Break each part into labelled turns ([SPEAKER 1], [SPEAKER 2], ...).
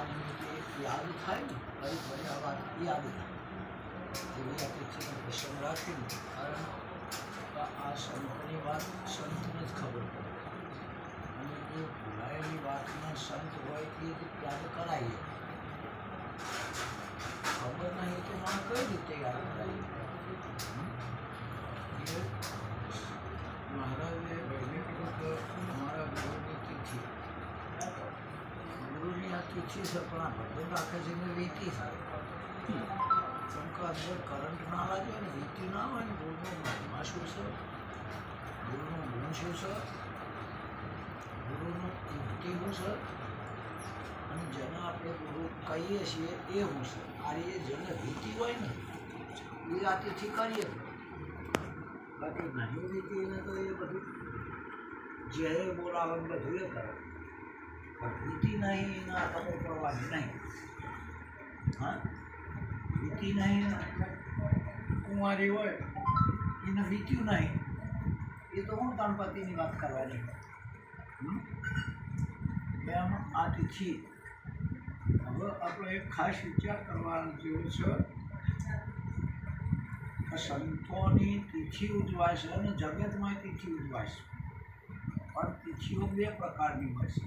[SPEAKER 1] આ નિમિત્તે યાદ થાય ને ફરી ફરી આ વાત યાદ થાય એવી અતિથિનો પ્રસંગ રાખીને કારણ આ સંતની વાત સંતને જ ખબર પડે અને એ ભૂલાયેલી વાતને સંત હોય એ યાદ કરાવીએ ખબર નહીં તો મને કઈ રીતે યાદ કરાવીએ મહારાજે બહેને કીધું કે અમારા ગુરુની તિથિ ગુરુની આ તિથિ છે પણ આ ભગવાન રાખે છે ને રીતિ થાય કેમ કે અંદર કરંટ ના લાગે ને રીતિ ના હોય ને ગુરુનો મહિમા શું છે ગુરુનો ગુણ શું છે ગુરુનું યુક્તિ શું છે અને જેને આપણે ગુરુ કહીએ છીએ એ શું છે આ એ જેને રીતિ હોય ને એ આ તિથિ કરીએ બાકી નહીં રીતિ એને તો એ બધું જે બોલાવે બધું એ કરે પણ રીતિ નહીં એના તમે કરવાની નહીં હા રીતિ નહીં કુંવારી હોય એને વીત્યું નહીં એ તો હું ગણપતિની વાત કરવાની એમ આ તિથિ હવે આપણે એક ખાસ વિચાર કરવાનો જેવો છે સંતોની તિથિ ઉજવાય છે અને જગતમાં તિથિ ઉજવાય છે પણ તિથિઓ બે પ્રકારની હોય છે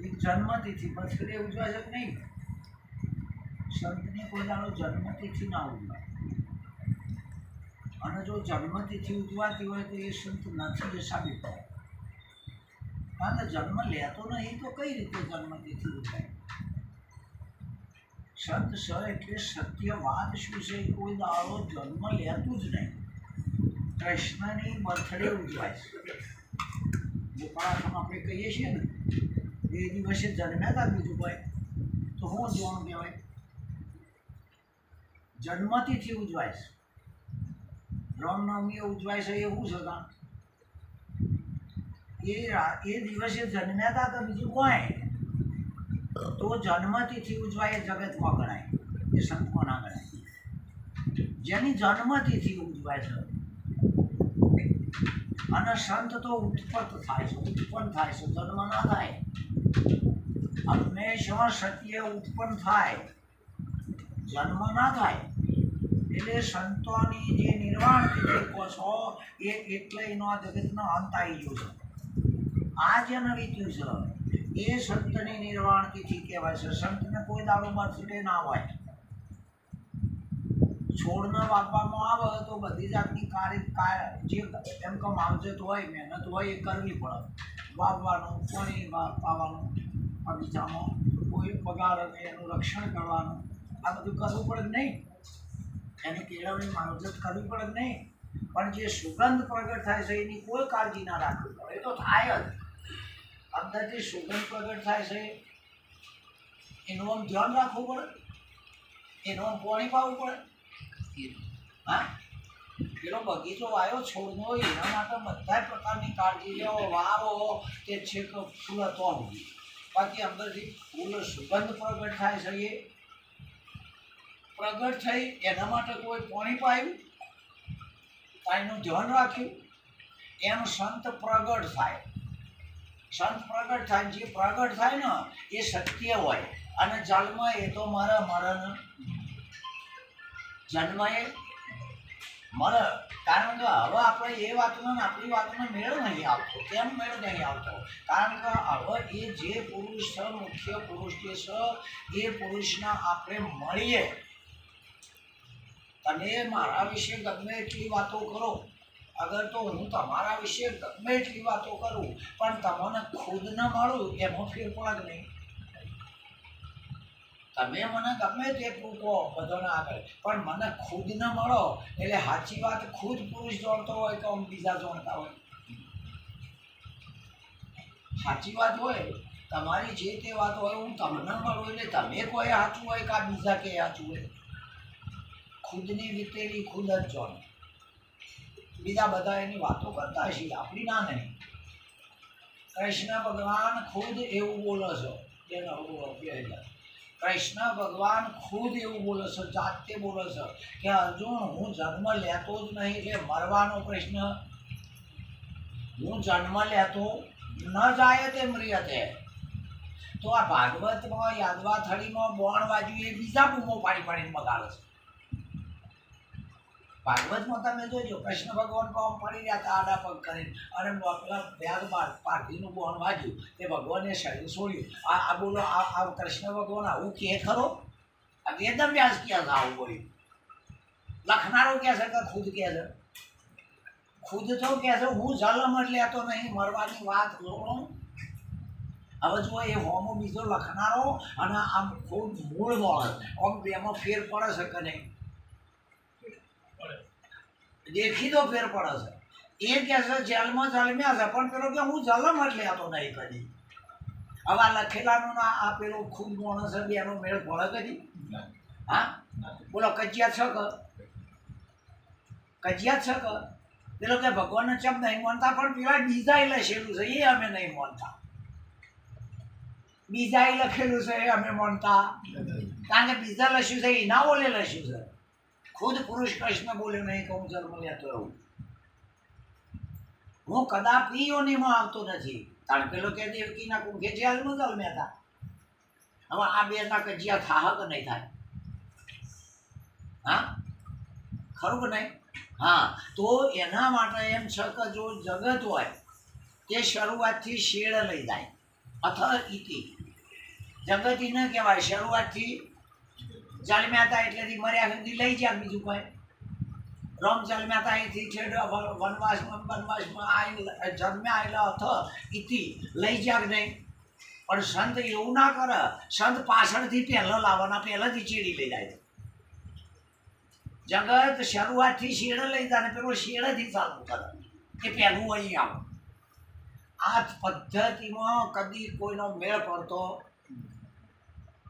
[SPEAKER 1] એક જન્મતિથિ બર્થડે ઉજવાય છે કે નહીં સંતની પોતાનો જન્મતિથિ ના ઉજવાય અને જો જન્મતિથિ ઉજવાતી હોય તો એ સંત નથી એ સાબિત થાય કારણ કે જન્મ લેતો નહીં તો કઈ રીતે જન્મતિથિ ઉજવાય સંત સ એટલે સત્યવાદ શું છે કોઈ દાડો જન્મ લેતું જ નહીં કૃષ્ણની બર્થડે ઉજવાય છે ગોપાળામાં આપણે કહીએ છીએ ને એ દિવસે જન્મ્યા હતા બીજું કોઈ તો હું જોવાનું કહેવાય જન્મતિથિ ઉજવાય છે રામનવમી ઉજવાય છે એવું છે કાં એ દિવસે જન્મ્યા હતા તો બીજું કોઈ તો જન્મતિથિ ઉજવાય એ જગતમાં ગણાય એ સંતમાં ના ગણાય જેની જન્મતિથિ ઉજવાય છે અને સંત તો ઉત્પન્ન થાય છે જન્મ ના થાય હંમેશા સત્ય ઉત્પન્ન થાય જન્મ ના થાય એટલે સંતોની જે નિર્વાણ તિથિ કહો છો એ એટલે એનો આ જગતનો અંત આવી ગયો છે આ જે નવી થયું છે એ સંતની નિર્વાણ તિથિ કહેવાય છે સંતને કોઈ દાડો બર્થડે ના હોય છોડને વાવવામાં આવે તો બધી જાતની જે એમ કે માવજત હોય મહેનત હોય એ કરવી પડે વાવવાનું પાણી પાવાનું બગીચામાં કોઈ બગાડ એનું રક્ષણ કરવાનું આ બધું કરવું પડે નહીં એની કેળવણી માવજત કરવી પડે નહીં પણ જે સુગંધ પ્રગટ થાય છે એની કોઈ કાળજી ના રાખવી પડે એ તો થાય જ અંદરથી સુગંધ પ્રગટ થાય છે એનું આમ ધ્યાન રાખવું પડે એનું આમ પાણી પાવું પડે હા પેલો બગીચો આવ્યો છોડનો એના માટે બધા પ્રકારની કાળજી લેવો વાવો કે છેક ફૂલ તો બાકી અંદરથી ફૂલ સુગંધ પ્રગટ થાય છે એ પ્રગટ થઈ એના માટે કોઈ પાણી પાયું એનું ધ્યાન રાખ્યું એમ સંત પ્રગટ થાય સંત પ્રગટ થાય જે પ્રગટ થાય ને એ સત્ય હોય અને જન્મ એ તો મારા મરણ જન્મ એ મરે કારણ કે હવે આપણે એ વાતનો આપણી વાતનો મેળ નહીં આવતો કેમ મેળ નહીં આવતો કારણ કે હવે એ જે પુરુષ છે મુખ્ય પુરુષ જે છે એ પુરુષના આપણે મળીએ તમે મારા વિશે ગમે એટલી વાતો કરો અગર તો હું તમારા વિશે ગમે એટલી વાતો કરું પણ તમને ખુદ ન મળું એમાં ફેર પડે નહીં તમે મને ગમે તે કહો બધાને આગળ પણ મને ખુદ ન મળો એટલે સાચી વાત ખુદ પુરુષ જાણતો હોય તો બીજા જાણતા હોય સાચી વાત હોય તમારી જે તે વાત હોય હું તમને મળું એટલે તમે કોઈ સાચું હોય કે બીજા કે સાચું હોય ખુદની વીતેલી ખુદ જ જાણે બીજા બધા એની વાતો કરતા છીએ આપણી ના નહીં કૃષ્ણ ભગવાન ખુદ એવું બોલે છે એનો કૃષ્ણ ભગવાન ખુદ એવું બોલે છે જાતે બોલે છે કે અર્જુન હું જન્મ લેતો જ નહીં એટલે મરવાનો પ્રશ્ન હું જન્મ લેતો ન જાય તે મર્યાદે તો આ ભાગવતમાં યાદવા થળીમાં બોણ વાજ્યું એ બીજા બૂમો પાડી પાડીને બગાડે છે. ભાગવતમાં તમે જોજો કૃષ્ણ ભગવાન પામ પડી રહ્યા હતા આડા પગ કરીને અને પેલા વ્યાગ પારધીનું બોણ વાજ્યું તે ભગવાને શરીર છોડ્યું. આ બોલો આ કૃષ્ણ ભગવાન આવું કહે ખરો? આ વેદમ વ્યાસ કહે છે આવું બોલ્યું. લખનારો કહે છે કે ખુદ કહે છે? ખુદ તો કહે છે હું જલમ જ લેતો નહીં, મરવાની વાત જોડો. હવે જો એ હોમો બીજો લખનારો અને આમ ખુદ મૂળ માણસ આમ બેમાં ફેર પડે છે કે નહીં? દેખીતો ફેર પડે છે. એ કહે છે જેલમાં જલમ્યા છે પણ પેલો કે હું જલમ જ લેતો નહીં કદી. હવે આ લખેલાનું ના આ પેલો ખુદ માણસ છે બેનો મેળ પડે કદી? હા બોલો કજિયા છે કે? કજિયા છે કે? પેલો કે ભગવાનને ચમ નહીં માનતા પણ પેલા બીજા લખેલું છે એ અમે નહીં માનતા. બીજા લખેલું છે એ અમે માનતા કારણ કે બીજા લખ્યું છે એના બોલે લખ્યું છે. ખુદ પુરુષ કૃષ્ણ બોલ્યો નહીં કે હું જન્મ લેતો એવું. હું કદાપી યોનીમાં આવતો નથી. કારણ પેલો કે દેવકીના કુંભે જેલમાં જન્મ્યા હતા. હવે આ બેના કજિયા થાહ કે નહીં થાય? હા ખરું કે નહીં? હા તો એના માટે એમ છે કે જો જગત હોય તે શરૂઆતથી શેડ લઈ જાય અથ ઇતિ. જગત ન કહેવાય. શરૂઆતથી જન્મ્યા હતા એટલેથી મર્યા સુધી લઈ જાય. બીજું કોઈ રમ જન્મ્યા હતા અહીંથી છેડ વનવાસમાં આવી જન્મ્યા એટલે અથ ઇતિ લઈ જાય નહીં. પણ સંત એવું ના કરે. સંત પાછળથી પહેલો લાવવાના પહેલાથી ચીડી લઈ જાય. જગત શરૂઆતથી શેડ લઈ જાય ને પેલો શેડથી ચાલુ કરે એ પહેલું અહીં આવે. આ પદ્ધતિમાં કદી કોઈનો મેળ પડતો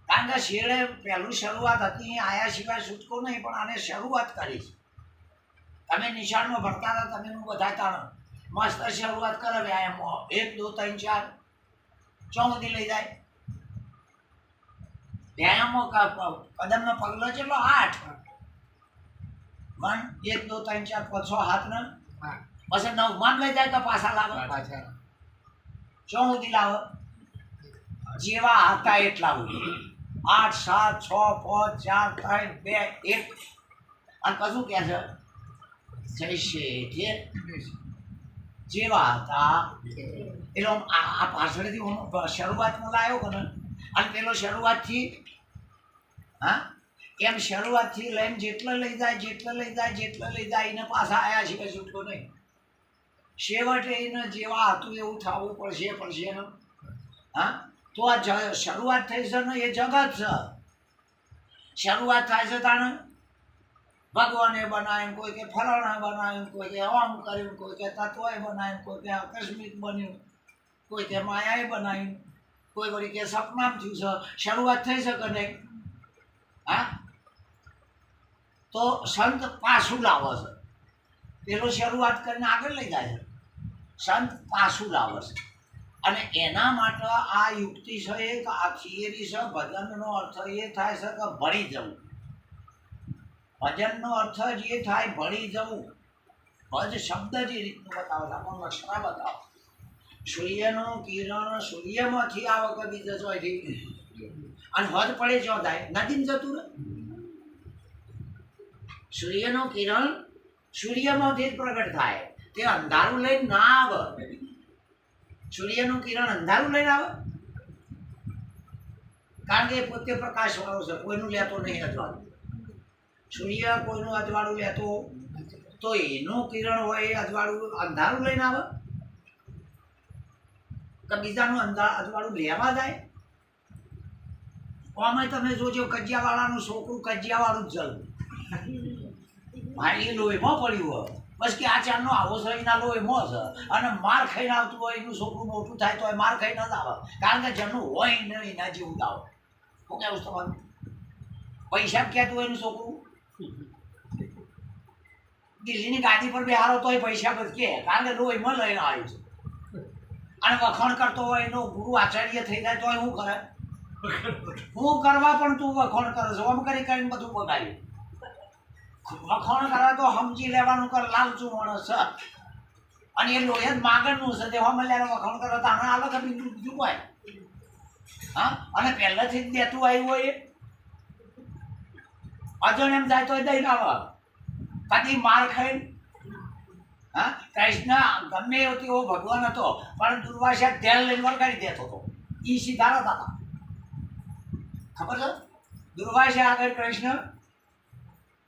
[SPEAKER 1] કારણ કે શેડે પહેલું શરૂઆત હતી આયા સિવાય છૂટકો નહીં પણ આને શરૂઆત કરી છે. તમે નિશાળમાં ભણતા હતા તમે હું બધા તાણ મસ્ત શરૂઆત કરે વ્યાયામમાં 1 2 3 4 ચોથી લઈ જાય. વ્યાયામમાં કદમનો પગલો ચેટલો 8 1 1 2 3 4 5 6 7 ને પછી 9 માં લઈ જાય તો પાછા લાવે ચોથી લાવે. જેવા હતા એટલા હોય 8 7 6 5 4 3 2 1 અને કશું કહે છે જૈસે જેવા હતા એટલે આ પાછળથી હું શરૂઆતમાં લાવ્યો કે ને અને પેલો શરૂઆતથી હા એમ શરૂઆતથી લઈને જેટલા લઈ જાય એને પાછા આવ્યા સિવાય છૂટકો નહીં. છેવટે એને જેવા હતું એવું થવું પડશે ને. હા તો આ શરૂઆત થઈ છે ને એ જગત છે. શરૂઆત થાય છે તાણે ભગવાને બનાવ્યું, કોઈ કે ફલાણા બનાવ્યું, કોઈ કે આમ કર્યું, કોઈ કે તત્વએ બનાવ્યું, કોઈ કે આકસ્મિક બન્યું, કોઈ કે માયાએ બનાવ્યું, કોઈ વળી કે સપનામ થયું છે. શરૂઆત થઈ શકે નહીં. હા તો સંત પાછું લાવે છે. પેલો શરૂઆત કરીને આગળ લઈ જાય છે. સંત પાછું લાવે છે અને એના માટે આ યુક્તિ છે એક આ થિયરી છે. ભજનનો અર્થ એ થાય છે કે ભળી જવું. ભજનનો અર્થ જ એ થાય ભળી જવું. ભજ શબ્દ જે રીતનું બતાવે છે આપણને લક્ષણા બતાવો. સૂર્યનું કિરણ સૂર્યમાંથી આવે કે બીજા જોઈથી અને હદ પડે જો થાય નદીમાં જતું રહે. સૂર્યનું કિરણ સૂર્યમાંથી જ પ્રગટ થાય. તે અંધારું લઈને ના આવે. સૂર્યનું કિરણ અંધારું લઈને આવે કારણ કે એ પોતે પ્રકાશ વાળો છે. કોઈનું લેતો નહીં અજવાળું. સૂર્ય કોઈનું અજવાળું લેતો તો એનું કિરણ હોય એ અજવાળું અંધારું લઈને આવે કે બીજાનું અજવાળું લેવા જાય. આમાં તમે જોજો કજિયાવાળાનું છોકરું કજિયાવાળું જ જલવું. ભાઈ લોહીમાં પડ્યું હોય બસ કે આ ચારનો આવો શરીરના લોહીમાં છે અને માર ખાઈને આવતું હોય એનું છોકરું મોટું થાય તો માર ખાઈને જ આવે કારણ કે જેનું હોય ને એના જેવું જ આવે. શું કહેવું તમારું? પૈસા કહેતું હોય એનું છોકરું દિલ્હીની ગાદી પર બેહારો તો પૈસા બધ કે કારણ કે લોહીમાં લઈને આવ્યું છે. અને વખાણ કરતો હોય એનો ગુરુ આચાર્ય થઈ જાય તો શું કરે? હું કરવા પણ તું વખાણ કરે છે. આમ કરીને બધું બગાડ્યું. વખાણ કરવા તો સમજી લેવાનું કર લાલચું માણસ છે અને એ લોહી જ માગણનું છે. તે હમ વખાણ કરો તો આને આલો કે બીજું કોઈ હા, અને પહેલાથી જ દેતું આવ્યું હોય અજણ એમ જાય તો દઈ આવે કદી માર ખાઈને. હા, કૃષ્ણ ગમે એવો ભગવાન હતો પણ દુર્વાસા તેલ લઈને વળગાડી દેતો હતો. એ સીધા નતા હતા, ખબર છે? દુર્વાસા આગળ કૃષ્ણ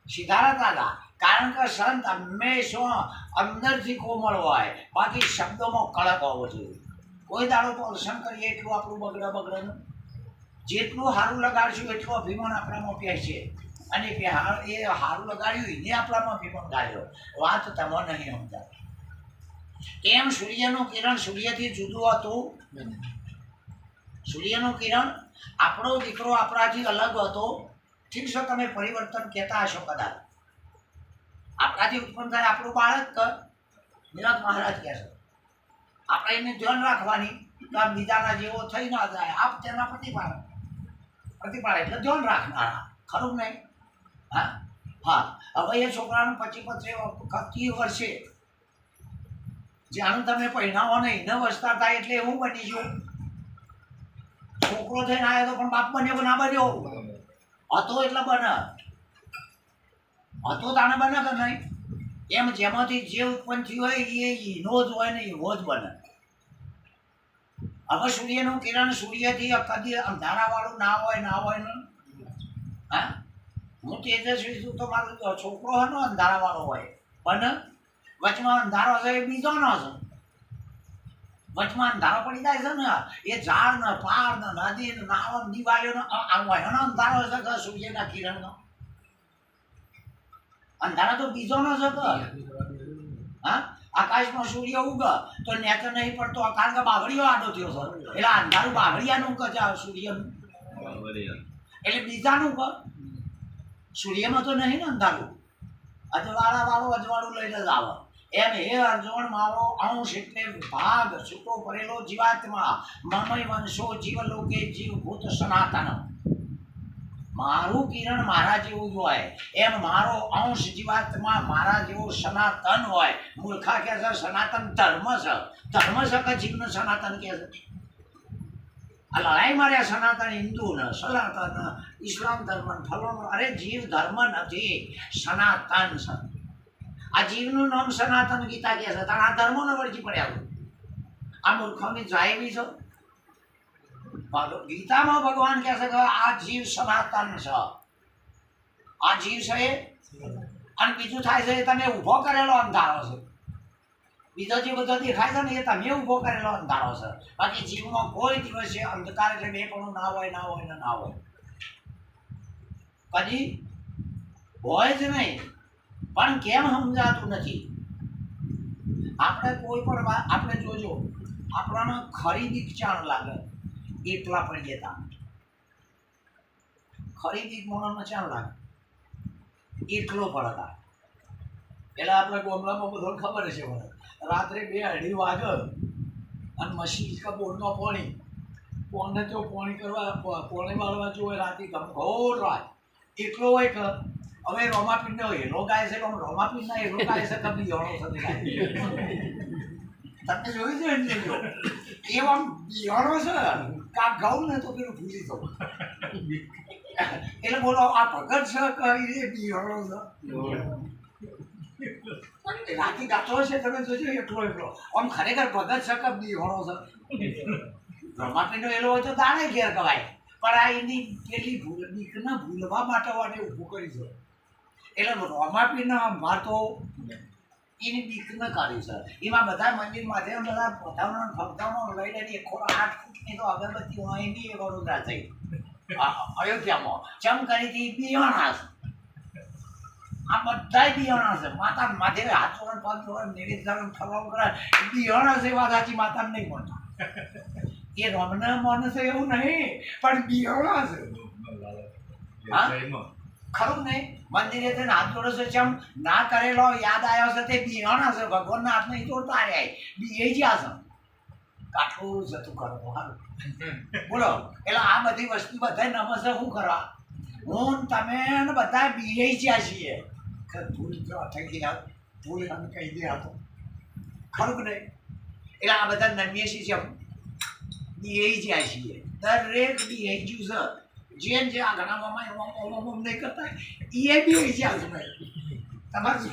[SPEAKER 1] સીધા નતા હતા, કારણ કે સંત હંમેશા અંદરથી કોમળ હોય, બાકી શબ્દોમાં કડક હોવો જોઈએ. કોઈ દાડો તો દર્શન કરીએ એટલું આપણું બગડે ને, જેટલું સારું લગાડશું એટલું અભિમાન આપણામાં પહેશે, અને એ સારું લગાડ્યું એને આપણામાં અભિમાન ગાળ્યો. વાત તમે નહીં સમજાય. એમ સૂર્યનું કિરણ સૂર્યથી જુદું હતું. સૂર્યનું કિરણ આપણો દીકરો આપણાથી અલગ હતો. ઠીક છે, તમે પરિવર્તન કહેતા હશો કદાચ. આપણાથી ઉત્પન્ન થાય આપણું બાળક નિરંત મહારાજ કહે છે આપણે એને ધ્યાન રાખવાની, બીજાના જેવો થઈ ના જાય. આપ તેના પ્રતિપાળ એટલે ધ્યાન રાખનારા, ખરું નહીં? હા હા, હવે એ છોકરાનું 25-30 વર્ષે જાણું તમે પહેણાવો નહીં, ન વસતા થાય એટલે એવું બની ગયું. છોકરો થઈને આવ્યો તો પણ બાપ બન્યો ના બન્યો હતો, એટલે બને હતો તાણે બને કે નહીં? એમ જેમાંથી જે ઉત્પન્ન થયું હોય એનો જ હોય ને એવો જ બને. હવે સૂર્યનું કિરણ સૂર્યથી કદી અંધારાવાળું ના હોય ને. હા, હું તેજસ્વી છું તો મારો છોકરો હોય ને અંધારાવાળો હોય, પણ વચમાં અંધારો હશે એ બીજો ન હશે. વચમાં અંધારો પડી જાય છે ને, એ ઝાડ ને પાર ને નદી ને નાવ દિવાળીઓ એનો અંધારો હશે કે સૂર્યના કિરણનો અંધારા તો બીજો ન શકે. હા, આકાશમાં સૂર્ય ઉગે તો નેચર નહીં પડતો, કારણ કે બાવળીઓ આડો થયો છે એટલે અંધારું બાવળિયાનું કે સૂર્યનું, એટલે બીજાનું કે સૂર્યમાં તો નહીં ને અંધારું. અજવાળું લઈને જ આવે. એમ હે અર્જુન, મારો અંશ એટલે ભાગ છૂટો પડેલો જીવાત્મા, મમય વંશો જીવલોકે જીવભૂત સનાતન. મારું કિરણ મારા જેવું જ હોય, એમ મારો અંશ જીવાત્મા મારા જેવો સનાતન હોય. મૂર્ખા કહે છે સનાતન ધર્મ છે. ધર્મ છે કે જીવને સનાતન કહે છે? આ લડાઈ માર્યા સનાતન હિન્દુ ને સનાતન ઇસ્લામ ધર્મ ફલોનો. અરે જીવ ધર્મ નથી, સનાતન છે. આ જીવનું નામ સનાતન ગીતા કહે છે, તારા ધર્મોને વળગી પડ્યા. આ મૂર્ખોની જાહેવી છે. ગીતામાં ભગવાન કહે છે કે આ જીવ સનાતન છે, આ જીવ છે. અને બીજું થાય છે એ તમે ઊભો કરેલો અંધારો છે. બીજો જે બધો દેખાય છે ને એ તમે ઊભો કરેલો અંધારો છે. બાકી જીવમાં કોઈ દિવસે અંધકાર એટલે બે પણ ના હોય ને ના હોય, કદી હોય જ નહીં. પણ કેમ સમજાતું નથી? આપણે કોઈ પણ વાત આપણે જોજો, આપણને ખરીદી ચાણ લાગે એટલા પડીએ તા. ખરીદી મોણને ચાણ લાગે એટલો પડતા. પેલા આપણે ગામડામાં બધો ખબર છે, રાત્રે 2-2:30 વાગે અને મશીન કા બોરનો પોણને તો પોણી કરવા પોણી વાળવા જોઈએ. રાતે ઘોર રાત એટલો હોય કે હવે રોમાપીંડનો હેલો ગાય છે, રોમાપીંડના હેલો ગાય છે તમે જોણો છો. તમે જોયું છે એટલે જો એમ આમ બિયાણો છે કા ગાઉં ને તો પેલું ભૂલી જવું. એટલે બોલો આ ભગત છે કઈ બિયાણો છે? રાતી ગાતો છે તમે જોજો એટલો આમ ખરેખર ભગત છે કે બિયાણો છે? રોમાપીંડનો હેલો હોય તો દાણે ઘેર કવાય, પણ આ એની કેટલી બીકને ભૂલવા માટે ઊભું કરી છે. એટલે રોમાપીને માર તો એની બીકને કાઢી છે. એમાં બધા મંદિરમાંથી બધા ભક્તાનો લઈ લઈને 8 ફૂટની તો અગરબત્તી હોય એની વડોદરા થઈ અયોધ્યામાં ચમ કરી હતી બિયાણા છે. આ બધા બિયાણા છે. માતા માથે હાથ જોડે પગ જોડે નિવેદન ફરવાનું કરે બિયાણા છે. વાત સાચી, માતા નહીં મળતા. એ રમને મન છે એવું નહીં, પણ બિયાણા છે. હા, ખરું નહીં? મંદિરે થઈને હાથ જોડે છે, ચમ ના કરેલો યાદ આવ્યો છે તે બિયાણા છે. ભગવાનના હાથ નહીં જોડતા રહ્યા બીએ જ્યાં છે. કાઠું જતું કરો સારું બોલો. એટલે આ બધી વસ્તુ બધા નમસે શું કરવા? હું તમે બધા બીએ જ્યાં છીએ. ભૂલ થઈ ગયા, ભૂલ અમે કહી દે હતો, ખરું કે નહીં? એટલે આ બધા નમીએ છીએ. બી જ્યાં છીએ દરેક બી ગયું છે જેમ જે આ ઘણામાં ઓમ નહીં કરતા એ બી જ્યાં છે તમારે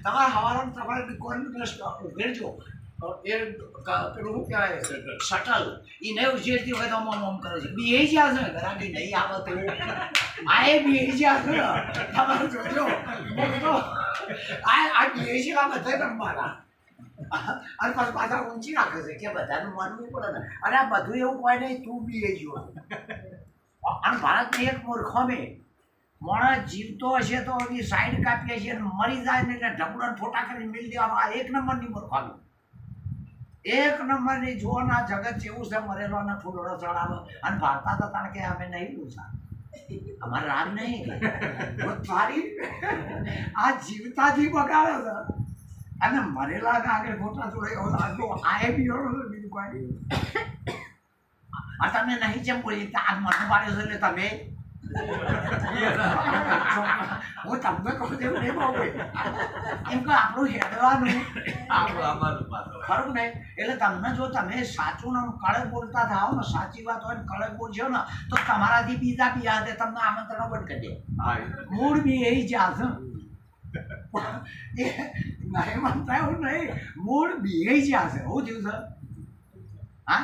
[SPEAKER 1] તમારા હવાલામાં તમારે કોઈ પ્રશ્ન ઉઘેરજો એ પેલું શું કહેવાય શટલ એ નહીં ઉછેરતી હોય તો ઓમ કરે છે બી જ્યાં છે ઘરાકી નહીં આવે તો આ એ બી જ્યાં છે તમારે જોજો આ બી જ્યાં બધા રમવાના અને પછી પાછા ઊંચી રાખે છે કે બધાનું માનવું પડે ને અને આ બધું એવું કોઈ નહીં તું બી એ જો અને ભારતની એક મૂર્ખોમે માણસ જીવતો હશે તો એની સાઈડ કાપીએ છીએ મરી જાય ને એટલે ઢબડન ફોટા કરીને મિલ દેવાનો આ એક નંબરની મૂર્ખામી એક નંબરની જુઓ ના જગત જેવું છે મરેલો અને ફૂલડો ચડાવો અને ભારતા તો તાણ કે અમે નહીં પૂછા અમારે રાગ નહીં તારી આ જીવતાથી બગાડે છે અને મરેલા આગળ ફોટા જોડે આ બી બીજું કોઈ આ તમે નહીં જેમ બોલી આગ મને પાડ્યો છે એટલે તમે હું તમને કહું છું નહીં બહુ એમ કે આપણું હેડવાનું ખરું ને એટલે તમને જો તમે સાચું ને કડક બોલતા થાવ ને સાચી વાત હોય ને કડક બોલશો ને તો તમારાથી બીજા બી આવે તમને આમંત્રણો બંધ કરી દે મૂળ બી એ જ આવશે નહીં માનતા એવું નહીં મૂળ બી એ જ આવશે હું થયું સર હા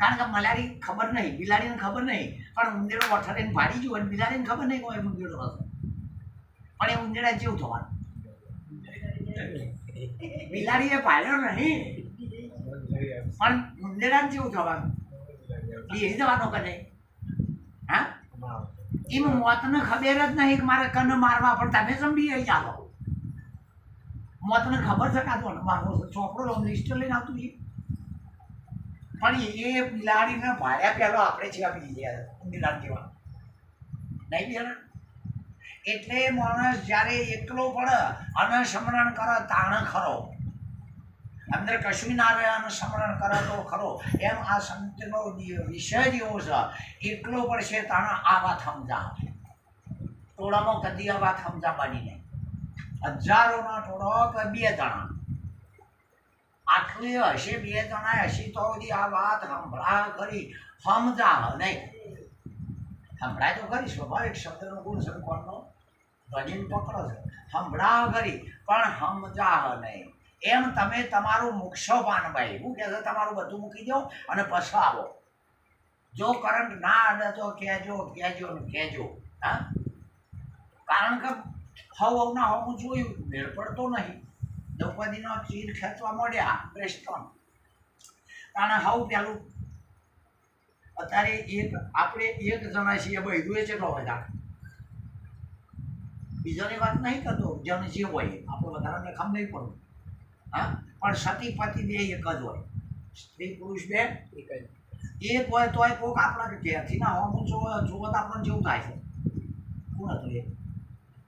[SPEAKER 1] કારણ કે મલારી ખબર નહીં બિલાડીને ખબર નહીં પણ ઉંદેડો વઠાડીને ભાડી જુઓ અને બિલાડીને ખબર નહીં કોઈ ઉંદેડો હશે પણ એ ઉંદેડા જેવું થવાનું બિલાડીએ ભાડ્યો નહીં પણ ઉંદેડાને જેવું થવાનું એ જવાનો કે નહીં હા એમાં મોતને ખબર જ નહીં કે મારે કને મારવા પણ તમે સમજી આવી ચાલો મોતને ખબર છે કાં તો મારવો છે ચોપડો લિસ્ટ લઈને આવતું એ પણ એ બિલાડીને ભાડ્યા પહેલો આપણે જેવા પી ગયા બિલાડી જેવા નહીં બિહાર એટલે માણસ જ્યારે એકલો પડે અને સ્મરણ કરે તાણે ખરો અંદર કશું ના રહે અને સ્મરણ કરે તો ખરો એમ આ સંતનો વિષય જેવો છે એકલો પડશે તાણે આ વાત સમજા ટોળામાં કદી આ વાત સમજાવવાની નહીં હજારોના ટોળો કે 2 જણા આટલી હશે 2 જણા હશે તો આ વાત સંભળા કરી સમજા નહીં સંભળાય તો કરી સ્વાભાવિક શબ્દનો ગુણ સંકોણનો ભજીને પકડો છે સંભળા કરી પણ સમજા નહીં એમ તમે તમારું મુક્ષો પાનભાઈ એવું કહે છે તમારું બધું મૂકી દો અને પછી આવો જો કરંટ ના અડે તો કહેજો કહેજો ને કહેજો હા કારણ કે હવના હું જોયું મેળ પડતો નહીં દ્રૌપદીનો ચીર ખેંચવા મળ્યા કૃષ્ણ કારણ હવ પેલું અત્યારે એક આપણે એક જણા છીએ બધું એ કેટલો બધા બીજાની વાત નહીં કરતો જેને જે હોય આપણે વધારે લેખામ નહીં પડવું હા પણ સતી પતિ બે એક જ હોય સ્ત્રી પુરુષ બે એક હોય તોય કોઈક આપણા ઘેરથી ના હોવું જોવો તો આપણને જેવું થાય છે કોણ હતું એ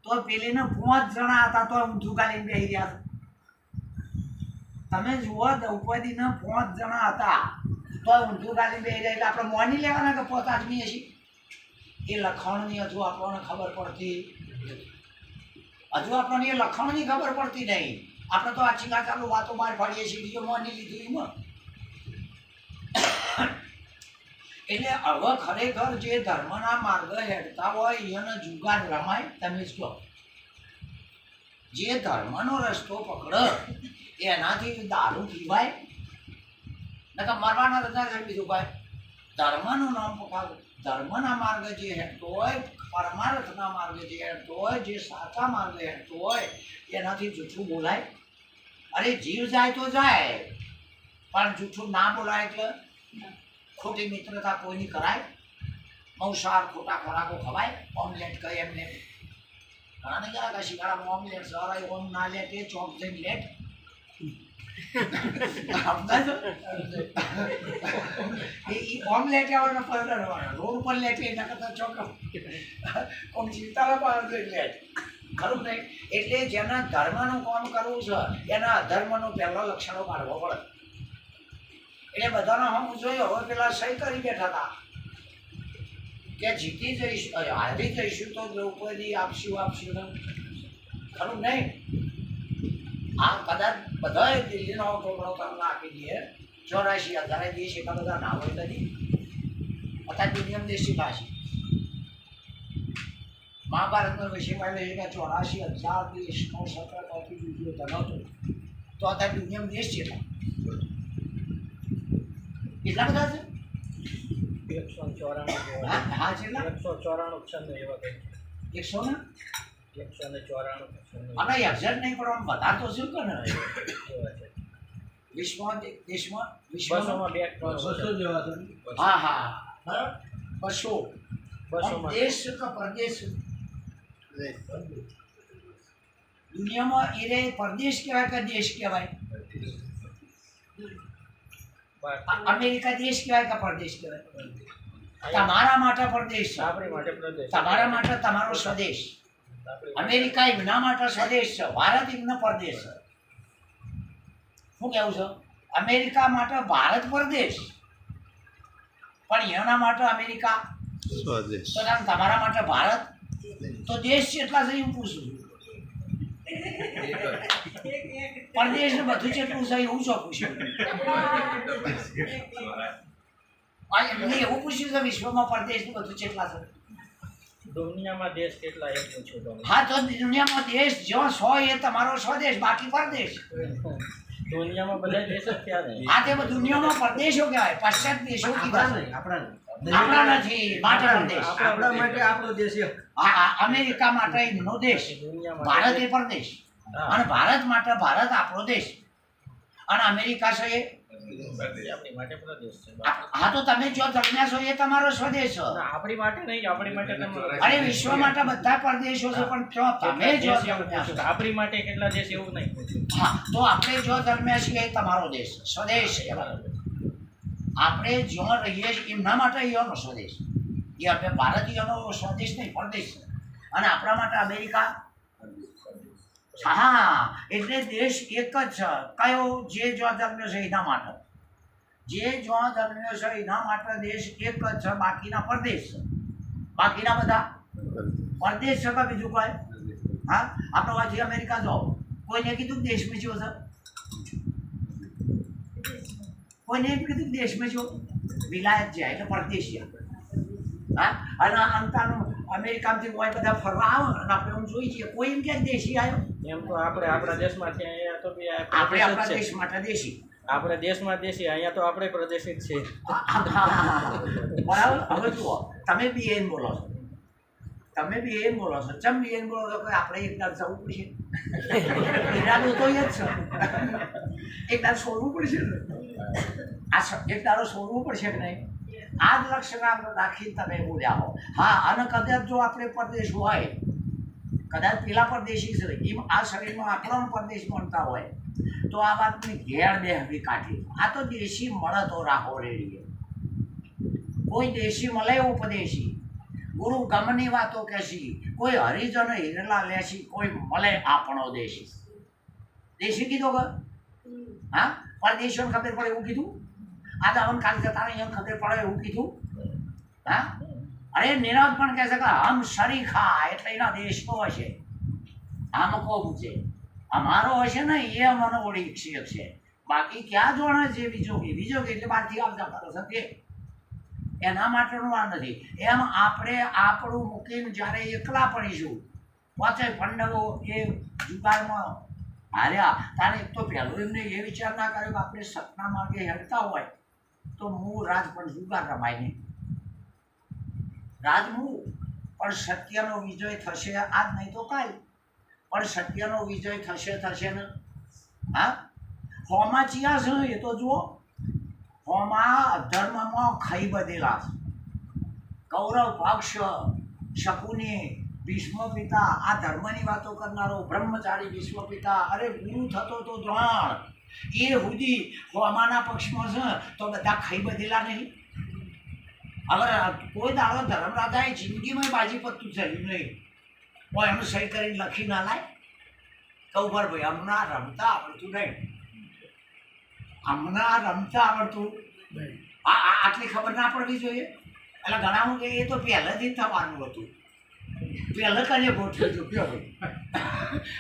[SPEAKER 1] તો પેલીને 5 જણા હતા તો ઊંધું ગાલીને બેસી રહ્યા તમે જુઓ દ્રૌપદીને 5 જણા હતા તો ઊંધું ગાલીને બેસી રહ્યા એટલે આપણે મોની લેવાના કે 5 આદમી હશે એ લખાણની હજુ આપણને ખબર પડતી હજુ આપણને એ લખાણની ખબર પડતી નહીં આપણે તો આછી ચાલુ વાતો બહાર પાડીએ છીએ મોની લીધું એમાં એટલે હવે ખરેખર જે ધર્મના માર્ગ હેડતા હોય એને જુગાર રમાય તમે જ કહો જે ધર્મનો રસ્તો પકડે એનાથી દારૂ પીવાય નકર મરવાના રજા બીજું ભાઈ ધર્મનું નામ પકડ ધર્મના માર્ગ જે હેડતો હોય પરમાર્થના માર્ગ જે હેડતો હોય જે સાચા માર્ગ હેડતો હોય એનાથી જૂઠું બોલાય અરે જીવ જાય તો જાય પણ જૂઠું ના બોલાય એટલે ખોટી મિત્રતા કોઈની કરાય મંસાહાર ખોટા ખોરાકો ખવાય ઓમલેટ કહે એમને ઘણા નહીં જરા કશી ગાળામાં ઓમલેટ સરાય ઓમ ના લે તે ચોક જઈને લેટ ઓમલેટ આવવાનો પલર રોડ પર લેટ એના કરતા ચોક કોમ જીવતા લેટ ખરું નહીં એટલે જેના ધર્મનું કામ કરવું છે એના અધર્મનું પહેલા લક્ષણો કાઢવો પડે એટલે બધાનો હમ જોયો હવે પેલા સહી કરી બેઠા હતા કે જીતી જઈશું હારી જઈશું તો દ્રૌપદી આપશું ખરું નહીં આ કદાચ બધાએ દિલ્હીનો ટોકડો તમને આપી દઈએ 84,000 દેશ એટલા બધા ના હોય કદી અત્યારે દુનિયામાં દેશ કેટલા છે મહાભારતનો વિષયમાં એટલે કે 84,000 દેશનો સતત બીજો ધન હતો તો અત્યારે દુનિયામાં દેશ કેટલા કેટલા બધા છે
[SPEAKER 2] 194
[SPEAKER 1] હા કેટલા
[SPEAKER 2] 194 એવા કંઈક
[SPEAKER 1] 100 ને
[SPEAKER 2] 194
[SPEAKER 1] અને એક્ઝેક્ટ નહીં પણ આમ વધારે તો શું કરે
[SPEAKER 2] એવા છે
[SPEAKER 1] વિશ્વમાં દેશમાં
[SPEAKER 2] બસોમાં બે
[SPEAKER 3] 200 જેવા છે.
[SPEAKER 1] હા હા બરાબર 200
[SPEAKER 2] બસોમાં
[SPEAKER 1] દેશ કે પરદેશ દુનિયામાં એ રે પરદેશ કહેવાય કે દેશ કહેવાય અમેરિકા દેશ કહેવાય કે પરદેશ કહેવાય તમારા માટે પરદેશ છે
[SPEAKER 2] આપણી માટે પ્રદેશ
[SPEAKER 1] તમારા માટે તમારો સ્વદેશ અમેરિકા એમના માટે સ્વદેશ છે ભારત એમનો પરદેશ છે શું કહેવું છે અમેરિકા માટે ભારત પરદેશ પણ એના માટે અમેરિકા
[SPEAKER 3] સ્વદેશ.
[SPEAKER 1] તો તમારા માટે ભારત તો દેશ કેટલા છે એવું પૂછું છું પરદેશ ને બધું જેટલું છે એવું શું પૂછ્યું એમને એવું પૂછ્યું છે વિશ્વમાં પરદેશ ને બધું જેટલા છે
[SPEAKER 2] દુનિયામાં દેશ કેટલા એ પૂછ્યું તમે
[SPEAKER 1] હા તો દુનિયામાં દેશ જો 100 એ તમારો સ્વદેશ બાકી પરદેશ
[SPEAKER 2] દુનિયામાં બધા દેશ જ થયા ને
[SPEAKER 1] આ તે દુનિયામાં પરદેશો કહેવાય પાશ્ચાત્ય દેશો
[SPEAKER 3] આપણા
[SPEAKER 1] કીધા
[SPEAKER 3] નહીં, આપણા નહીં.
[SPEAKER 1] આપણા નથી માટે પરદેશ
[SPEAKER 3] આપણા માટે આપણો દેશ એક.
[SPEAKER 1] હા અમેરિકા માટે એમનો દેશ
[SPEAKER 2] દુનિયામાં
[SPEAKER 1] ભારત એ પરદેશ
[SPEAKER 2] હા.
[SPEAKER 1] અને ભારત માટે ભારત આપણો દેશ અને અમેરિકા છે એ
[SPEAKER 2] આપણી માટે પ્રદેશ છે
[SPEAKER 1] હા તો તમે જો જન્મ્યા છો એ તમારો સ્વદેશ છે
[SPEAKER 2] ના, આપણી માટે નહીં આપણી માટે તમે
[SPEAKER 1] અરે વિશ્વ માટે બધા પરદેશો છે પણ જો તમે જો જન્મ્યા છો
[SPEAKER 2] આપણી માટે કેટલા દેશ એવું નહીં પૂછ્યું
[SPEAKER 1] હા તો આપણે જો જન્મ્યા છીએ એ તમારો દેશ સ્વદેશ છે આપણે જો રહીએ છીએ એમના માટે એનો સ્વદેશ એ આપણે ભારતીયોનો સ્વદેશ નહીં પરદેશ છે અને આપણા માટે અમેરિકા હા એટલે દેશ એક જ છે કયો જે જો જન્મ્યો છે એના માટે જે જો જન્મ્યો છે એના માટે દેશ એક જ છે બાકીના પરદેશ છે બાકીના બધા પરદેશ છે કે બીજું કોઈ હા આપણે વાંચી અમેરિકા જાઓ કોઈને કીધું દેશમાં જો છે કોઈને એમ કીધું દેશમાં જો વિલાયત જાય એટલે પરદેશિયા હા અને અંતાનું અમેરિકામાંથી કોઈ બધા ફરવા આવે અને આપણે એમ જોઈ છીએ કોઈ એમ ક્યાંક દેશી આવ્યો
[SPEAKER 2] એમ તો આપણે આપણા દેશમાંથી અહીંયા તો બી આ
[SPEAKER 1] આપણે
[SPEAKER 2] પ્રદેશ જ
[SPEAKER 1] આપણા
[SPEAKER 2] છે.
[SPEAKER 1] દેશ માટે દેશી
[SPEAKER 2] આપણે દેશમાં દેશી અહીંયા તો આપણે પ્રદેશ જ છે
[SPEAKER 1] બરાબર હવે જુઓ તમે બી એમ બોલો છો તમે બી એમ બોલો છો ચમ બી એમ બોલો છો કે આપણે એક દાડ જવું પડશે ઈરાદો તો એ જ છે એક દાડ છોડવું પડશે ને એક દાડો છોડવું પડશે કે નહીં આ જ લક્ષણ રાખીને તમે બોલ્યા હો હા અને કદાચ જો આપણે પરદેશ હોય કદાચ પેલા પરદેશી છે એમ આ શરીરમાં આપણો પરદેશ બનતા હોય તો આ વાતની ઘેર બે હવી કાઢી આ તો દેશી મળે તો રાખો રેડીએ કોઈ દેશી મળે ઉપદેશી ગુરુ ગમની વાતો કહેશી કોઈ હરિજન હિરલા લેશી કોઈ મળે આપણો દેશી દેશી કીધો કે હા પરદેશીઓને ખબર પડે એવું કીધું આ દાવન કાલ જતા અહીંયા ખબર પડે એવું કીધું હા અરે નિરજ પણ કહે છે કે હમ શરીખા એટલે એના દેશનો હશે આમ કોમ છે અમારો હશે ને એ અમને ઓળખી શકશે બાકી ક્યાં જોણે છે બીજો કે એટલે બહારથી આવતા કરો છો તે એના માટેનું આ નથી એમ આપણે આપણું મૂકીને જ્યારે એકલા પડીશું પોતે પંડવો એ જુગારમાં હાર્યા ત્યારે એક તો પહેલું એમને એ વિચાર ના કર્યો કે આપણે સપના માર્ગે હેડતા હોય તો હું રાજ પણ જુગાર રમાય નહીં રાજ હું પણ સત્યનો વિજય થશે આજ નહીં તો કાલ પણ સત્યનો વિજય થશે ને હા હોમાં ચિયા છે એ તો જુઓ હોમાં અધર્મમાં ખાઈ બધેલા છે કૌરવ પક્ષ શકુની ભીષ્મ પિતા આ ધર્મની વાતો કરનારો બ્રહ્મચારી ભીષ્મ પિતા અરે ગુરુ થતો તો દ્રોણ એ સુધી હોમાના પક્ષમાં છે તો બધા ખાઈ બધેલા નહીં હવે કોઈ દાડો ધર્મરાજાએ જિંદગીમાં બાજી પત્તું થયું નહીં કોઈ એનું સહી કરીને લખી ના લાય કહું પર ભાઈ હમણાં રમતા આવડતું નહીં હમણાં રમતા આવડતું આટલી ખબર ના પડવી જોઈએ એટલે ઘણા હું કે એ તો પહેલેથી જ થવાનું હતું પહેલે કને ગોઠવ્યું હતું કયો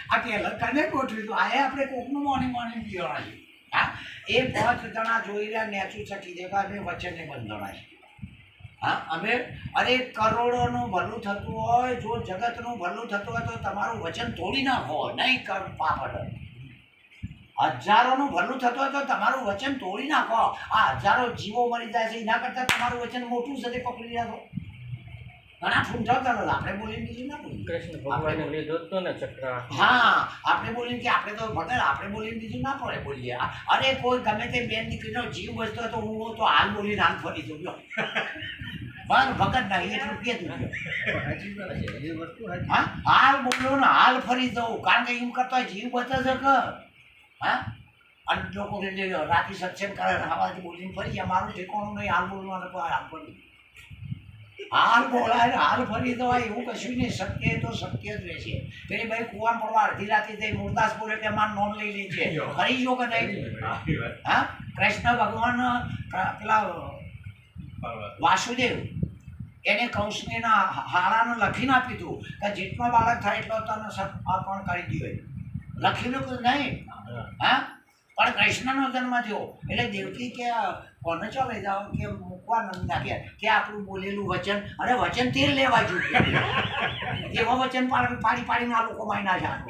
[SPEAKER 1] આ પહેલે કને ગોઠવ્યું હતું આ આપણે કોકનું મોર્નિંગ પીવાના છે હા એ 5 જણા જોઈ રહ્યા નેચું ચકી દેવા અમે વચનને બંધણાય. હા અમે અરે કરોડોનું ભલું થતું હોય, જો જગતનું ભલું થતું હોય તો તમારું વચન તોડી નાખો, નહીં પાપડ. હજારોનું ભલું થતું હોય તો તમારું વચન તોડી નાખો. આ હજારો જીવો મરી જાય છે એના કરતાં તમારું વચન મોટું છે તે પકડી રાખો. ઘણા ઠૂંઠા કરો આપણે બોલીને બીજું ના બોલીએ.
[SPEAKER 2] કૃષ્ણ ભગવાને લીધો જ તો ને ચક્ર.
[SPEAKER 1] હા આપણે બોલીને કે આપણે તો ભગત આપણે બોલીને બીજું ના પડે બોલીએ. અરે કોઈ ગમે તે બેન દીકરીનો જીવ બચતો હોય તો હું તો હાલ બોલીને હાલ ફરી જઉં લ્યો. પણ ભગત નહીં એટલું કીધું લ્યો.
[SPEAKER 3] સાચી વાત છે. એ વસ્તુ સાચી.
[SPEAKER 1] હા હાલ બોલો ને હાલ ફરી જવું, કારણ કે એમ કરતા જીવ બચે છે કે હા. અને લોકો રાતે સત્સંગ કરે હવાથી બોલીને ફરી જાય. મારું ઠેકાણું નહીં હાલ બોલવાનું, હાલ ફરી હાલ બોલાય હાલ ફરી જવાય એવું કશું નહીં. સત્ય તો સત્ય જ રહેશે. પેલી ભાઈ કુવા પડવા અડધી રાતે જઈ મુરદાસ બોલે કે મારે નોંધ લઈ લે છે, ખરી જો કે નહીં? હા કૃષ્ણ ભગવાન પેલા વાસુદેવ એને કંસના હારાને લખીને આપી હતું કે જેટલો બાળક થાય એટલો તને અર્પણ કરી દો. લખેલું કે નહીં? હા પણ કૃષ્ણનો જન્મ થયો એટલે દેવકી કે કોને ચો લઈ જાઓ કે મૂકવા નંદા કે આપણું બોલેલું વચન, અરે વચન તેલ લેવા જોઈએ. એવા વચન પાડી પાડીને આ લોકો મારી ના જાય.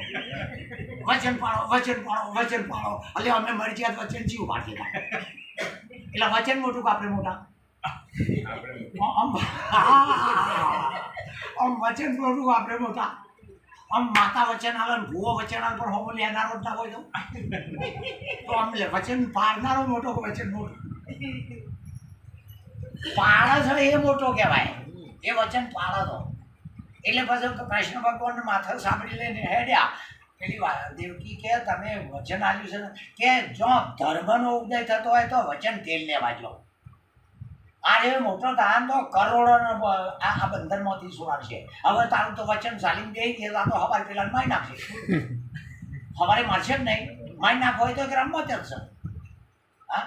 [SPEAKER 1] વચન પાડો વચન પાડો વચન પાડો એટલે અમે મરી ગયા વચન જીવ પાડી એટલે વચન મોટું કે આપણે મોટા? આમ વચન મોટું આપણે મોટા. આમ માતા વચન આલે ને ભૂવો વચન આલે પણ હોમો લેનારો જ ના હોય તો આમ વચન પાડનારો મોટો કે વચન મોટું? પાડે છે એ મોટો કહેવાય, એ વચન પાડે તો. એટલે પછી કૃષ્ણ ભગવાન માથે સાંભળી લઈને હેડ્યા. પેલી દેવકી કે તમે વચન આલ્યું છે કે જો ધર્મનો ઉદય થતો હોય તો વચન તેલ લેવા જો. આ રે મોટો દાન તો કરોડોનો આ બંધનમાંથી છોડાડશે. હવે તારું તો વચન ચાલીને દે કે તો હવારે પેલા મારી નાખશે. હવારે મારશે જ નહીં, મારી નાખો હોય તો એક રમત જ છે. હા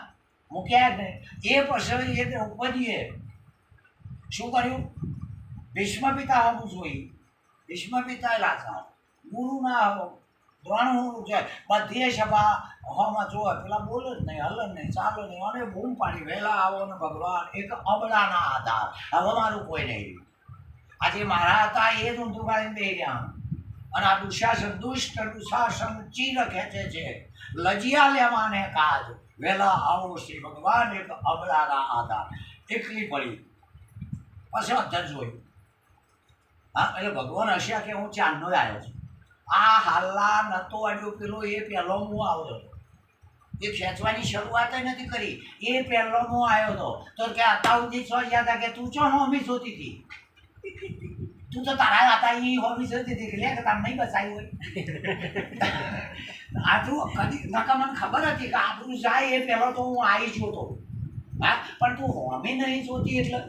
[SPEAKER 1] મૂક્યા જ નહીં. એ પછી એ ઉપજીએ શું કર્યું? ભીષ્મ પિતા હોવું જોઈએ. ભીષ્મ પિતા લાચા ગુરુના દ્રોણ છે બધી સભા હોમાં જોવે પેલા બોલે જ નહીં, હલે નહીં, ચાલે નહીં, અને બૂમ પાડી વહેલા આવો ને ભગવાન એક અબળાના આધાર. હવે મારું કોઈ નહીં. આજે મારા હતા એ જ ઊંધું ગાળીને બે રહ્યા. અને આ દુશાસન દુષ્ટ દુશાસન ચીર ખેંચે છે લજિયા લેવાને કાજ વહેલા આવો શ્રી ભગવાન એક અબળાના આધાર. એકલી પડી પછી અધર જોયું. હા એટલે ભગવાન હસ્યા કે હું ચાંદનો જ આવ્યો છું. આ હાલ્લા નતો અડ્યો પેલો એ પહેલો હું આવ્યો હતો. એ ખેંચવાની શરૂઆત નથી કરી, એ પહેલો હું આવ્યો હતો. તો કે હતા સુધી સો હતા કે તું ચો હોમી જોતી હતી? તું તો તારા હતા એ હોમી જોતી હતી લે કે તાર નહીં બચાવી હોય. આટલું કદી નકા મને ખબર હતી કે આપણું જાય એ પહેલો તો હું આવી જ હતો. હા પણ તું હોમી નહીં જોતી એટલે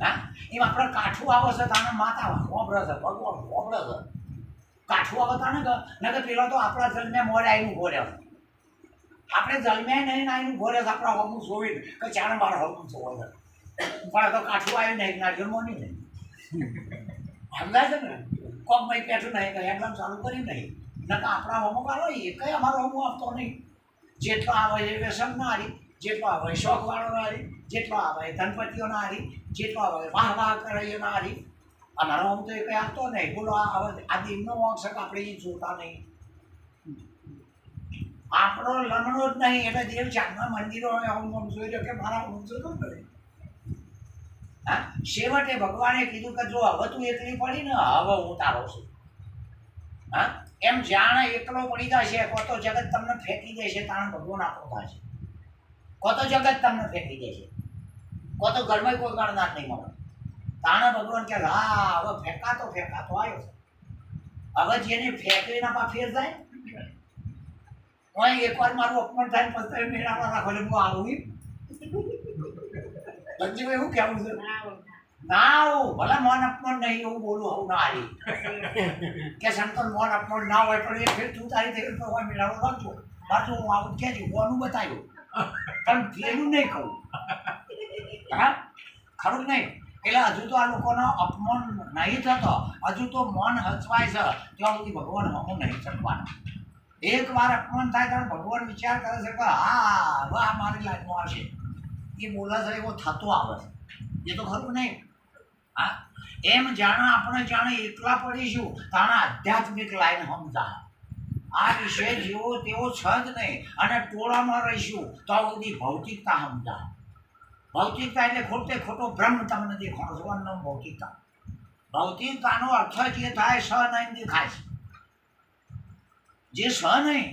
[SPEAKER 1] હા એમ આપણે કાઠું આવે છે તાને માતા હોબળે છે ભગવાન હોબળે છે. કાઠું આવે તાને કે પેલો તો આપણા જન્મે મોડે આવીને ઉભો રહ્યો. આપણે જન્મ્યા નહીં આવીને ઉભો રહ્યો આપણા હોમું જોઈને કે ચાણે બાર હોમું જોવો છે. પણ તો કાઠું આવ્યું નહીં નારિયેળ નહીં સમજાય છે ને? કોક ભાઈ પેઠું નહીં કંઈ એકદમ ચાલુ કરી નહીં નકા આપણા હોમો કાઢો એ કંઈ અમારો હોમો આપતો નહીં. જેટલો આવે એ વ્યસન ના હારી, જેટલો આવે શોખવાળો ના હારી, જેટલો આવે ધનપતિઓ ના હારી, જેટલો આવે વાહ વાહ કરે એ ના હારી. અમારો હોમ તો એ કંઈ આપતો નહીં. બોલો આ દીવનો વાંક છે કે આપણે એ જોતા નહીં. આપણો લમણો જ નહીં એટલે દેવ ચાંદના મંદિરો હોમ જોઈ રહ્યો કે મારા હોમ જોતો કરે. હા છેવટે ભગવાને કીધું કે જો હવે તું એકલી પડી ને હવે હું તારો છું. હા એમ જાણે એકલો પડી જશે કો તો જગત તમને ફેંકી દેશે તાણે ભગવાન આપણો થશે. કો તો જગત તમને ફેંકી દેશે, કો તો ઘરમાં કોઈ ગણનાર નહીં મળે. તાણે ભગવાન કે હા હવે ફેંકાતો આવ્યો છે. હવે જેને ફેંકે એના પા ફેર જાય. હું એકવાર મારું અપમાન થાય પછી મેળામાં રાખો એટલે હું આવું લક્ષ્મી એવું કેવું છે ના આવું ભલે મન અપમાન નહીં એવું બોલું આવું ના હારી કે સંતોન મન અપમાન ના હોય પણ એ ફેર તું તારી થઈ હોય મેળાવો રાખજો પાછું હું આવું કહેજો કોનું બતાવ્યું પણ પેલું નહીં કહું. હા ખરું નહીં. એટલે હજુ તો આ લોકોનો અપમાન નહીં થતો, હજુ તો મન હચવાય છે ત્યાં સુધી ભગવાન હમું નહીં ચડવાના. એક વાર અપમાન થાય ત્યારે ભગવાન વિચાર કરે છે કે હા હવે આ મારી લાઈનમાં આવશે. એ બોલે છે એવો થતો આવે છે. એ તો ખરું નહીં. હા, એમ જાણે આપણે જાણે એકલા પડીશું તાણે આધ્યાત્મિક લાઈન સમજા. આ વિષય જેવો તેવો છે જ નહીં. અને ટોળામાં રહીશું તો આ બધી ભૌતિકતા સમજા. ભૌતિકતા એટલે ખોટે ખોટો ભ્રમ તમને દેખાણો છે. અન્નમ ભૌતિકતા. ભૌતિકતાનો અર્થ જ એ થાય સ નહીં દેખાય છે. જે સ નહીં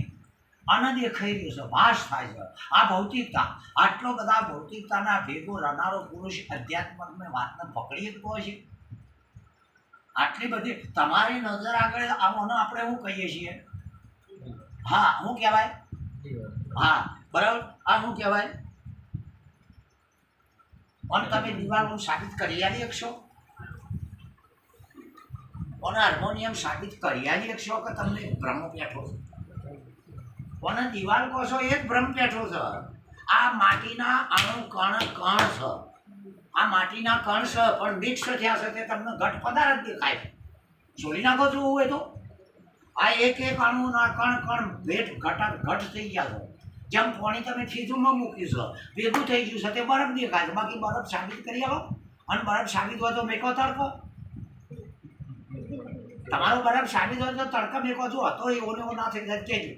[SPEAKER 1] અને દેખાઈ રહ્યું છે, ભાસ થાય છે, આ ભૌતિકતા. આટલો બધા ભૌતિકતાના ભેગો રનારો પુરુષ અધ્યાત્મની વાતને પકડી શકતો હોય છે. આટલી બધી તમારી નજર આગળ આને આપણે શું કહીએ છીએ? હા, શું કહેવાય? હા, બરાબર. આ શું કહેવાય? અને તમે દિવાલનું સાબિત કરી આલી શકશો? અને હાર્મોનિયમ સાબિત કરી આલી શકશો કે તમને ભ્રમ બેઠો છે? અને દિવાલ કહો છો એ જ ભ્રમ બેઠો છે. આ માટીના અણુ કણ છે. આ માટીના કણ છે પણ મિક્સ થયા છે તે તમને ઘટ પદાર્થ દેખાય છે. છોડી નાખો છો હોય તો આ એક એક અણુના કણ ભેટ ઘટ થઈ ગયા છે. જેમ પાણી તમે ફ્રીજમાં મૂક્યું છે, ભેગું થઈ ગયું છે, તે બરફ દેખાય છે. બાકી બરફ સાબિત કરી આવો. અને બરફ સાબિત હોય તો મેકો તડકો. તમારો બરફ સાબિત હોય તો તડકા મેકો છો હતો એવો ને એવો ના થઈ જાય કહેજો.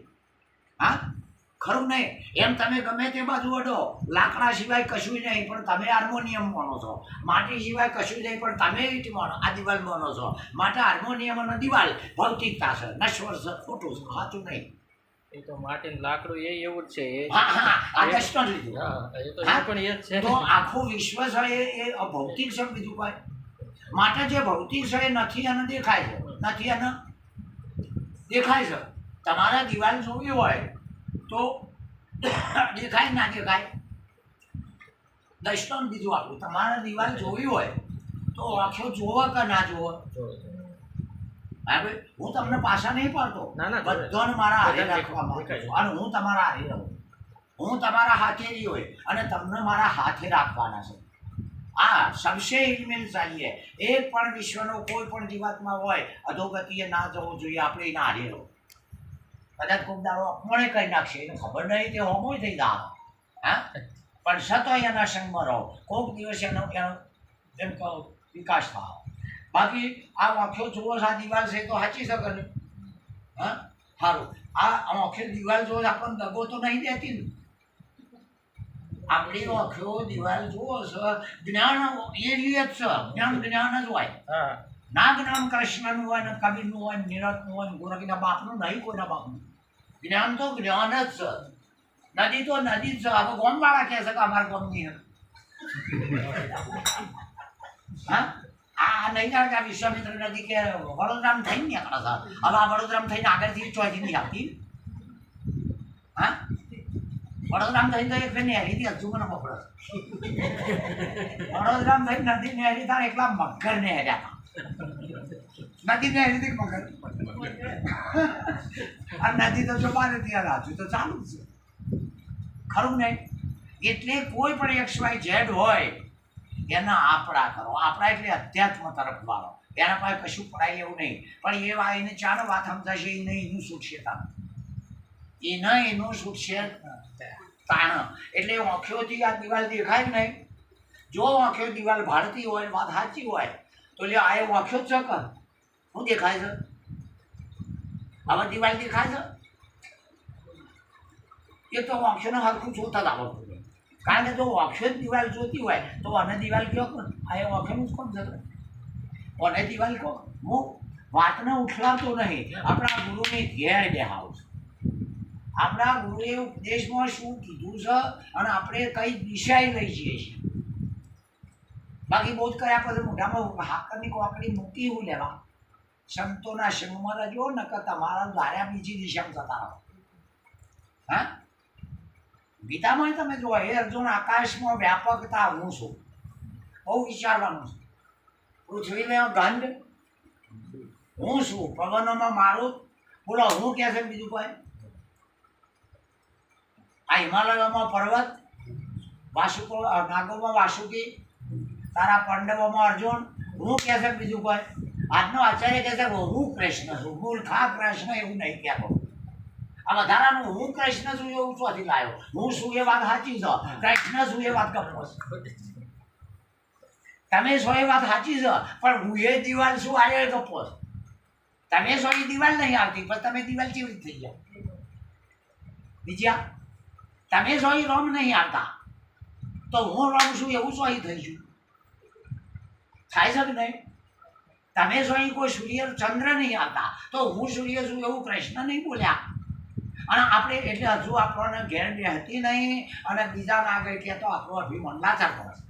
[SPEAKER 1] હા, ખરું નહીં. એમ તમે ગમે તે બાજુ અડો, લાકડા સિવાય કશું નહીં પણ તમે હાર્મોનિયમ માનો છો. માટી સિવાય કશું નહીં પણ તમે ઈટ માનો, આ દિવાલ માનો છો. માટે હાર્મોનિયમ અને દિવાલ ભૌતિકતા છે, નશ્વર છે, ખોટું છે, સાચું નહીં.
[SPEAKER 2] એ તો માટીનું લાકડું એ એવું જ છે.
[SPEAKER 1] હા હા, આ દર્શન લીધું.
[SPEAKER 2] એ તો એ પણ એ જ છે.
[SPEAKER 1] તો આખું વિશ્વ છે એ અભૌતિક છે, બીજું કોઈ. માટે જે ભૌતિક છે એ નથી અને દેખાય છે, નથી અને દેખાય છે. તમારા દિવાલ જોવી હોય તો દેખાય ના દેખાય? દર્શન બીજું આપણું. તમારા દિવાલ જોવી હોય તો આખો જોવો કે ના જોવો? હા ભાઈ, હું તમને પાછા નહીં પાડતો. બધાને મારા હારે રાખવા માંગુ છું અને હું તમારા હારે રહું. હું તમારા હાથે રહી હોય અને તમને મારા હાથે રાખવાના છે. આ સબસે ઇલમેલ ચાલીએ. એક પણ વિશ્વનો કોઈ પણ જીવાતમાં હોય અધોગતિએ ના જવું જોઈએ. આપણે એના હારે રહો. કદાચ કોઈક દાડો અપમાને કરી નાખશે, એને ખબર નહીં તે હોમોય થઈ જાય. હા, પણ સતો એના સંગમાં રહો. કોઈક દિવસ એનો એમ કહો વિકાસ થાય. બાકી આ આંખો જોવો આ દિવાલ છે તો સાચી શકે ને? હા, સારું. આ આંખો દિવાલ જોવો આપણને દગો તો નહીં દેતી ને? આપણી આંખો દિવાલ જોવો છે, જ્ઞાન એ રીતે જ છે. જ્ઞાન જ હોય. ના જ્ઞાન કૃષ્ણનું હોય ને કબીરનું હોય ને નિરતનું હોય ને ગોરખના બાપનું નહીં, કોઈના બાપનું. જ્ઞાન તો જ્ઞાન જ છે. નદી તો નદી જ છે. હવે ગોમવાળા કહે છે કે અમારા ગોમની હા, આ નહીં જાણે કે આ વિશ્વામિત્ર નદી કે વડોદરામાં થઈને નીકળે છે. હવે આ વડોદરામાં થઈને આગળથી ચોથી નહીં આવતી. હા, વડોદરામાં થઈને તો એક ફેર નેહરીથી હજુ મને પકડે. વડોદરામાં થઈને નદી નેહરી થાય એકલા મગર નેહર્યા હતા. નદી નેહરીથી મગર અને નદી તો જો બારે ત્યાં રાજુ તો ચાલુ જ છે. ખરું નહીં? એટલે કોઈ પણ XYZ હોય એના આપણા કરો. આપણા એટલે અધ્યાત્મ તરફ વાળો. એના પાસે કશું પડાય એવું નહીં. પણ એ એને ચાલો વાત સમજાશે એ નહીં એનું છૂટશે તાણ. એ ન એનું છૂટશે તાણ. એટલે આંખોથી આ દિવાલ દેખાય જ નહીં. જો આંખો દિવાલ ભાળતી હોય વાત સાચી હોય તો લે આ આંખો જ છે કે શું દેખાય છે? હવે દિવાલ દેખાય છે એ તો આંખોને હરખું જોતા જ આવડતું નહીં. કારણ કે જો આંખો જ દિવાલ જોતી હોય તો અને દિવાલ કયો કોણ? આ આંખોનું જ કોણ જતું? અને દિવાલ કહો. હું વાતને ઉઠલાવતો નહીં. આપણા ગુરુની ઘેર બેહાવું છું. આપણા ગુરુએ ઉપદેશમાં શું કીધું છે અને આપણે કઈ દિશાએ લઈ જઈએ છીએ. બાકી બહુ જ કર્યા પછી મોઢામાં હાકરની કોકડી મૂકી એવું લેવા. સંતોના સંગમાં રહેજો નકર તમારા દ્વાર્યા બીજી દિશામાં જતા રહો. હા, ગીતામાં તમે જુઓ હે અર્જુન આકાશમાં વ્યાપકતા હું છું. બહુ વિચારવાનું છે. પૃથ્વીમાં ગંધ હું છું. પવનોમાં મારું બોલો હું કહે છે બીજું કોઈ? આ હિમાલયોમાં પર્વત, નાગોમાં વાસુકી, તારા પાંડવોમાં અર્જુન હું કહે છે બીજું કોઈ? આજનો આચાર્ય કહે છે હું કૃષ્ણ છું. મૂર્ખા કૃષ્ણ એવું નહીં કહેતો. આ વધારાનું હું કૃષ્ણ છું એવું ચોથી લાવ્યો, હું શું એ વાત સાચી છે, કૃષ્ણ શું એ વાત કપો છે. તમે છો એ વાત સાચી છે, પણ હું એ દિવાલ શું આવ્યો એ કપો છે. તમે છો એ દિવાલ નહીં આવતી, પણ તમે દિવાલ કેવી રીતે થઈ ગયા બીજા? તમે છો એ રોમ નહીં આવતા, તો હું રોમ છું એવું છો એ થઈ છું. થાય છે કે નહીં? તમે છો એ કોઈ સૂર્ય ચંદ્ર નહીં આવતા, તો હું સૂર્ય છું એવું કૃષ્ણ નહીં બોલ્યા. અને આપણે એટલે હજુ આપણને ઘેર બેહતી નહીં, અને બીજાના આગળ કહેતો આપણો અભિમાન લાચાર કરે છે.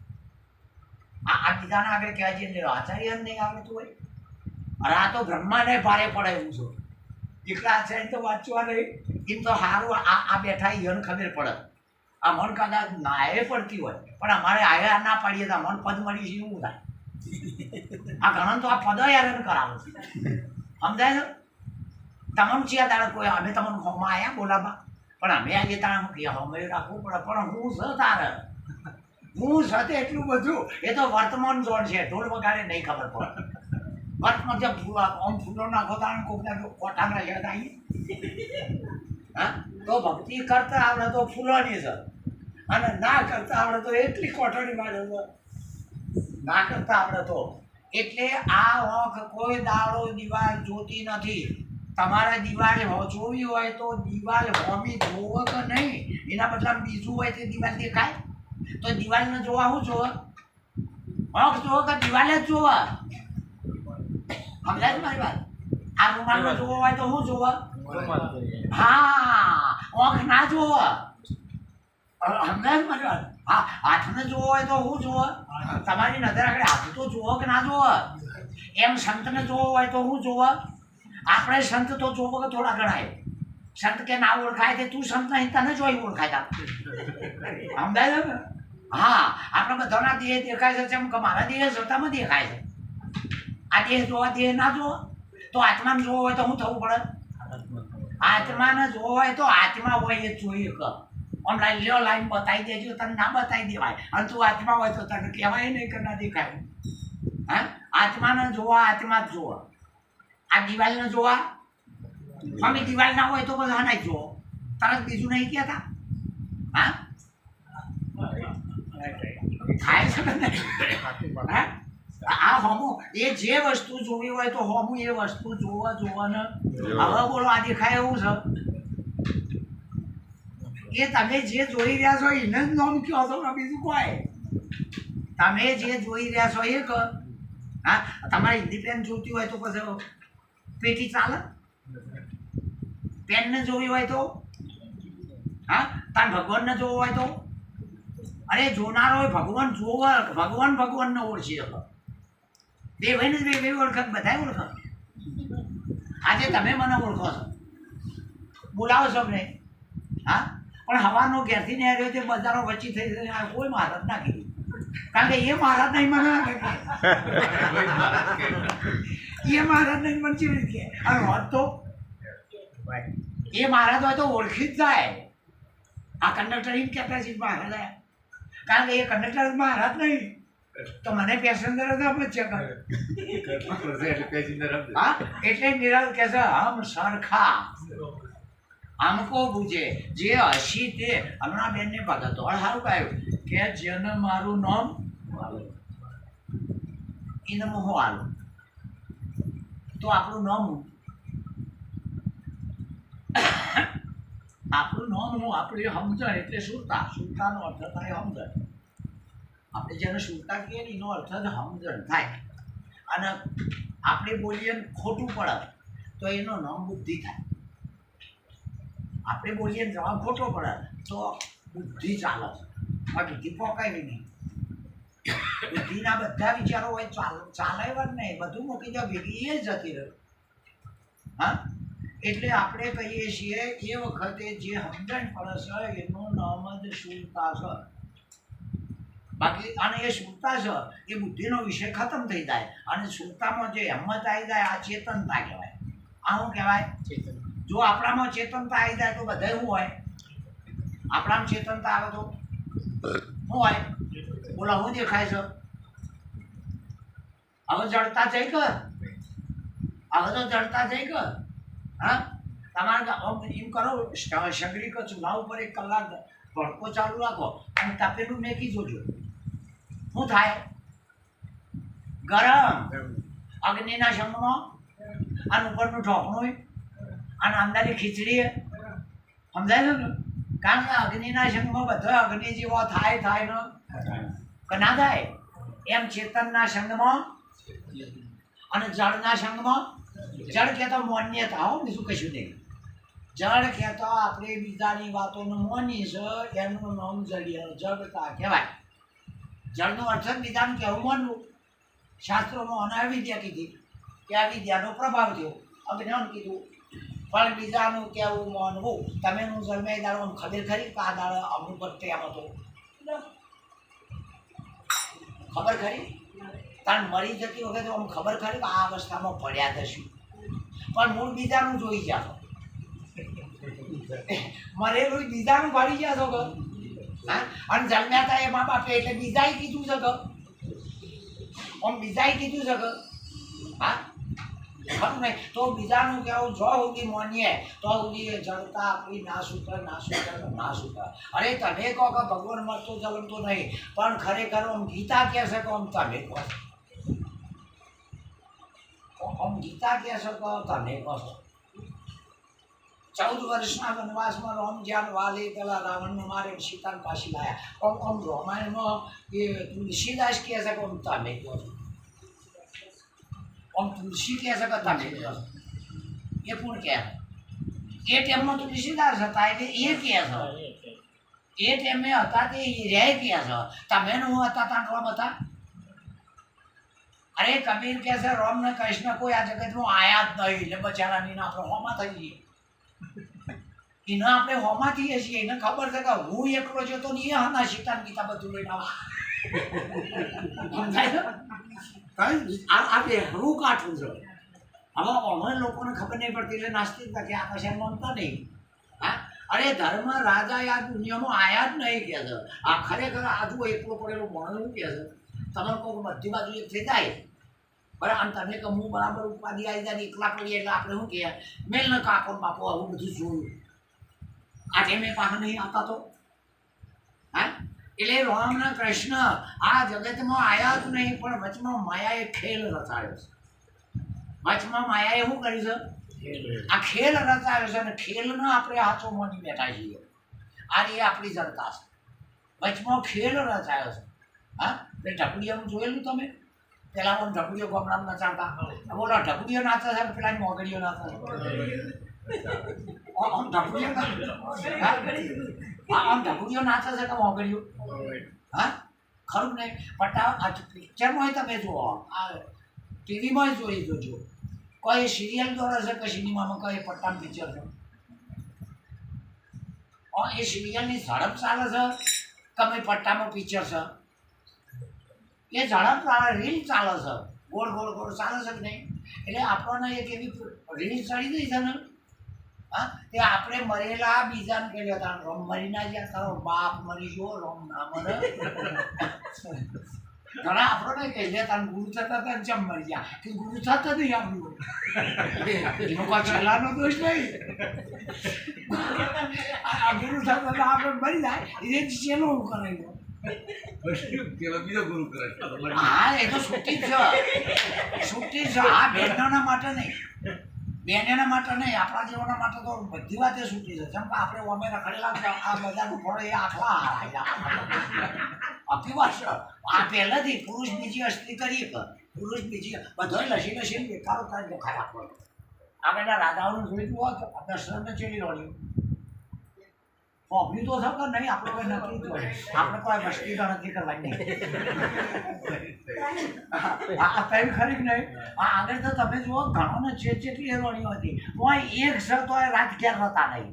[SPEAKER 1] આ બીજાના આગળ કહેવા જઈએ આચાર્ય નહીં આવડતું હોય. અને આ તો બ્રહ્માંડે ભારે પડે એવું છે. એકલા આચાર્ય તો વાંચવા નહીં, એમ તો સારું આ બેઠા એને ખબર પડે. આ મન કદાચ નાએ પડતી હોય, પણ અમારે આયા ના પાડીએ તો મન પદ મળી છે એવું થાય. આ ઘણા તો આ પદ યાર કરાવે છે, સમજાય છે? તમને ચિયા તારે કોઈ અમે તમને હોમાં આવ્યા બોલાવા, પણ અમે આજે તારે કે હોમે રાખવું પડે, પણ હું છે તારે હું સાથે એટલું બધું એ તો વર્તમાન ઝોન છે, ઢોલ વગાડે નહીં ખબર પડે. વર્તમાન જે આમ ફૂલો નાખો તારે કોકના કોઠામાં યાદ આવી. હા, તો ભક્તિ કરતા આવડે તો ફૂલોની છે, અને ના કરતા આવડે તો એટલી કોઠાની મારે છે. ના કરતા આવડે તો એટલે આ આંખ કોઈ દાડો દિવાલ જોતી નથી. તમારે દિવાલ જોવી હોય તો દિવાલ હોમી જોવો કે નહીં, એના બદલા બીજું હોય તે દિવાલ દેખાય. તો દિવાલને જોવા શું જોવે? આંખ જોવો કે દિવાલે જ જોવે? સમજાય છે મારી વાત? આ રૂમાલને જોવો હોય તો શું જોવે? હા, આંખ ના જોવે. સમજાય છે મારી વાત? હા, હાથને જોવો હોય તો શું જોવે? તમારી નજર આગળ હાથ તો જોવો કે ના જોવે? એમ સંતને જોવો હોય તો શું જોવે? આપણે સંત તો જોવો કે થોડા ગણાય. સંત કે ના ઓળખાય તે તું સંત નહીં, તને જોઈ ઓળખાય. સમજાય છે? હા, આપણે બધાના દેહ દેખાય છે, જેમ કે મારા દેહ જોતામાં દેખાય છે. આ દેહ જોવા દેહ ના જોવો, તો આત્માને જોવો હોય તો શું થવું પડે? આત્માને જોવો હોય તો આત્મા હોય એ જોઈએ કે ઓનલાઈન લ્યો લાઈન બતાવી દેજો, તને ના બતાવી દેવાય. અને તું આત્મા હોય તો તને કહેવાય નહીં કે ના દેખાય. હા, આત્માને જોવા આત્મા જ જોવા. આ દિવાલને જોવા અમે દિવાલ ના હોય તો બધા ના જોવો, તરત બીજું નહીં કહેતા. હા, થાય છે કે નહીં? હા, આ હોમું એ જે વસ્તુ જોવી હોય તો હોમું એ વસ્તુ જોવાને હવે બોલો આ દેખાય એવું છે. એ તમે જે જોઈ રહ્યા છો એને જ નામ કહો છો ને બીજું કોઈ? તમે જે જોઈ રહ્યા છો એ કહો. હા, તમારે હિન્દી પેન જોતી હોય તો પછી પેટી ચાલે? પેનને જોવી હોય તો? હા, તાર ભગવાનને જોવો હોય તો? અરે જોનારો હોય ભગવાન જોવે, ભગવાનને ઓળખી શકો. બે ભાઈને બે ઓળખ, બધા ઓળખો. આજે તમે મને ઓળખો છો, બોલાવો છો ને? હા, પણ હવાનો ઘેરથી ને આવ્યો તે બજારો વચ્ચે થઈ જાય કોઈ મહારાજ ના કીધું, કારણ કે એ મહારાજ નહીં મને એ મહારાજ નહીં મને કેવી રીતે અને હોત તો એ મહારાજ હોય તો ઓળખી જ જાય. આ કંડક્ટર એમ કહેતા છે મહારાજ આવ્યા, કારણ કે એ કંડક્ટર મહારાજ નહીં તો મને પેસેન્જર જ આપે છે. હા, એટલે નિરાલ કહે છે હમ સરખા આમકો બુજે જે હસી તે. હમણાં બેનને ભગતો સારું કહ્યું કે જેને મારું નામ એને હું આલું, તો આપણું નામ હું આપણી સમજણ એટલે સુરતા. સુરતાનો અર્થ થાય સમજણ. આપણે જેને સુરતા કહીએ ને એનો અર્થ જ સમજણ થાય. અને આપણે બોલીએ ખોટું પડે તો એનું નામ બુદ્ધિ થાય. આપણે બોલીએ જવાબ ખોટો પડે તો બુદ્ધિ ચાલે છે, આ બુદ્ધિ પોકાય નહીં. બુદ્ધિના બધા વિચારો હોય ચાલે જ નહીં, બધું મૂકી દો ભેગી એ જતી રહે. હા, એટલે આપણે કહીએ છીએ એ વખતે જે સમજણ પડે છે એનું નામ જ સુરતા છે. બાકી અને એ સુરતા છે એ બુદ્ધિનો વિષય ખતમ થઈ જાય, અને સુરતામાં જે હિંમત આવી જાય આ ચેતનતા કહેવાય. આ શું કહેવાય? જો આપણામાં ચેતનતા આવી જાય તો બધા શું હોય? આપણામાં ચેતનતા આવે તો શું હોય? બોલો શું દેખાય છે? હવે જડતા જઈ કે? હવે તો જડતા જઈ કે? હા, તમારે એમ કરો સગડી કે ચૂલા ઉપર 1 કલાક ભડકો ચાલુ રાખો અને તપેલું મેકી જોજો શું થાય ગરમ અગ્નિના શંખમાં અને ઉપરનું ઢોકણું અને અંદરની ખીચડી સમજાય છે ને કારણ કે અગ્નિના શંખમાં બધો અગ્નિ જેવો થાય ને કે ના થાય એમ ચેતનના સંગમાં અને જળના સંગમાં જળ કહેતો માન્યતા હો બીજું કશું નહીં જળ કહેતો આપણે બીજાની વાતોનું માની છે એનું નામ જડતા કહેવાય જળનો અર્થ જ બીજાનું કહેવું માનવું શાસ્ત્રોમાં અને અવિદ્યા કીધી કે આ વિદ્યાનો પ્રભાવ થયો અજ્ઞાન કીધું પણ બીજાનું કહેવું માનવું તમે નું જન્મે દાડો ખબર ખરી કે આ દાડો અમુક વખતે એમ હતો ખબર ખરી કારણ મરી જતી વખતે આમ ખબર ખરી કે આ અવસ્થામાં પડ્યા થશું પણ મૂળ બીજાનું જોઈ ગયા મરેલું બીજાનું ભરી ગયા છો કે અને જન્મ્યા હતા એ મા બાપે એટલે બીજાએ કીધું છે કે આમ બીજાએ કીધું છે કે હા ખરું નહીં તો બીજાનું કહેવું જો સુધી માનીએ તો સુધી જડતા આપણી ના સૂત્ર અરે તમે કહો કે ભગવાન મળતો જલમતો નહીં પણ ખરેખર આમ ગીતા કહે છે કે આમ તમે કહો આમ ગીતા કહે છે કે તમે કહો છો 14 વર્ષના વનવાસમાં રામ જ્યાં વાલે પેલા રાવણને મારે સીતાને પાછી લાયા આમ રામાયણમાં એ તુલસીદાસ કહે છે કે આમ તમે કહો છો આમ તુલસી કહે છે કે તમે કહો છો એ કોણ કહે એ ટાઈમમાં તુલસીદાસ હતા એટલે એ કહે છે એ ટાઈમે હતા તે રે કહે છે તમે નું હતા ત્યાં રામ હતા અરે કબીર કહે છે રામ ને કૃષ્ણ કોઈ આ જગતમાં આયા જ નહીં એટલે બચારાની આપણે હોમાં થઈ જઈએ એને આપણે હોમાં થઈએ છીએ એને ખબર છે કે હું એકલો જતો નહીં હા સીતાન ગીતા બધું લઈને આ બેહરું કાઠું છે હવે અમે લોકોને ખબર નહીં પડતી એટલે નાસ્તિક કે આ કશા માનતા નહીં હા અરે ધર્મ રાજા આ દુનિયામાં આયા જ નહીં કહે છે આ ખરેખર આજુ એકલો પડેલો માણસ કહે છે તમે કોઈ બધી બાજુ એક થઈ જાય બરાબર અને તમે કે હું બરાબર ઉપાધિ આવી જાય એકલા પડીએ એટલે આપણે શું કહે મેલ ને કાકો બાપો આવું બધું જોયું આ ટેમે પાસે નહીં આવતા તો હા એટલે રામ ને કૃષ્ણ આ જગતમાં આયા જ નહીં પણ વચમાં માયાએ ખેલ રચાયો છે વચમાં માયાએ શું કર્યું છે આ ખેલ રચાયો છે અને ખેલને આપણે હાથો માની બેઠા છીએ આ એ આપણી જડતા છે વચમાં ખેલ રચાયો છે હા એ ઢપડીઓનું જોયેલું તમે પેલા આમ ઢપડીઓ ગામડામાં નચાડતા બોલો ઢપડીઓ નાચે છે પેલાની મોગડીઓ નાચે છે આમ ઢપડીઓ આમ ઢપડીઓ નાચે છે કે મોગડીઓ હા ખરું નહીં પટ્ટા પિક્ચરમાં તમે જુઓ આ ટીવીમાં જોઈ જોજો કોઈ સિરિયલ દ્વારા છે કે સિનેમામાં કઈ પટ્ટાનું પિક્ચર છે એ સિરિયલની ઝડપ ચાલે છે કે ભાઈ પટ્ટામાં પિક્ચર છે એ ઝડપ રીલ ચાલે છે ગોળ ગોળ ગોળ ચાલે છે કે નહીં એટલે આપણને એક એવી રીલ ચડી ગઈ છે ને હા તે આપણે મરેલા બીજાને કહી હતા રોમ મરી ના જ્યાં તારો બાપ મરી ગયો રોમ ના મરે ઘણા આપણને કહી દેતા ગુરુ થતા હતા જમ મરી ગયા કે ગુરુ થતા નહીં આપણું એનો કોઈ છેલ્લાનો દોષ નહીં આ ગુરુ થતા હતા આપણે મરી જાય એ છેલ્લો હું કરાવ્યો
[SPEAKER 3] બીજો ગુરુ કરે
[SPEAKER 1] હા એ તો છૂટી જ છૂટી જ આ બેનના માટે નહીં બેનના માટે નહીં આપણા જેવાના માટે તો બધી વાતે છૂટી છે જેમ કે આપણે અમે રખડેલા આ બધાનું ફળ એ આખલા અતિવાસ આ પહેલાંથી પુરુષ બીજી અસ્ત્રી કરીએ કે પુરુષ બીજી બધો લસી બેકારો થાય દેખાય આપણને આપણે રાજાઓનું જોઈ જુઓ દશરથને ચેલી રોડ્યું હોબી તો છે કે નહીં આપણે કોઈ નક્કી તો આપણે કોઈ મસ્તી તો નથી કરવાની આ પેન ખરી નહીં આ આગળ તો તમે જુઓ ઘણોને જેટલી હેરોણીઓ હતી હું એક સર તો રાત ક્યાં હતા નહીં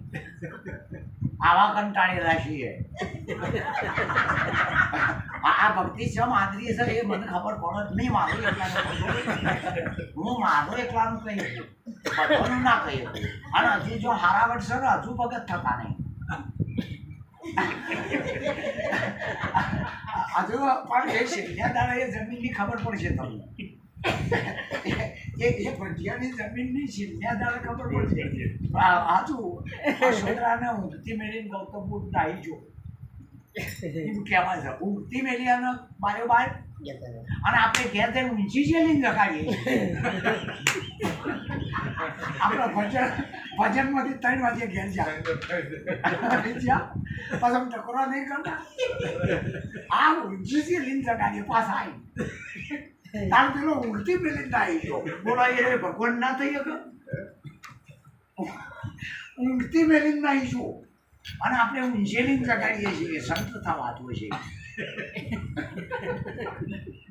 [SPEAKER 1] આવા કંટાળેલા છીએ આ ભક્તિ છે માદરી છે એ મને ખબર પડે નહીં મારું એકલાનું હું મારું એકલાનું કહી બધાનું ના કહ્યું અને હજુ જો હારાવટ છે ને હજુ ભગત થતા નહીં હજુ પણ એ છેલ્લા દાડા એ જમીનની ખબર પડશે તમને એ ભજીયાની જમીનની સિંધ્યાદાર ખબર પડશે હાચું છોકરાને ઊંઘતી મેળીને ગૌતમ બુદ્ધ નાહી જો એમ કહેવાય છે ઊંઘતી મેળી અને બાયો બાર અને આપણે ઘેર જઈને ઊંચી જેલીને જગાડીએ આપણે ભજનમાંથી 3 વાગે ઘેર જાય પછી ટકોરા નહીં કરતા આ ઊંચી જેલીને જગાડીએ પાછા આવી તાર પેલો ઊંઘતી મેળીને નાહી ગયો બોલો એ ભગવાન ના થઈ શકે ઊંઘતી મેળીને નાહી જો અને આપણે ઊંઝેલી જગાડીએ છીએ સંત થવાતું છે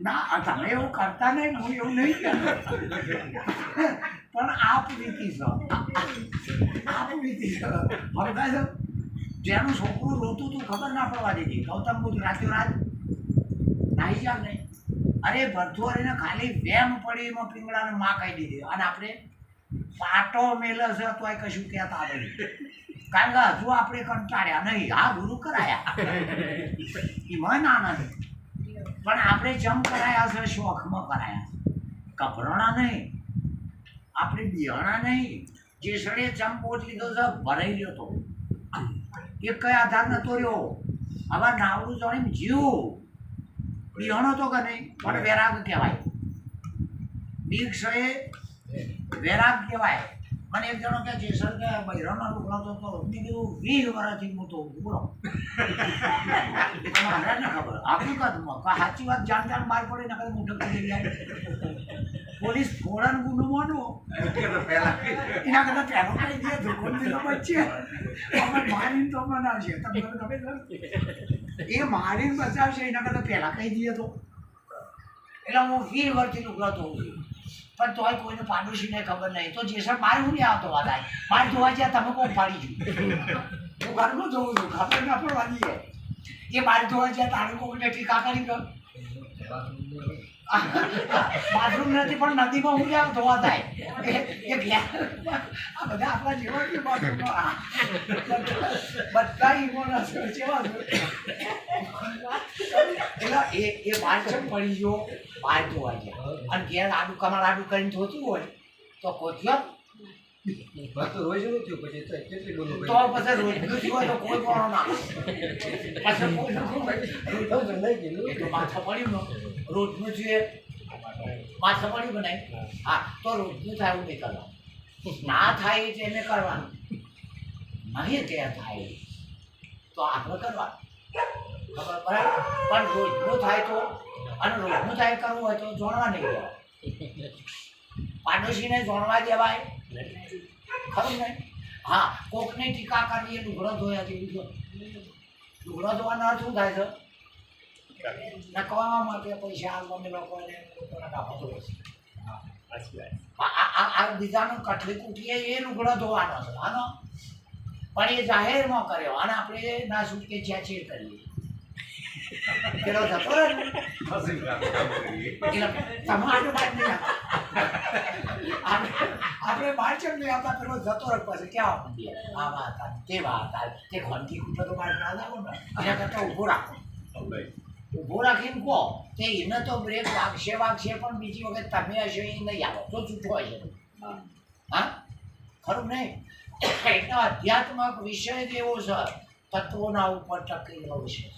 [SPEAKER 1] ના તમે એવું કરતા નહીં હું એવું નહીં કહેતો પણ આ પ્રીતિ છે આ પ્રીતિ છે હવે છે જેનું છોકરું રોતું તું ખબર ના પડવા દીધી ગૌતમ બુદ્ધ રાત્યોરાત નાહી જાવ નહીં અરે ભરથુઆરીને ખાલી વેમ પડી એમાં પીંગળાને માં કહી દીધી અને આપણે પાટો મેલે છે તોય કશું કહેતા નહીં કારણ કે હજુ આપણે કંટાળ્યા નહીં આ ગુરુ કરાયા એમાં ના નથી પણ આપણે જમ કરાયા છે શોખમાં કરાયા છે ગભરાણા નહીં આપણે બિહાણા નહીં જે સડે ચમ પોટ લીધો છે ભરાઈ ગયો તો એ કઈ આધાર નતો રહ્યો હવે નાવડું જાણીને જીવ બિહાણો તો કે નહીં પણ વેરાગ કહેવાય બીક છે વેરાગ કહેવાય મને એક જણો કે જેસર કે બૈરાનો લુગડો તો મેં કીધું 20 વર્ષથી હું તો બોલો એ તો મહારાજને ખબર હકીકતમાં સાચી વાત જાણ બહાર પડે ને કઈ મોટો કરી જાય પોલીસ ફોરન ગુનો માનો એના કરતા પહેલો કહી દે ધોકોની તો બચશે અમે મારીને તો બનાવશે તમને ખબર એ મારીને બચાવશે એના કરતા પહેલા કહી દઈએ તો એટલે હું 20 વર્ષથી લુગડો ધોઉં છું પણ તોય કોઈને પાડોશીને ખબર નહીં તો જેસર મારે હું નહીં આવતો વાત આવે મારે ધોવા જ્યાં તમે કોણ પાડી છું હું ઘરનું ધોઉં છું ખબર ના પડવા દઈએ એ મારે ધોવા જ્યાં તારું કોઈને ટીકા કરી દો બાથરૂમ નથી પણ નદીમાં હું ક્યાં ધોવા થાય એ આ બધા આપણા જેવા કે બાથરૂમમાં બધા ઈમોના જેવા એટલે એ બહાર ચમ પડી ગયો બહાર ધોવા ગયા અને ઘેર આડું કમળ આડું કરીને ધોતું હોય તો કોથિયો
[SPEAKER 3] તો રોજ નું થયું પછી કેટલી બોલું
[SPEAKER 1] તો પછી રોજનું થયું હોય તો કોઈ કોણો ના પછી કોઈ તો માથા પડ્યું ને રોજનું છે માથા પડ્યું બનાય હા તો રોજનું થાય એવું નહીં કરવાનું ના થાય એટલે એને કરવાનું નહીં ત્યાં થાય તો આપણે કરવાનું ખબર બરાબર પણ રોજનું થાય તો અને રોજનું થાય કરવું હોય તો જોડવા નહીં દેવાય પાડોશીને જોડવા દેવાય ખરું ને હા કોકની ટીકા કરવી એ લુગડો ધોયા જેવું લુગડો ધોવાનો અર્થ શું થાય છે નકવા માટે પૈસા અમે લોકોને કાપો ધોવે છે આ બીજાનું કઠલી કૂટીએ એ લુગડો ધોવાનો છે આનો પણ એ જાહેરમાં કર્યો અને આપણે ના છૂટકે જ્યાં છે કરીએ પેલો જતો રહે તમારું બાદ નહીં આપણે બહાર ચમ નહીં આવતા પેલો જતો રહે પછી ક્યાં માંડીએ આ વાત તે વાત તે ઘંટી કૂટો તો બહાર ના જાવ ને એના કરતાં ઊભો રાખો ઊભો રાખીને કહો તે એને તો બ્રેક વાગશે પણ બીજી વખત તમે હશે એ નહીં આવો તો છૂટો હશે હા ખરું નહીં એટલે અધ્યાત્મક વિષય જ એવો છે તત્વોના ઉપર ટકેલો વિષય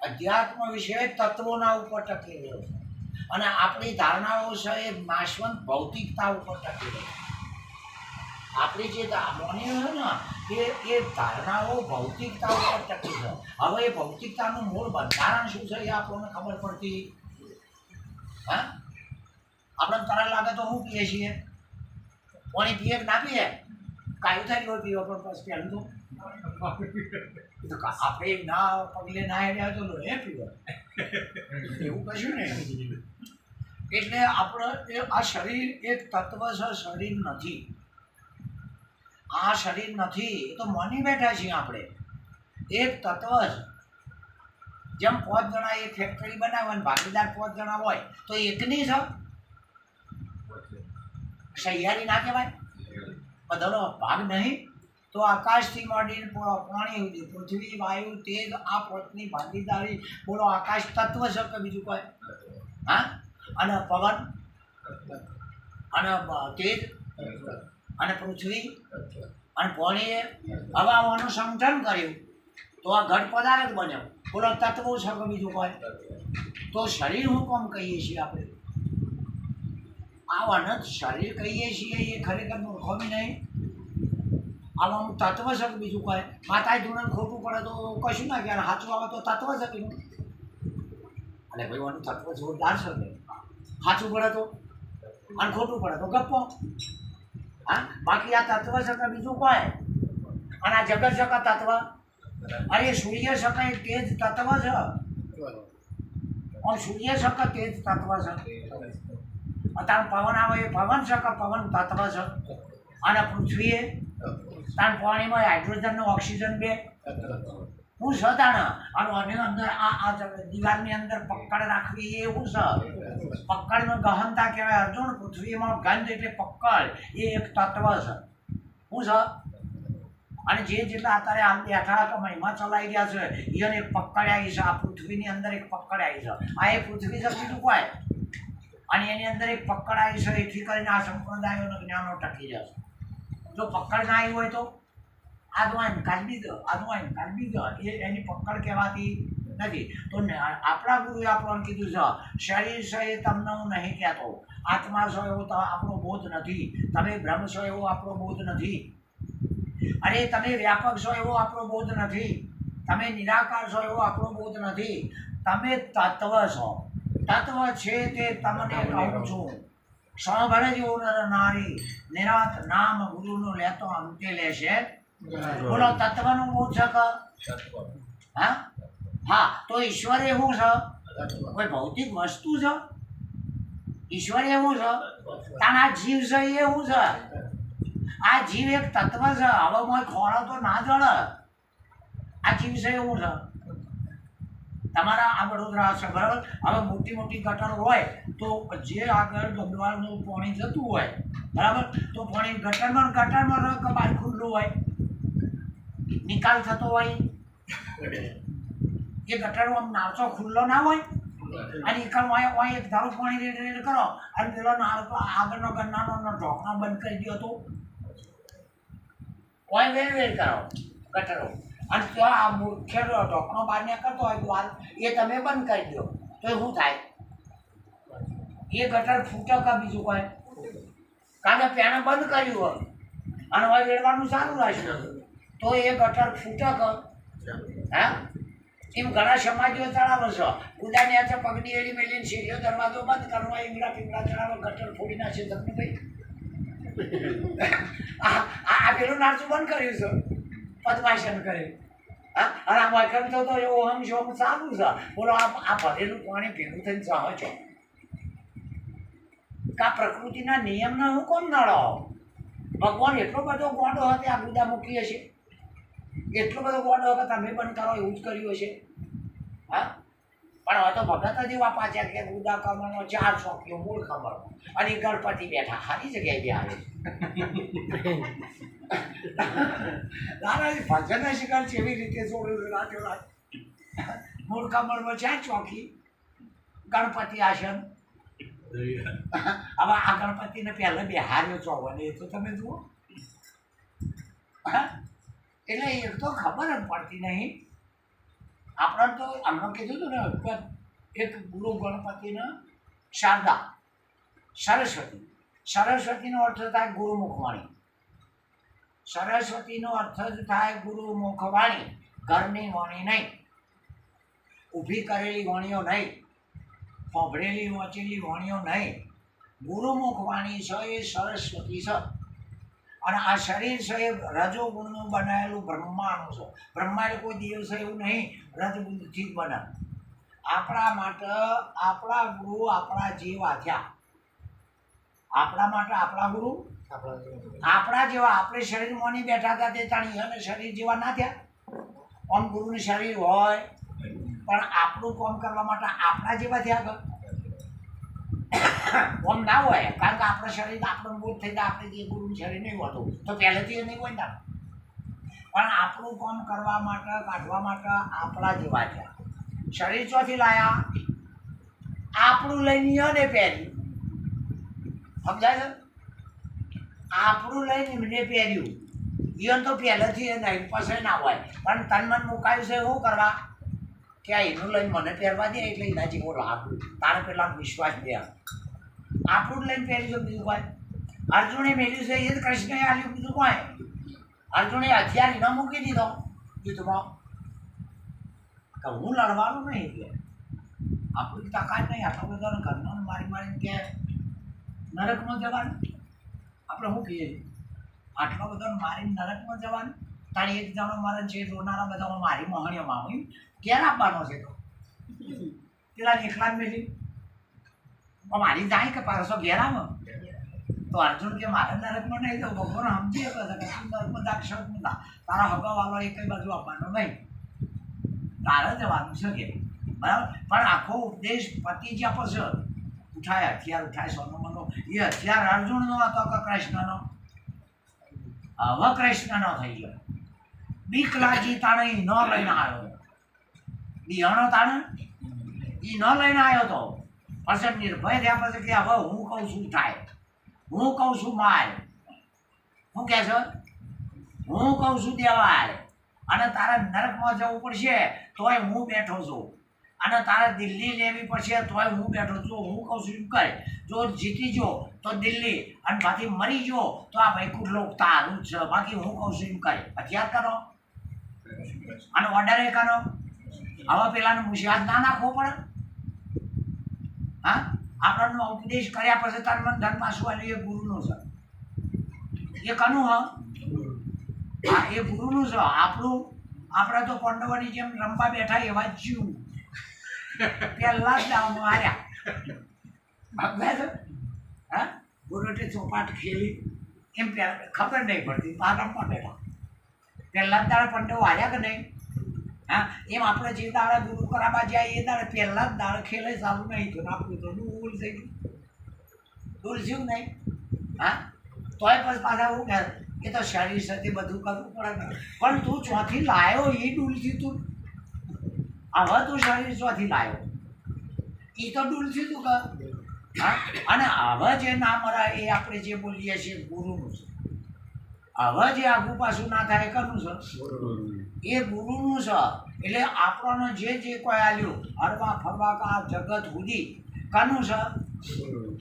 [SPEAKER 1] અધ્યાત્મ વિષય તત્વોના ઉપર ટકેલો છે અને આપણી ધારણાઓ છે એ નાશવંત ભૌતિકતા ઉપર ટકેલી આપણી જે માની હોય ને એ ધારણાઓ ભૌતિકતા ઉપર ટકી છે હવે એ ભૌતિકતાનું મૂળ બંધારણ શું છે એ આપણને ખબર પડતી હા આપણે તરત લાગે તો શું પીએ છીએ પાણી પીએ કે ના પીએ કાયું થાય કોઈ પીવો પણ બસ પહેલું તો આપણે ના પગલે ના હેડ્યા તો એ પીવો એવું કશું નહીં એટલે આપણે આ શરીર એક તત્વ છે શરીર નથી આ શરીર નથી એ તો માની બેઠા છીએ આપણે એક તત્વ છે જેમ 5 જણા એ ફેક્ટરી બનાવે ને ભાગીદાર 5 જણા હોય તો એકની છે સહિયારી ના કહેવાય બધાનો ભાગ નહીં તો આકાશથી માંડીને પાણી સુધી પૃથ્વી વાયુ તેજ આ 5ની ભાગીદારી બોલો આકાશ તત્વ છે કે બીજું કોઈ હા અને પવન અને તેજ અને પૃથ્વી અને પાણીએ હવાનું સમઠન કર્યું તો આ ઘટ પદાર્થ બન્યો. બોલો તત્વો છે કે બીજું કોઈ? તો શરીર હું કોમ કહીએ છીએ આપણે? આ અનંત શરીર કહીએ છીએ એ ખરેખર મૂર્ખો બી નહીં. આમાં તત્વ છે કે બીજું કોઈ? માતાએ ધૂણે ખોટું પડે તો કશું ના કહેવાય, સાચું આવે તો તત્વ છે બીજું. અને ભાઈ આનું તત્વ જોરદાર છે કે સાચું પડે તો અને ખોટું પડે તો ગપ્પો. હા, બાકી આ તત્વ છે કે બીજું કોઈ? અને આ જગત છે કે તત્વ? અરે સૂર્ય છે કે તેજ તત્વ છે. સૂર્ય છે કે તેજ તત્વ છે. અત્યારે પવન આવે એ પવન છે કે પવન તત્વ છે. અને પૃથ્વીએ તાણ પાણીમાં હાઇડ્રોજન ને ઓક્સિજન બે હું છે તાણ. અને આની અંદર આ દિવાલની અંદર પકડ રાખવી એ એવું છે. પકડનો ગહનતા કહેવાય અર્જુન. પૃથ્વીમાં ગંધ એટલે પકડ એ એક તત્વ છે. શું છે? અને જે જેટલા અત્યારે આમ બેઠા કે મહિમા ચલાવી રહ્યા છે એને એક પકડ આવી છે. આ પૃથ્વીની અંદર એક પકડ આવી છે. આ એ પૃથ્વી છે બીજું કોઈ? અને એની અંદર એક પકડ આવી છે. એથી કરીને આ સંપ્રદાયોનો જ્ઞાનો ટકી જશે. જો પકડ ના આવી હોય તો આદવાન કાઢી દો, આદવાન કાઢી દો, એ એની પકડ કહેવાતી નથી. તો આપણા ગુરુએ આપણને કીધું છે શરીર છે એ તમને હું નહીં કહેતો. આત્મા છો એવો તો આપણો બોધ નથી. તમે બ્રહ્મ છો એવો આપણો બોધ નથી. અરે તમે વ્યાપક છો એવો આપણો બોધ નથી. તમે નિરાકાર છો એવો આપણો બોધ નથી. તમે તત્વ છો. તત્વ છે તે તમને કહું છું. સાંભળે જેવું નર નારી નિરાત નામ ગુરુનું લેતો અંતે લેશે. બોલો તત્વનું બોધ છે કે? હા હા. તો ઈશ્વર એવું છે કોઈ ભૌતિક વસ્તુ છે? ઈશ્વર એવું છે તાન આ જીવ છે એ એવું છે. આ જીવ એક તત્વ છે. હવે કોઈ ખોળો તો ના જળે. આ જીવ છે એવું છે. તમારા આ વડોદરા છે બરાબર. હવે મોટી મોટી ગટર હોય તો જે આગળ ગંદવાળનું પાણી જતું હોય બરાબર, તો પાણી ગટરમાં રહે કે બહાર ખુલ્લું હોય નિકાલ થતો હોય. એ ગટરનો આમ નાળચો ખુલ્લો ના હોય અને નિકાલમાં હોય એક ધારું પાણી રેડ કરો અને પેલો નાળકો આગળનો ગન્નાનો ઢોકણો બંધ કરી દો તો હોય વેર કરો ગટરો. અને તો આ મુખ્ય ઢોકણો બહાર નીકળતો હોય દ્વાર એ તમે બંધ કરી દો તો શું થાય? એ ગટર ફૂટે કે બીજું કોઈ? કારણ કે પેણે બંધ કર્યું હોય અને હવે વેડવાનું ચાલુ રાખ્યું તો એ ગટર ફૂટે કે? હા, એમ ઘણા સમાજો ચડાવે છે. ઉદાની હાથે પગની એડી મેલીને સીડીઓ દરવાજો બંધ કરવા ઈંગડા પીંગડા ચડાવે ગટર ફોડી નાખશે તમને ભાઈ. આ પેલું નાચું બંધ કર્યું છે પદ્માસન કરે. હા, અને આ વાયકમ તો ઓહમ શોમ ચાલુ છે. બોલો આ ભરેલું પાણી ભેગું થઈને ચાહો છો કે આ પ્રકૃતિના નિયમને હું કોણ નડો? ભગવાન એટલો બધો ગોંડો હતો આ ગુદા મૂકી હશે. એટલો બધો ગોંડો હતો તમે પણ કરો એવું જ કર્યું હશે. હા, પણ હવે તો ભગત જ એવા પાછા કે ગુદા કમરનો 4 ચોકીઓ મૂળ ખબર અને ગણપતિ બેઠા સારી જગ્યાએ બેહાડે. દાદાજી ભજન શિકાર કેવી રીતે જોડેલું રાતે મૂળ કમરમાં 4 ચોકી ગણપતિ આસન. હવે આ ગણપતિને પહેલા બેહાર્યો ચોવને એ તો તમે જુઓ. એટલે એ તો ખબર જ પડતી નહીં આપણને. તો હમણાં કીધું હતું ને એક ગુરુ ગણપતિને શારદા સરસ્વતી. સરસ્વતીનો અર્થ થાય ગુરુમુખવાણી. સરસ્વતીનો અર્થ જ થાય ગુરુમુખવાણી. ઘરની વાણી નહીં, ઊભી કરેલી વાણીઓ નહીં, સાંભળેલી વાંચેલી વાણીઓ નહીં. ગુરુમુખ વાણી છે એ સરસ્વતી છે. અને આ શરીર છે એ રજોગુણનું બનાવેલું બ્રહ્માંડ છે. બ્રહ્માંડ કોઈ દેવ છે એવું નહીં, રજગુણથી જ બને. આપણા માટે આપણા ગુરુ આપણા જેવા થયા. આપણા માટે આપણા ગુરુ આપણા જેવા. આપણે શરીર મોની બેઠા હતા તે તાણી અને શરીર જેવા ના થયા. આમ ગુરુનું શરીર હોય પણ આપણું કામ કરવા માટે આપણા જેવા થયા. આમ ના હોય કારણ કે આપણા શરીર આપણું બોધ થઈ જાય. આપણે જે ગુરુનું શરીર નહીં હોતું તો પહેલેથી એ નહીં હોય ને. પણ આપણું કામ કરવા માટે કાઢવા માટે આપણા જેવા થયા. શરીર ચોથી લાયા આપણું લઈને એને પહેરી સમજાય છે? આપણું લઈને એમને પહેર્યું ઈવન તો પહેલેથી એ નહીં પાસે ના હોય પણ તન મન મુકાયું છે શું કરવા કે આ એનું લઈને મને પહેરવા દે એટલે એના જેવો લાભ તારે પેલા વિશ્વાસ દે આપણું જ લઈને પહેર્યું છે બીજું કોઈ અર્જુને મેળ્યું છે એ જ કૃષ્ણએ આલ્યું બીજું કોઈ અર્જુને હથિયાર ન મૂકી દીધો યુદ્ધમાં કે હું લડવાનું નહીં કે આપણી તાકાત નહીં આટલો બધો ઘરનો મારી મારીને કે નરકમાં જવાનું આપણે શું કહીએ છીએ આટલો બધો મારીને નરકમાં જવાનું તારી એક જણો મારે છે રોનારા બધા મારી મોહણીઓ મામી ક્યારે આપવાનો છે તો પેલા એકલા મેલી મારી જાય કે પાછો ઘેર આવે તો અર્જુન કે મારે નરકમાં નહીં જવું ભગવાન સમજી શકે છે કે તું નરકમાં દાક્ષર નતા તારા હગાવાળો એક બાજુ આપવાનો નહીં તારે જવાનું છે કે બરાબર પણ આખો ઉપદેશ પતિ જ્યાં પછી ઉઠાય હથિયાર ઉઠાય સોનો મનો એ હથિયાર અર્જુનનો હતો કે કૃષ્ણનો હવે કૃષ્ણનો થઈ ગયો બીક લાગી તાણે એ ન લઈને આવ્યો બિહાણો તાણે એ ન લઈને આવ્યો તો પછી નિર્ભય થયા પછી કે હવે હું કહું છું થાય હું કહું છું માર શું કહે છે હું કહું છું દેવાય અને તારે નરકમાં જવું પડશે તોય હું બેઠો છું અને તારે દિલ્હી લેવી પડશે તોય હું બેઠો છું હું કહું છું એમ કરે જો જીતી જો તો દિલ્હી અને બાકી મરી જો તો આ વૈકુંઠ લોક તારું જ છે બાકી હું કહું છું એમ કરે હથિયાર કરો અને ઓર્ડર એ કરો હવે પેલાને મુશિયાત ના નાખવો પડે હા આપણને ઉપદેશ કર્યા પછી તાર મન ધન પાછું આવ્યું એ ગુરુનું છે એ કનું હા એ ગુરુનું છે આપણું આપણે તો પાંડવોની જેમ રમવા બેઠા એવા જ જીવ પહેલા જ દાવમાં આવ્યા હા ગુરુટે ચોપાટ ખેલી એમ ખબર નહીં પડતી બહાર રમવા બેઠા પહેલા જ દાડે પાંડવો આવ્યા કે નહીં હા એમ આપણે જે દાડે ગુરુ કરાવવા જાય એ દાડે પહેલા જ દાડે ખેલે સારું નહીં થયું આપણું તો ડૂલ થઈ ગયું ડૂલ થયું નહીં હા તોય પછી પાછા હું કહે એ તો શરીર સાથે બધું કરવું પડે ને પણ તું ચોથી લાયો એ ડૂલથી તું હવે તું શરીર ચોથી લાયો એ તો ડૂલથી તું કર હા અને હવે જે ના મરા એ આપણે જે બોલીએ છીએ ગુરુનું છે હવે જે આગું પાછું ના થાય કરવું છે એ ગુરુનું છે એટલે આપણને જે કોઈ આલ્યું હરવા ફરવા કા જગત સુધી કાનું છે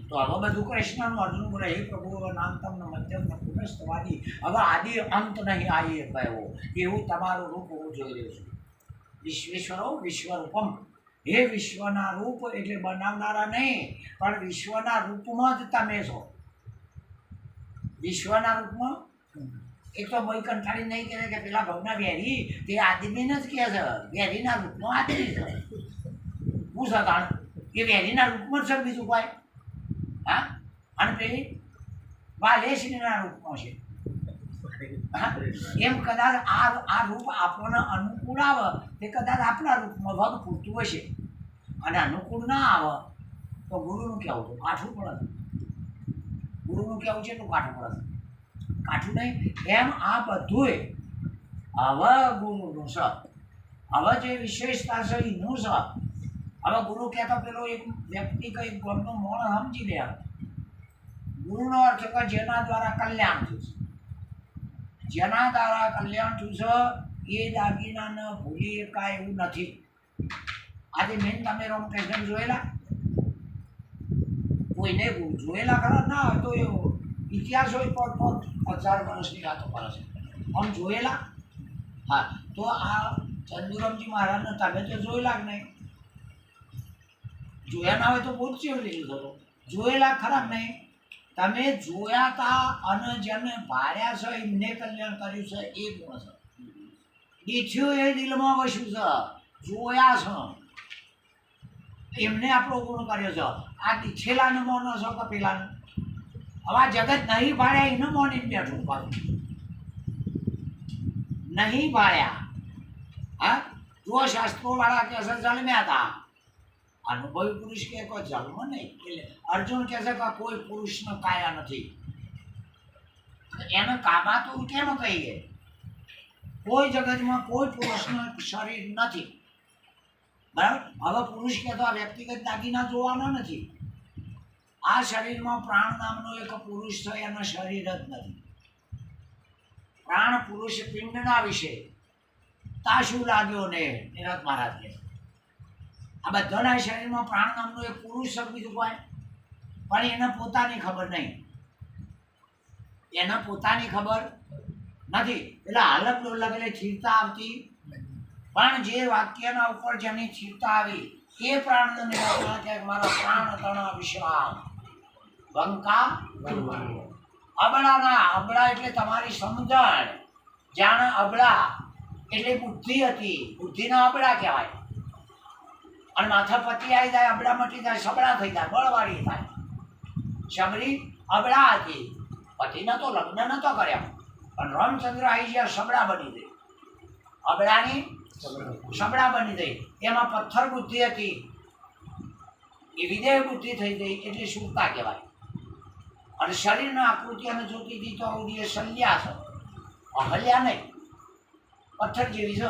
[SPEAKER 1] તો હવે બધું કૃષ્ણનું અર્જુન બોલે હે પ્રભુ નામ તમને મધ્યમ પુરસ્તવાદી હવે આદિ અંત નહીં આવી કહેવો એવું તમારું રૂપ હું જોઈ રહ્યો છું વિશ્વેશ્વરો વિશ્વરૂપમ હે વિશ્વના રૂપ એટલે બનાવનારા નહીં પણ વિશ્વના રૂપમાં જ તમે છો વિશ્વના રૂપમાં એક તો ભાઈ કંટાળી નહીં કહે કે પેલા ભવના વેરી તે આદમીને જ કહે છે વેરીના રૂપમાં આદમી છે હું સગાણ એ વેરીના રૂપમાં જ છે બીજું કોઈ હા અને પેલી વાલેશના રૂપમાં છે એમ કદાચ આ રૂપ આપણને અનુકૂળ આવે તે કદાચ આપણા રૂપમાં વગ પૂરતું હશે અને અનુકૂળ ના આવે તો ગુરુનું કહેવું તો કાઠું પડે ગુરુનું કહેવું છે તો કાઠું પડે કાઠું નહીં એમ આ બધુંય હવે ગુરુનું છે હવે જે વિશેષતા છે એનું છે હવે ગુરુ કહેતો પેલો એક વ્યક્તિ કંઈ ગોળનો મોણ સમજી લે ગુરુનો અર્થ કે જેના દ્વારા કલ્યાણ થયું છે જેના દ્વારા કલ્યાણ થયું છે એ દાગીનાને ભૂલી એકાય એવું નથી આજે મેન તમે રામકૃષ્ણ જોયેલા કોઈને જોયેલા ખરા ના હોય તો એવો ઇતિહાસ હોય પણ 1000 વર્ષની વાતો કરે છે આમ જોયેલા હા તો આ ચંદુરામજી મહારાજને તમે તો જોયેલા જ નહીં જોયા ના હોય તો બહુ જ ચેવું લીધું થતો જોયેલા ખરા નહીં તમે જોયા તા અને જેને ભાડ્યા છે એમને કલ્યાણ કર્યું છે એ ગુણ છે દીઠ્યું એ દિલમાં વસ્યું છે જોયા છે એમને આપણો ગુણ કર્યો છે આ દીઠેલાને મોનો છો કે પેલાને હવે આ જગત નહીં ભાડ્યા એને મોનીને બેઠું પાડું નહીં ભાડ્યા હા જો શાસ્ત્રોવાળા કે છે જન્મ્યા હતા અનુભવી પુરુષ કે કોઈ જન્મ નહીં એટલે અર્જુન કહે છે કે કોઈ પુરુષને કાયા નથી એને કામા તો કેમ કહીએ કોઈ જગતમાં કોઈ પુરુષનું શરીર નથી બરાબર હવે પુરુષ કહેતો આ વ્યક્તિગત દાગીના જોવાના નથી આ શરીરમાં પ્રાણ નામનો એક પુરુષ છે, એનો શરીર જ નથી. પ્રાણ પુરુષ પિંડના વિશે તા શું લાગ્યો ને નિરત મહારાજ કહે આ બધાના શરીરમાં પ્રાણ નામનો એક પુરુષ છે, બીજું કોઈ પણ એને પોતાની ખબર નહીં. એને પોતાની ખબર નથી એટલે હાલત ડોલક એટલે ચિંતા આવતી. પણ જે વાક્યના ઉપર જેની ચિંતા આવી એ પ્રાણને નિરાકરણ કે મારા પ્રાણ તણા વિશ્રામ બંકા અબળાના અબળા એટલે તમારી સમજણ. જાણે અબળા એટલે બુદ્ધિ હતી, બુદ્ધિના અબળા કહેવાય. અને માથા પતિ આવી જાય, અબળા મટી જાય, સબળા થઈ જાય, બળવાળી થાય. શબરી અબળા હતી, પતિને તો લગ્ન નતો કર્યા, પણ રામચંદ્ર આવી ગયા સબળા બની ગઈ. અબળાની સબળા બની ગઈ. એમાં પથ્થર બુદ્ધિ હતી, એ વિદેહ બુદ્ધિ થઈ ગઈ એટલે શુદ્ધતા કહેવાય. અને શરીરના આકૃતિ અને જોતી હતી તો અવડીએ શલ્યા છે, અહલ્યા નહીં, પથ્થર જેવી છે.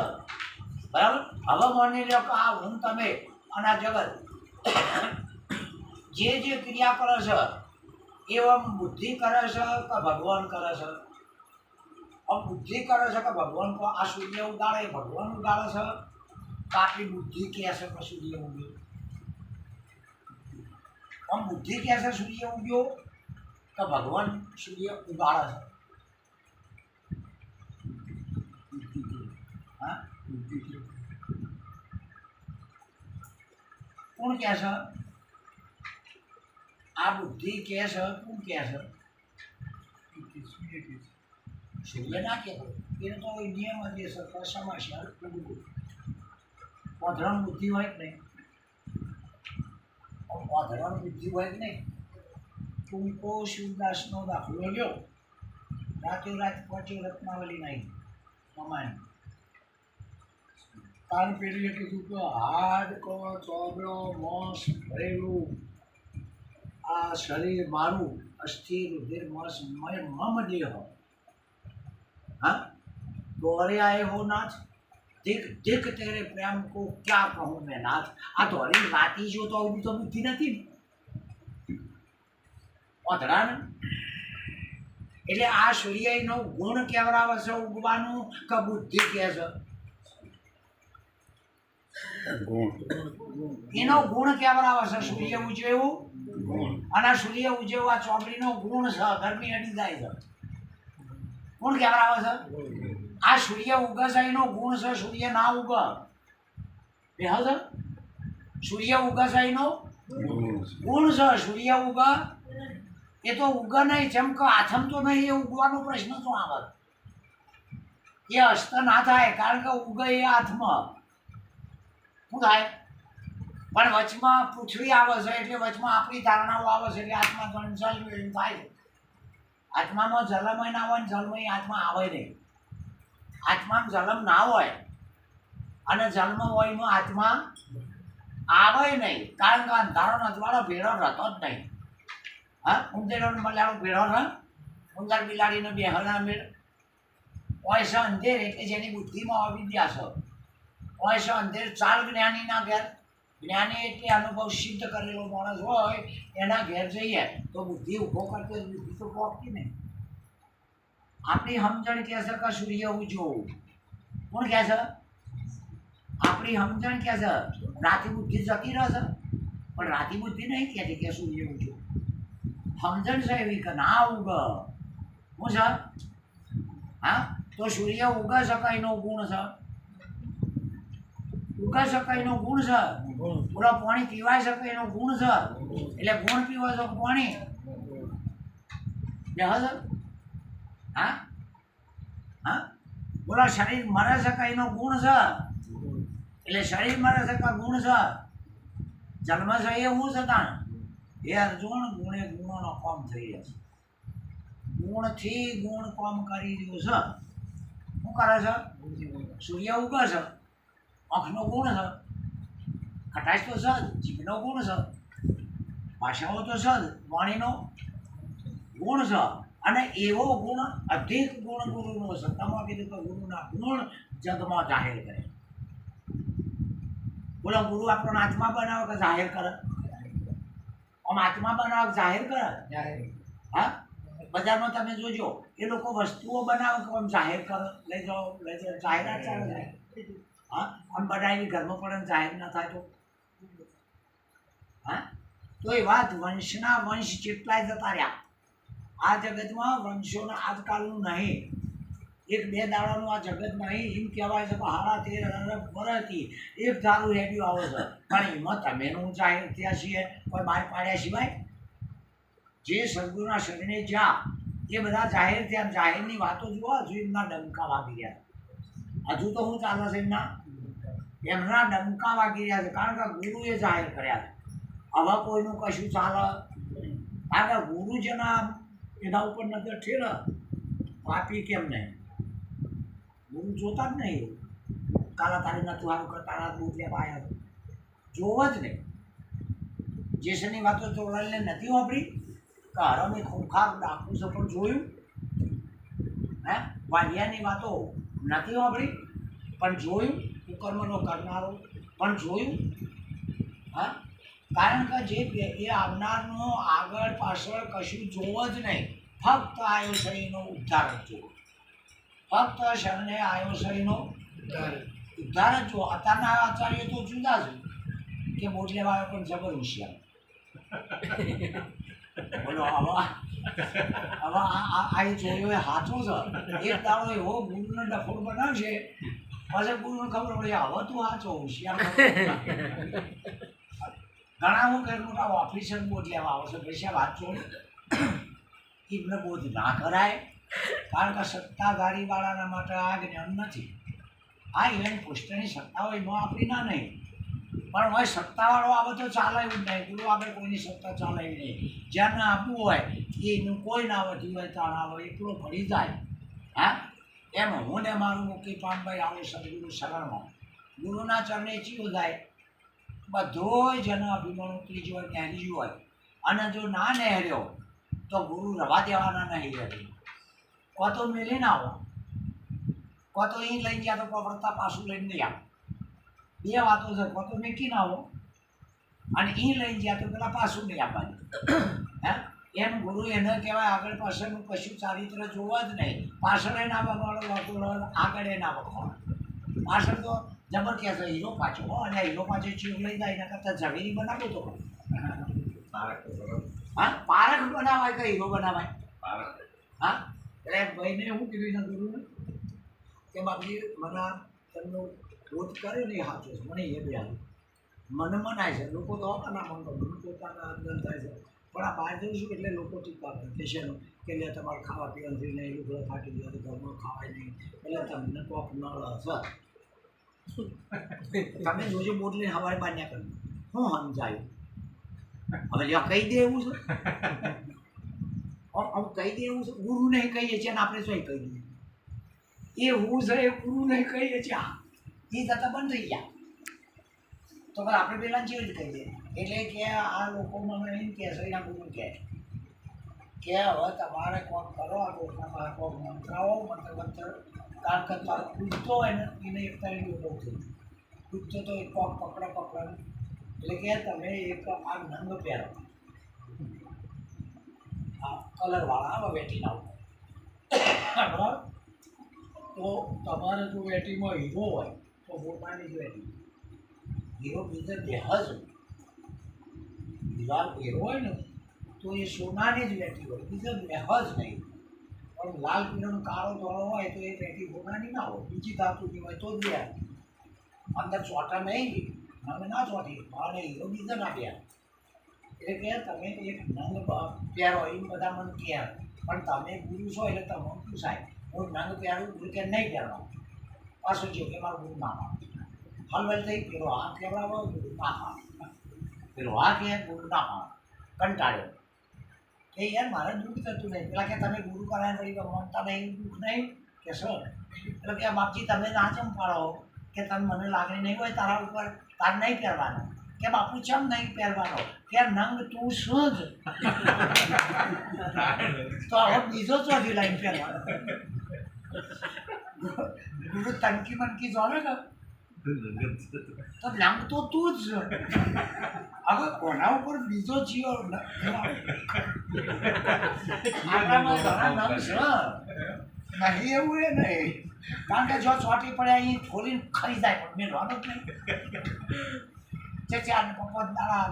[SPEAKER 1] બરાબર. હવે માની લો કે આ હું તમે અને આ જગત જે ક્રિયા કરે છે એવા બુદ્ધિ કરે છે કે ભગવાન કરે છે? બુદ્ધિ કરે છે કે ભગવાન? આ સૂર્ય ઉગાડે ભગવાન ઉગાડે છે તો આપણી બુદ્ધિ કહે છે કે સૂર્ય ઉગ્યો? પણ બુદ્ધિ કહે છે સૂર્ય ઉગ્યો કે ભગવાન સૂર્ય ઉગાડે છે? હા, કોણ કહે છે? આ બુદ્ધિ કહે છે, કોણ કહે છે? સૂર્ય ના કહેતો, એને તો નિયમ જ છે સમાચાર. પોધરણ બુદ્ધિ હોય કે નહીં? પોધરણ બુદ્ધિ હોય કે નહીં? ટૂંકો શિવદાસનો દાખલો લ્યો. રાતોરાત પહોંચ્યો રત્નાવલી નહીં કમાણી. કાન પેઢીએ કીધું કે હાડકો ચોબડો મોસ ભરેલું આ શરીર મારું અસ્થિર રુધિર મસ મમ દેહ. हाँ, दोहरे आए हो नाथ, देख देख तेरे प्रेम को क्या कहूँ मैं नाथ. આ ધોરી વાતી જો તો આવું તો બુદ્ધિ નથી ને ઓધરા ને. એટલે આ સૂર્યનો ગુણ કેવરાવે છે ઉગવાનું કે બુદ્ધિ કહે છે? એનો ગુણ કેવરાવે છે સૂર્ય ઉજવેવું. અને સૂર્ય ઉજવવા ચોપડીનો ગુણ છે, ગરમી અડી જાય છે. કોણ કેવરાવે છે? આ સૂર્ય ઉગે છે એનો ગુણ છે, સૂર્ય ના ઉગ બે છે. સૂર્ય ઉગે છે એનો ગુણ છે. સૂર્ય ઉગ એ તો ઉગ નહીં, જેમ કે આથમ તો નહીં એ ઉગવાનો પ્રશ્ન તો આવે એ અસ્ત ના થાય, કારણ કે ઉગે એ હાથમાં શું થાય? પણ વચમાં પૃથ્વી આવે છે એટલે વચમાં આપણી ધારણાઓ આવે છે એટલે આત્મા જલ થાય છે. આત્મામાં જલમય ના હોય ને જલમય આત્મા આવે નહીં. આત્મામાં જલમ ના હોય અને જન્મ હોય એમાં આત્મા આવે નહીં, કારણ કે અંધારો નજવાળો ભેળો રહેતો જ નહીં. હા, ઉંદેરો મલાડો ભેળો રહે, ઉંદર બિલાડીને બેહના મેળ હોય છે અંધેર એટલે જેની બુદ્ધિમાં અવિદ્યા છે. હોય છે અંધેર ચાલ જ્ઞાનીના ઘેર. જ્ઞાની એટલે અનુભવ સિદ્ધ કરેલો માણસ હોય એના ઘેર જઈએ તો બુદ્ધિ ઊભો કરતો બુદ્ધિ તો પહોંચતી નહીં. આપણી સમજણ કહે છે કે સૂર્ય ઉજવું. કોણ કહે છે? આપણી સમજણ કહે છે રાતી બુદ્ધિ જતી રહેશે, પણ રાતી બુદ્ધિ નહીં કહેતી કે સૂર્ય ઉજવું. સમજણ છે એવી કે ના ઉગ. શું છે? હા, તો સૂર્ય ઉગે છે એનો ગુણ છે. ઉગા શકાય એનો ગુણ છે. પૂરા પાણી પીવાય શકે એનો ગુણ છે. એટલે ગુણ પીવાય છે પાણી હા હા. પૂરા શરીર મરે શકે એનો ગુણ છે. એટલે શરીર મરે શકે ગુણ છે. જન્મ છે એ હું છે તાણ એ અર્જુન ગુણે ગુણોનો કોમ થઈ રહ્યો છે. ગુણથી ગુણ કોમ કરી રહ્યો છે. શું કરે છે? સૂર્ય ઉગે છે, આંખનો ગુણ છે, ખટાશ તો છે, જીભનો ગુણ છે, ભાષાઓ તો છે, વાણીનો ગુણ છે. અને એવો ગુણ અધિક ગુણ ગુરુનો છે. તમે કીધું કે ગુરુના ગુણ જગમાં જાહેર કરે. બોલો, ગુરુ આપણને આત્મા બનાવે કે જાહેર કરે? આમ આત્મા બનાવ જાહેર કરે
[SPEAKER 3] જાહેર.
[SPEAKER 1] હા બજારમાં તમે જોજો એ લોકો વસ્તુઓ બનાવે કે આમ જાહેર કરે લઈ જાઓ જાહેરાત ચાલે છે. હા આમ બનાવીને ઘરમાં પણ જાહેર ના થાય તો હા તો એ વાત વંશના વંશ જેટલાય જતા રહ્યા આ જગતમાં વંશોના આજકાલનું નહીં એક બે દાડાનું આ જગત નહીં એમ કહેવાય છે કે હારા 13 વર્ષથી એક ધારું રેડિયો આવે છે પણ એમાં તમે હું જાહેર થયા છીએ કોઈ બહાર પાડ્યા સિવાય જે સદગુરુના શરણે જ્યાં એ બધા જાહેર થયા જાહેરની વાતો જુઓ હજુ એમના ડંકા વાગી રહ્યા હજુ તો શું ચાલે છે એમના ડંકા વાગી રહ્યા છે કારણ કે ગુરુએ જાહેર કર્યા છે હવે કોઈનું કશું ચાલે કારણ કે ગુરુ જેના એના ઉપર નજર ઠેર પાપી કેમ નહીં ગુરુ જોતા જ નહીં કાલા તારી નતું સારું કરતા રાત બહુ લેવા આવ્યા જોવ જ નહીં જેસની વાતો ચોરાઈને નથી વાપરી કે હરમે ખૂંખાર ડાકુ છે પણ જોયું હે વાલિયાની વાતો નથી વાપરી પણ જોયું કુકર્મનો કરનારો પણ જોયું હા કારણ કે જે એ આવનારનો આગળ પાછળ કશું જોવ જ નહીં ફક્ત આયુષયનો ઉદ્ધાર જ જુઓ ફક્ત શરણે આયુષયનો ઉદ્ધાર જ જુઓ અત્યારના આચાર્યો તો જુદા છે કે બોટલેવાળા પણ જબર હોશિયાર બોલો હવે આ જોયો એ સાચો છે એક દાડો એવો ગુરુને ડફોડ બનાવશે પછી ગુરુને ખબર પડે હવે તું સાચો હોશિયાર ઘણા હું કંઈક મોટા ઓફિસર બોધ લેવા આવશે પૈસા વાંચો એમને બોધ ના કરાય કારણ કે સત્તાધારીવાળાના માટે આ જ્ઞાન નથી આ ઇવેન પુષ્ટની સત્તા હોય એમાં આપણી ના નહીં પણ હોય સત્તાવાળો આવે તો ચાલે એવું જ નહીં ગુરુ આગળ કોઈની સત્તા ચાલે એવી નહીં જ્યાં ના આપવું હોય એનું કોઈ ના વધ્યું હોય તાણ આવે એકલો ભળી જાય હા એમ હું ને મારું મુક્તિ પામભાઈ આવું સદગુરુ શરણમાં ગુરુના ચરણે ચીઓ જાય બધોય જન અભિમાન ઉતરી હોય નેહરી હોય અને જો ના નહેર્યો તો ગુરુ રવા દેવાના નહીં રહે કો તો મેલે ના આવો કો તો અહીં લઈ ગયા તો પકડતા પાછું લઈને નહીં આવો બે વાતો છે કો તો મેકી ના આવો અને અહીં લઈ ગયા તો પેલા પાછું નહીં આપવાનું હે એમ ગુરુ એને કહેવાય આગળ પાછળનું કશું ચારિત્ર જોવા જ નહીં પાછળ ના બગવાડો વાતો આગળ ના બગવાડો પાછળ તો જબર કહે છે હીરો પાછો અને હીરો પાછો ચીર લઈ જાય એના કરતાં ઝવેરી બનાવો તો હા પારખ બનાવાય કે હીરો બનાવાય હા એટલે ભાઈને શું કીધું એના ગુરુને કે બાપજી મને તેમનો બોધ કર્યો ને એ સાચો છે મને એ બે મને મનાય છે લોકો તો હોતા ના મનતો મને પોતાના અંદર થાય છે પણ આ બહાર જઈશું એટલે લોકો ટીકા કરે છે કે લે તમારે ખાવા પીવાનું નહીં લુગડા ફાટી ગયા તો ઘરમાં ખાવાય નહીં એટલે તમને કોક નળ હશે તમે જોજો બોટલી હવારે બાંધ્યા કર્યું હું સમજાયું હવે લ્યો કહી દે એવું છે આમ કહી દે એવું છે ગુરુ નહીં કહીએ છીએ અને આપણે શું કહી દઈએ એ હું છે એ ગુરુ નહીં કહીએ છીએ આ એ થતાં બંધ થઈ ગયા તો હવે આપણે પહેલાં જેવી જ કહી દઈએ એટલે કે આ લોકો મને એમ કહે છે એના ગુરુ કહે કે હવે તમારે કોક કરો આ લોકોમાં કોક મંત્રાઓ મંત્ર કારણ કે કૂદતો હોય ને એને એક તારીખ બહુ થઈ કૂદતો તો એક કોક પકડે એટલે કે તમે એક આ નંગ પહેરો આ કલરવાળા આવે વેટીના બરાબર તો તમારે જો વેટીમાં હીરો હોય તો મોટાની જ વેટી હીરો બીજા દેહ જ લાલ હીરો હોય ને તો એ સોનાની જ વેટી હોય બીજા દેહ જ નહીં પણ લાલ પીળોનો કાળો ધોળો હોય તો એ વેટી સોનાની ના હોય બીજી ધાતુની હોય તો જ બે અંદર ચોટા નહીં અમે ના ચોટી અને હીરો બીજા ના બે એટલે કે તમે એક નંગ પહેરો એ બધા મને કહે પણ તમે ગુરુ છો એટલે તમે પૂછાય હું નંગ પહેરું ગુરુ કે નહીં પહેરવા પાછું છે કે મારું ગુરુ ના માનો હલવલ થઈ પેલો આ કહેવાય ગુરુ ના માનો પેલો આ કહે ગુરુ ના માનો કંટાળ્યો કે યાર મારે દુઃખ થતું નહીં પેલા કે તમે ગુરુ કરાય પડી માનતા નહીં દુઃખ નહીં કે સર એટલે કે બાપજી તમે ના ચમ પાડો કે તમે મને લાગણી નહીં હોય તારા ઉપર તાર નહીં પહેરવાનો કે બાપુ ચમ નહીં પહેરવાનો કે નંગ તું શું જ તો હવે બીજો ચોથી લાઈન પહેરવાનો ગુરુ તનકી મનકી જોડે ને તો નામ તો તું જ હવે કોના ઉપર બીજો જીવો આપણામાં ઘણા નામ છે નહીં એવું એ નહીં કારણ કે જો ચોટી પડે અહીં ખોલીને ખરી જાય પણ મેળવાનો જ નહીં તે ચાર પપ્પા દાડા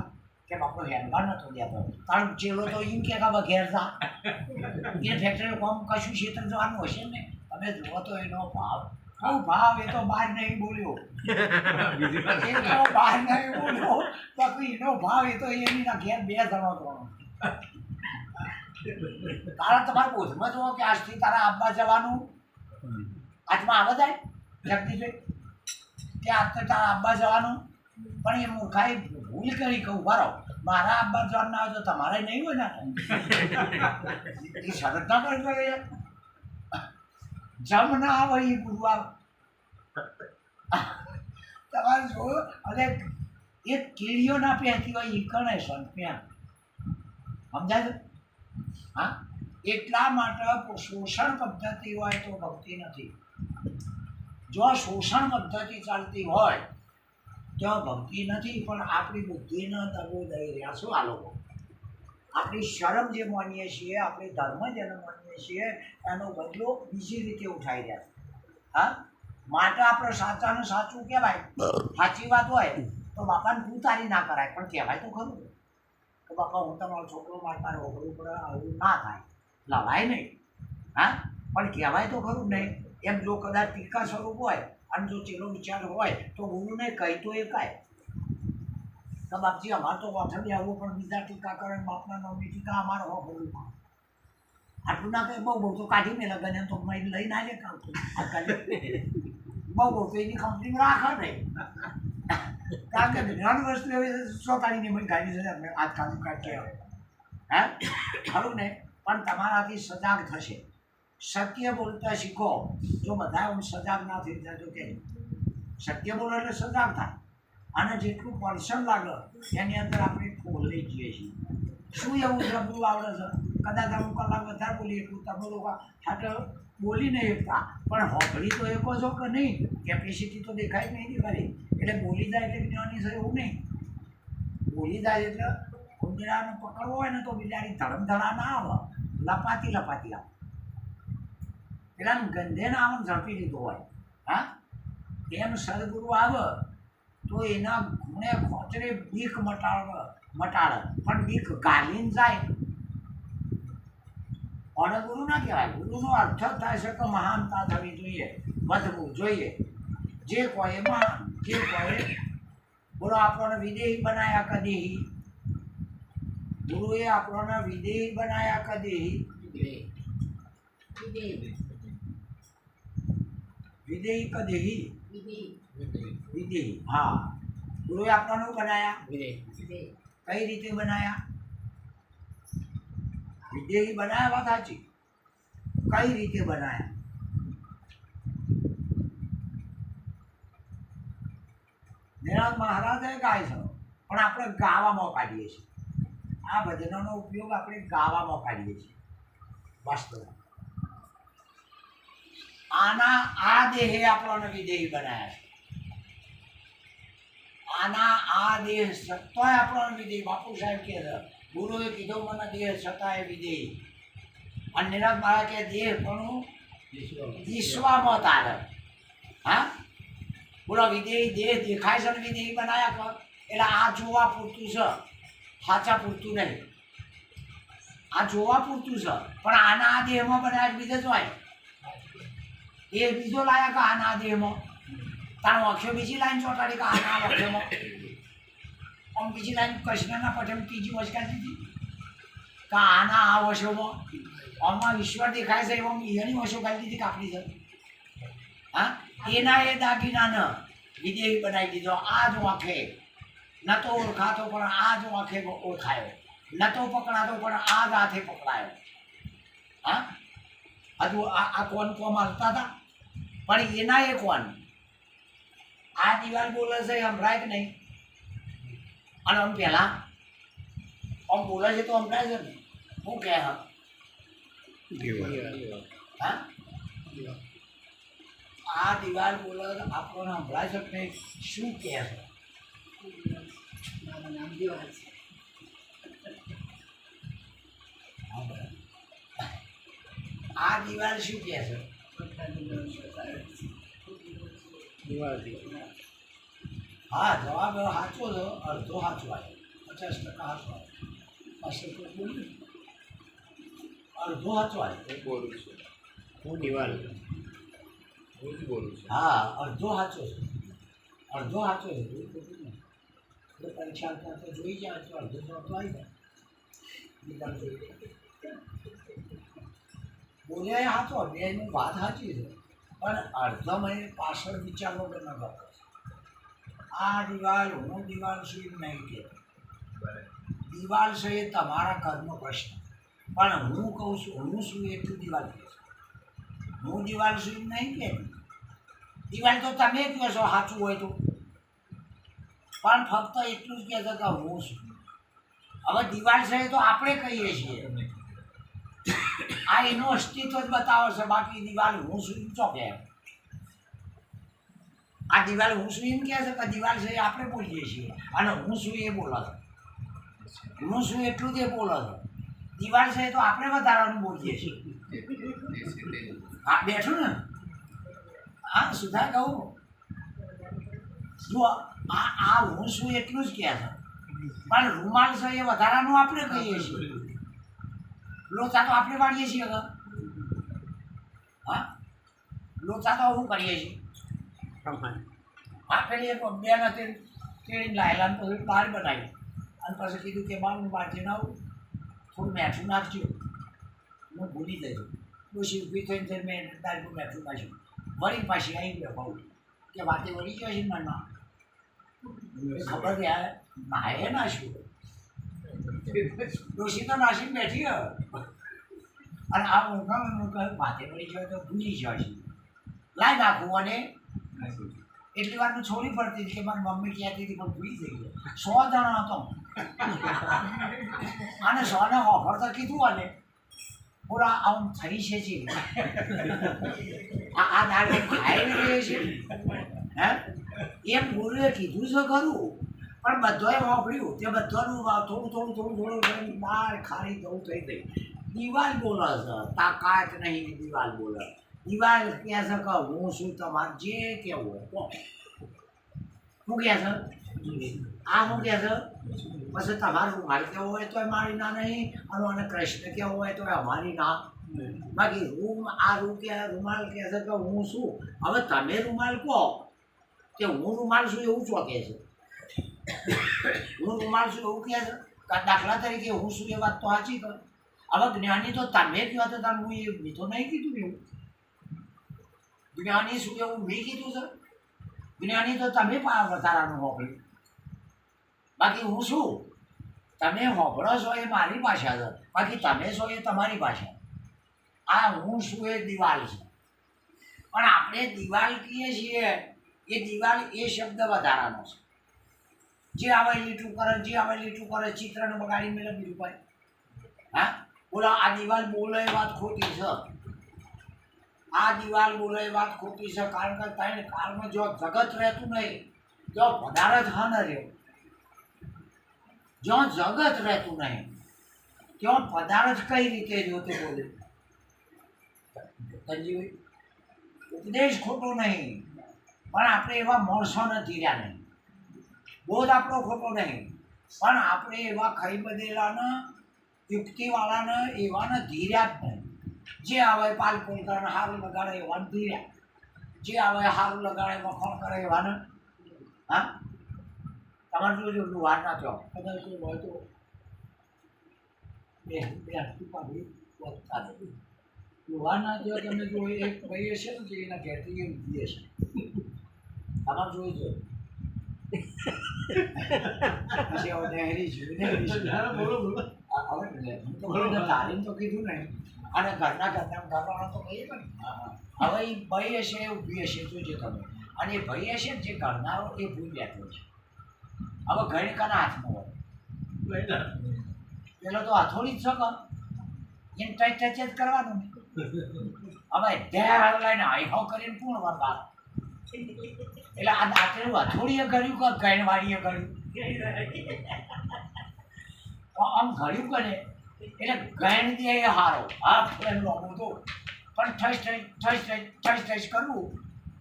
[SPEAKER 1] કે બાપો હેરવા નતો દેતો કારણ ચેલો તો એમ કે હવે ઘેર જા એ ફેક્ટરી કોમ કશું ક્ષેત્ર જવાનું હશે ને તમે જુઓ તો એનો ભાવ કહું ભાવ એ તો બહાર નહીં બોલ્યો એ તો બહાર નહીં બોલ્યો બાકી એનો ભાવ એ તો એની ઘેર 2 જણો કરવાનો તારા તમારા બોધમાં જુઓ કે આજથી તારા આબા જવાનું હાથમાં આવે જાય જગદીશભાઈ કે આજ તો તારા આબા જવાનું પણ એ મૂર્ખાઈ ભૂલ કરી કહું બરો મારા આબા જવાનું ના હોય તો તમારે નહીં હોય ને એ શરત ના કરી શકે જમ ના આવે એ ગુરુ આવે તમારે જોયું અને એ કીડીઓ ના પહેરતી હોય એ કણે સંત ત્યાં સમજાય છે હા એટલા માટે શોષણ પદ્ધતિ હોય તો ભક્તિ નથી જો શોષણ પદ્ધતિ ચાલતી હોય તો ભક્તિ નથી પણ આપણી બુદ્ધિનો દગો દઈ રહ્યા શું આ લોકો આપણી શરમ જે માનીએ છીએ આપણી ધર્મ જેને માનીએ છીએ એનો બદલો બીજી રીતે ઉઠાઈ રહ્યા છે હા માટે આપણે સાચાનું સાચું કહેવાય સાચી વાત હોય તો બાપાને પૂતારી ના કરાય પણ કહેવાય તો ખરું કે બાપા હું તમારો છોકરો મારતા રોકડું પડે આવું ના થાય લવાય નહીં હા પણ કહેવાય તો ખરું નહીં એમ જો કદાચ ટીકા સ્વરૂપ હોય અને જો ચેલો વિચાર હોય તો ગુરુને કહી તો એ કાય તો બાપજી અમારે તો વાથડી આવવું પણ બીજા ટીકા કરે બાપના નામની ટીકા અમારે હો બોલું આટલું ના કંઈ બહુ તો કાઢી મેં લગન એમ તો લઈને આવે કામ બહુ તો એની કંપનીમાં રાખે નહીં કારણ કે ઘણી વસ્તુ એવી ચોટાડીને મને ગાડી છે આપણે આજકાલ કાઢીએ હે ખરું ને પણ તમારાથી સજાગ થશે સત્ય બોલતા શીખો જો બધા સજાગ ના થઈ જાય તો કે સત્ય બોલો એટલે સજાગ થાય અને જેટલું પર્સન લાગે એની અંદર આપણે ખોલી જઈએ છીએ શું એવું રબરું આવડે છે કદાચ અમુક કલાક વધારે બોલીએ એટલું તમે લોકો હાટે બોલી નહીં એકતા પણ હોભળી તો એકો છો કે નહીં કેપેસિટી તો દેખાય જ નહીં ખરી એટલે બોલી જાય એટલે જ્ઞાની છે એવું નહીં બોલી જાય એટલે ઉંદરાને પકડવો હોય ને તો બિલાડી ધડમધડા ના આવે લપાતી લપાતી આવે પેલા ગંધે ના આવે ઝડપી લીધો હોય હા એમ સદગુરુ આવે તો એના ગુણે ખોચરે બીક મટાડે પણ બીક ગાલીને જાય અને ગુરુ ના કહેવાય ગુરુનો અર્થ જ થાય છે કે મહાનતા થવી જોઈએ વધવું જોઈએ જે કોઈ એમાં જે કોઈ બોલો આપણને વિદેહી બનાયા કદી ગુરુએ આપણને વિદેહી બનાયા કદી વિદેહી કદી વિદેહી હા ગુરુએ આપણને બનાયા કઈ રીતે બનાયા વિદેહી બનાયા વાત સાચી કઈ રીતે બનાયા નિરાજ મહારાજે ગાય છે પણ આપણે ગાવામાં કાઢીએ છીએ આ ભજનોનો ઉપયોગ આપણે ગાવામાં કાઢીએ છીએ વાસ્તવ આના આ દેહે આપણને વિદેહી બનાયા છે આના આ દેહ સત્તાય આપણને વિદેહી બાપુ સાહેબ કહે છે ગુરુએ કીધું મને દેહ છતાંય વિદેહી અને નિરાજ મહારાજ કે દેહ પણ વિશ્વમાં તારે હા બોલો વિદેહી દેહ દેખાય છે ને વિદેહી બનાયા કર એટલે આ જોવા પૂરતું છે સાચા પૂરતું નહીં આ જોવા પૂરતું છે પણ આના આ દેહમાં બનાયા બીજે જ હોય એ બીજો લાયા કે આના દેહમાં તારો અક્ષર બીજી લાઈન ચોટાડી કે આના અક્ષરમાં આમ બીજી લાઈન કૃષ્ણના પટેલ ત્રીજી વચકાઈ દીધી કે આના આ વશોમાં આમાં ઈશ્વર દેખાય છે એમાં એની વશો કાઢી દીધી કાપડી છે હા એના એ દાગીનાને વિદેહી બનાવી દીધો આ જ આંખે ન તો ઓળખાતો પણ આ જ આંખે ઓળખાયો ન તો પકડાતો પણ આ જ હાથે પકડાયો હા હજુ આ કોણ કોમ હાલતા હતા પણ એના એ કોણ આ દિવાલ બોલે છે સંભળાય કે નહીં અને આમ પહેલાં આમ બોલે છે તો સંભળાય છે ને શું કહે હા આ દિવાલ બોલે આપણને સંભળાય છે કે શું કહે છે?
[SPEAKER 4] મારું નામ દિવાલ છે.
[SPEAKER 1] હા બરાબર. આ દિવાલ શું કહે છે?
[SPEAKER 4] બધા દિવાલ સરકાર છે.
[SPEAKER 2] દિવાળી
[SPEAKER 1] હા જવાબ સાચો છે, અડધો સાચો આવ્યો, 50% સાચો આવ્યો. પાછળ કોઈ બોલ્યું? અડધો સાચો આવ્યો.
[SPEAKER 3] હું બોલું છું.
[SPEAKER 2] હું દિવાલ
[SPEAKER 3] હું જ બોલું છું.
[SPEAKER 1] હા અડધો સાચો છે, અડધો સાચો છે, કોઈ ખોટું નહીં. એટલે પરીક્ષા આપતા તો જોઈ જાય તો અડધો જવાબ તો આવી જાય. દિવાલ જોઈ જાય. બોલ્યા એ સાચો, બેની વાત સાચી છે, પણ અડધામાં પાછળ વિચાર વગર ન કરતો. આ દિવાલ હું દિવાલ છું એમ નહીં કહેતો.
[SPEAKER 3] બરાબર.
[SPEAKER 1] દિવાલ છે એ તમારા ઘરનો પ્રશ્ન, પણ હું કહું છું હું શું એટલું દિવાલ કહે છે. હું દિવાલ છું એમ નહીં કહેતી. દિવાલ તો તમે કહો છો સાચું હોય તો, પણ ફક્ત એટલું જ કહે છે કે હું છું. હવે દિવાલ છે એ તો આપણે કહીએ છીએ, આ એનું અસ્તિત્વ જ બતાવે છે, બાકી દિવાલ હું શું એમ ચોકે. આ દિવાલ હું શું એમ કહે છે કે દિવાલ છે એ આપણે બોલીએ છીએ, અને હું શું એ બોલે છે. હું શું એટલું જ એ બોલે છે. દિવાલ છે એ તો આપણે વધારાનું બોલીએ છીએ. હા બેઠું ને, હા સુધા કહું જો આ હું શું એટલું જ કહે છે, પણ રૂમાલ છે એ વધારાનું આપણે કહીએ છીએ. લોચા તો આપણે વાળીએ છીએ હવે. હા લોચા તો શું કરીએ છીએ? હા પેલી એક બેન હતી તેડીને લાયેલા ને પછી બહાર બનાવી, અને પછી કીધું કે બાર હું બહારથી આવું, થોડું મેઠું નાખજો. હું ભૂલી જજો. ડોશી ઊભી થઈને જઈને મેં દાળ પર મેઠું નાખ્યું. વળી પાછી આવી ગયો ભાવ કે વાતે વળી ગયો છે મનમાં. ખબર કે યાર નાહે નાશું, ડોશી તો નાસીને બેઠી હવે. અને આ ઊંઘામાં વાતે વળી જાય તો ભૂલી જાય છે. લાઈ નાખવું અને એટલી વારનું છોડી પડતી હતી કે મારી મમ્મી કહેતી હતી પણ ભૂલી જઈ ગયો. 100 જણા હતો અને 100 ને ઓફર તો કીધું અને પૂરા આમ થઈ છે જી. આ દાળ ખાઈ રહે છે હે એમ ગુરુએ કીધું છે ખરું, પણ બધાએ વાપર્યું તે બધાનું થોડું થોડું દાળ ખારી જવું થઈ ગઈ. દિવાલ બોલે છે, તાકાત નહીં દિવાલ બોલે. દિવાલ કહે છે કે હું શું તમારે જે કહેવું હોય શું કહે છે? આ શું કહે છે? પછી તમારે રૂમાલ કહેવો હોય તો મારી ના નહીં, અને કૃષ્ણ કહેવો હોય તો અમારી ના. બાકી રૂમાલ કહે છે કે હું શું. હવે તમે રૂમાલ કહો કે હું રૂમાલ છું એવું ચોકે છે. હું રૂમાલ છું એવું કહે છે. દાખલા તરીકે હું શું એ વાત તો સાચી કર. હવે જ્ઞાની તો તમે કહો તો તમે હું એ તો નહીં કીધું એવું. જ્ઞાની શું એવું મેં કીધું છે? જ્ઞાની તો તમે વધારાનું હોંભળ્યું. બાકી હું શું તમે હોંભળો છો એ મારી ભાષા છે, બાકી તમે છો એ તમારી ભાષા. આ હું શું એ દિવાલ છે, પણ આપણે દિવાલ કહીએ છીએ એ દિવાલ એ શબ્દ વધારાનો છે. જે આવે લીટું કરે, જે આવે લીટું કરે, ચિત્રને બગાડી મેળવે બીજું કોઈ. હા બોલો આ દિવાલ બોલે એ વાત ખોટી છે. આ દિવાલ બોલે એ વાત ખોટી છે, કારણ કે ત્રણ કાળમાં જો જગત રહેતું નહીં જો પદાર્થ હા ન રહ્યો. જો જગત રહેતું નહીં ત્યાં પદાર્થ કઈ રીતે રહ્યો તે બોલે. સંજીવભાઈ ઉપદેશ ખોટો નહીં, પણ આપણે એવા માણસો નથી રહ્યા નહીં. બોધ આપણો ખોટો નહીં, પણ આપણે એવા ખાઈ બધેલાના યુક્તિવાળાને એવાને ધીર્યા જ નહીં. જે આવે પાલકોલ કરે સારું લગાડે એવાને ધીર્યા, જે આવે સારું લગાડે વખાણ કરે એવાને. હા તમારે જોજો લુહાર ના છો કદાચ કોઈ હોય તો બે લુહાર ના જો તમે જો એક ભાઈ હશે ને કે એના ઘેરથી એ ઊભી હશે. તમારે જોઈજો પછી હવે નહેરી છું હવે તાલીમ તો કીધું નહીં, અને ઘરવાળા તો કહીએ ને. હવે એ ભાઈ હશે એ ઊભી હશે જોજો તમે. અને એ ભાઈ હશે ને જે ઘરનારો એ ભૂલ બેઠો છે. હવે ઘડી કાના હાથમાં હોય પેલો તો હથોડી જ શકો એને ટચ જ કરવાનું. હવે ઢેર લઈને આઈહો કરીને પૂર્ણ વરદાન એટલે આ દાંતેલું હથોડીએ કર્યું કે ગણવાડીએ કર્યું આમ ઘડ્યું કરે એટલે ગણ દે એ હારો આ ફ્રેન્ડ લોકોનું તો પણ ઠસ કરવું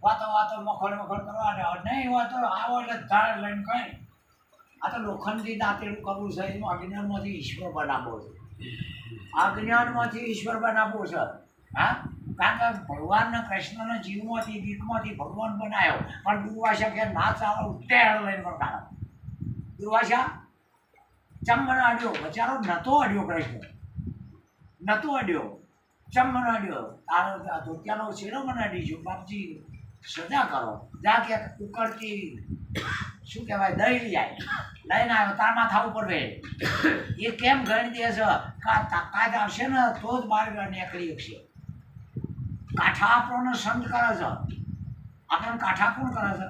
[SPEAKER 1] વાતો મખણ કરવા નહીં વાતો આવો એટલે ધાર લઈને કઈ આ તો લોખંડથી દાંતેલું કરવું છે એનું અજ્ઞાનમાંથી ઈશ્વર બનાવવો છે અજ્ઞાનમાંથી ઈશ્વર બનાવવો છે હા કારણ કે ભગવાનના કૃષ્ણના જીવમાંથી ગીતમાંથી ભગવાન બનાવ્યો પણ દુર્વાસા કે ના ચાલો ઉત્તેર લઈને વરદાન દુર્વાસા ચમ મને અડ્યો બચારો નતો અડ્યો કૃષ્ણ નતો અડ્યો ચમ મને અડ્યો તારો ધોતિયાનો શેરો મને અડીશું બાપજી સજા કરો જા કે ઉકળતી શું કહેવાય દહીં લઈ જાય લઈને આવ્યો તાર માથા ઉપર બે એ કેમ ગણી દે છે તાકાત આવશે ને તો જ બહાર નીકળી શકશે કાંઠા આપણને સંત કરે છે આપણને કાંઠા કોણ કરે છે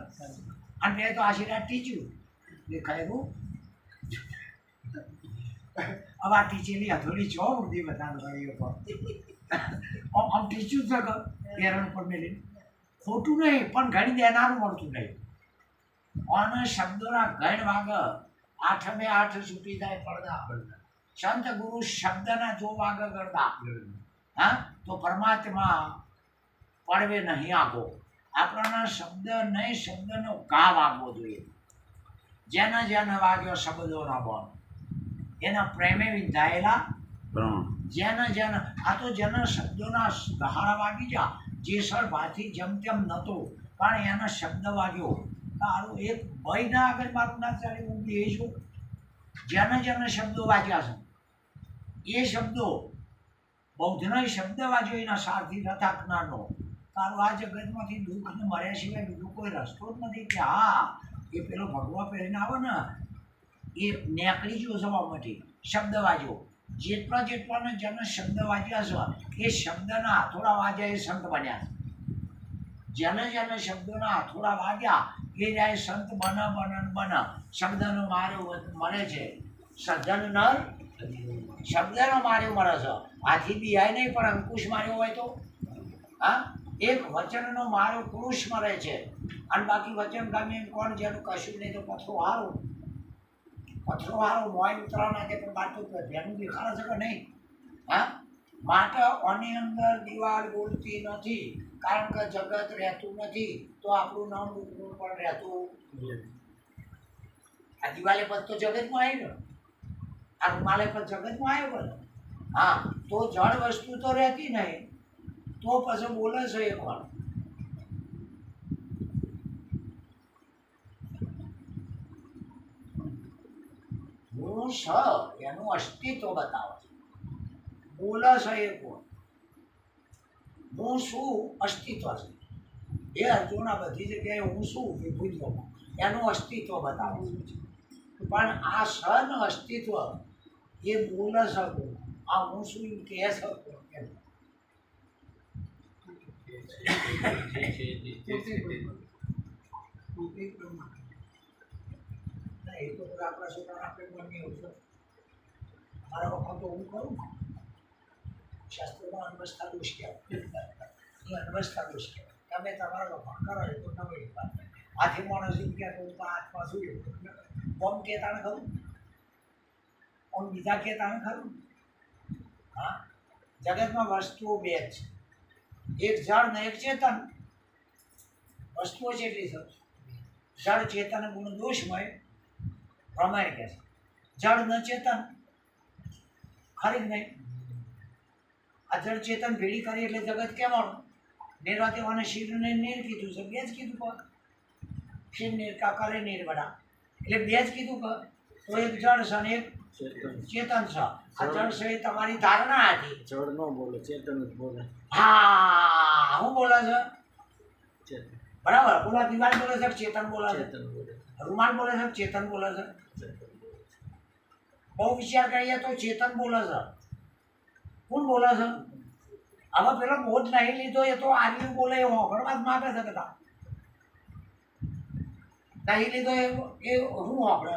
[SPEAKER 1] અને બે તો આશીર્વાદ ટીચ્યું દેખાયું હવે આ ટીચેલી હથોડી છો બધી બધા આમ ટીચ્યું છે કે પેરણ ઉપર મેલી ખોટું નહીં પણ ઘણી દેનારું મળતું નહીં અને શબ્દોના ઘણ વાગ આઠમે આઠ છૂટી જાય પડદા સંત ગુરુ શબ્દના જો વાગ કરતા હા તો પરમાત્મા પડવે નહીં આગો આપણને શબ્દ નહીં શબ્દનો ઘા વાગવો જોઈએ જેને જેને વાગ્યો શબ્દોના બોન એના પ્રેમે વિંધાયેલા જેને આ તો જેના શબ્દોના દહાડા વાગી જા જેસર ભાથી જેમ તેમ નહોતો પણ એનો શબ્દ વાગ્યો તારું એક ભય ના આગળ મારું ના ચાલે હું બે છું જેને શબ્દો વાગ્યા છે એ શબ્દો બૌદ્ધનો શબ્દ વાગ્યો એના સારથી રથાકનારનો તારું આ જગતમાંથી દુઃખને મર્યા સિવાય બીજો કોઈ રસ્તો જ નથી કે હા એ પેલો ભગવા પહેરીને આવે ને એ નેકળી ગયો સવામાંથી શબ્દ વાગ્યો જેટલાને જેને શબ્દ વાગ્યા છે એ શબ્દના હાથોડા વાગ્યા એ સંત બન્યા છે જેને શબ્દોના હાથોડા વાગ્યા એ જાય સંત બન શબ્દનો માર્યો મળે છે સજ્જન નર શબ્દનો માર્યો મળે છે હાથી બિહાય નહીં પણ અંકુશ માર્યો હોય તો હા એક વચનનો માર્યો પુરુષ મરે છે અને બાકી વચન ગમે એમ કોણ જેનું કશું નહીં તો પથરો હારો મોય ઉતરાવ નાખે પણ બાર તો ધ્યાન દેખાડે છે કે નહીં હા માટે આની અંદર દિવાળ બોલતી નથી કારણ કે જગત રહેતું નથી તો આપણું નામ પણ રહેતું આ દિવાલે પર તો જગતમાં આવ્યું ને આ રૂમાલે પર જગતમાં આવ્યો ને હા તો જળ વસ્તુ તો રહેતી નહીં તો પછી બોલે છે એ કોણ હું સ એનું અસ્તિત્વ બતાવે છે બોલે છે એ કોણ હું શું અસ્તિત્વ છે એ અર્જુના બધી જગ્યાએ હું શું એ ભૂજવામાં એનું અસ્તિત્વ બતાવે છે પણ આ સન અસ્તિત્વ એ બોલે છે આ હું શું એમ કહે છે એ તો આપણા છોકરા આપણે બની એવું છે મારા વખત તો હું કરું શાસ્ત્રોમાં અનવસ્થા દોષ કહેવાય એ અનવસ્થા દોષ કહેવાય તમે તમારા વખાણ કરો એ તો નવી વાત આથી માણસ એમ કહે તો હાથમાં શું ઓમ કહેતાને ખરું ઓમ બીજા કહેતાને ખરું હા જગતમાં વસ્તુઓ બે જ છે એક જળ ને એક ચેતન વસ્તુઓ જેટલી છે જળ ચેતન ગુણ દોષમય પ્રમાણે કહે છે જળ ન ચેતન ખરી જ નહીં આ જળ ચેતન ભેળી કરી એટલે જગત કેવાનું નિર્વાતે અને શિરને નીર કીધું છે બે જ કીધું પર શિર નીર કા કરે નીર બડા એટલે બે જ કીધું પર તો એક જળ છે અને એક ચેતન છે આ જળ છે એ તમારી ધારણા હતી
[SPEAKER 2] જળ ન બોલે ચેતન જ બોલે
[SPEAKER 1] હા હું બોલે છે
[SPEAKER 2] ચેતન
[SPEAKER 1] બરાબર બોલા દિવાલ બોલે છે ચેતન બોલે છે
[SPEAKER 2] ચેતન બોલે
[SPEAKER 1] રૂમાલ બોલે છે ચેતન બોલે છે બહુ વિચાર કરીએ તો ચેતન બોલે છે કોણ બોલે છે હવે પેલો બોધ નહીં લીધો એ તો આર્યું બોલે એ હોકડમાં જ માગે છે બધા નહીં લીધો એ હું હોકડે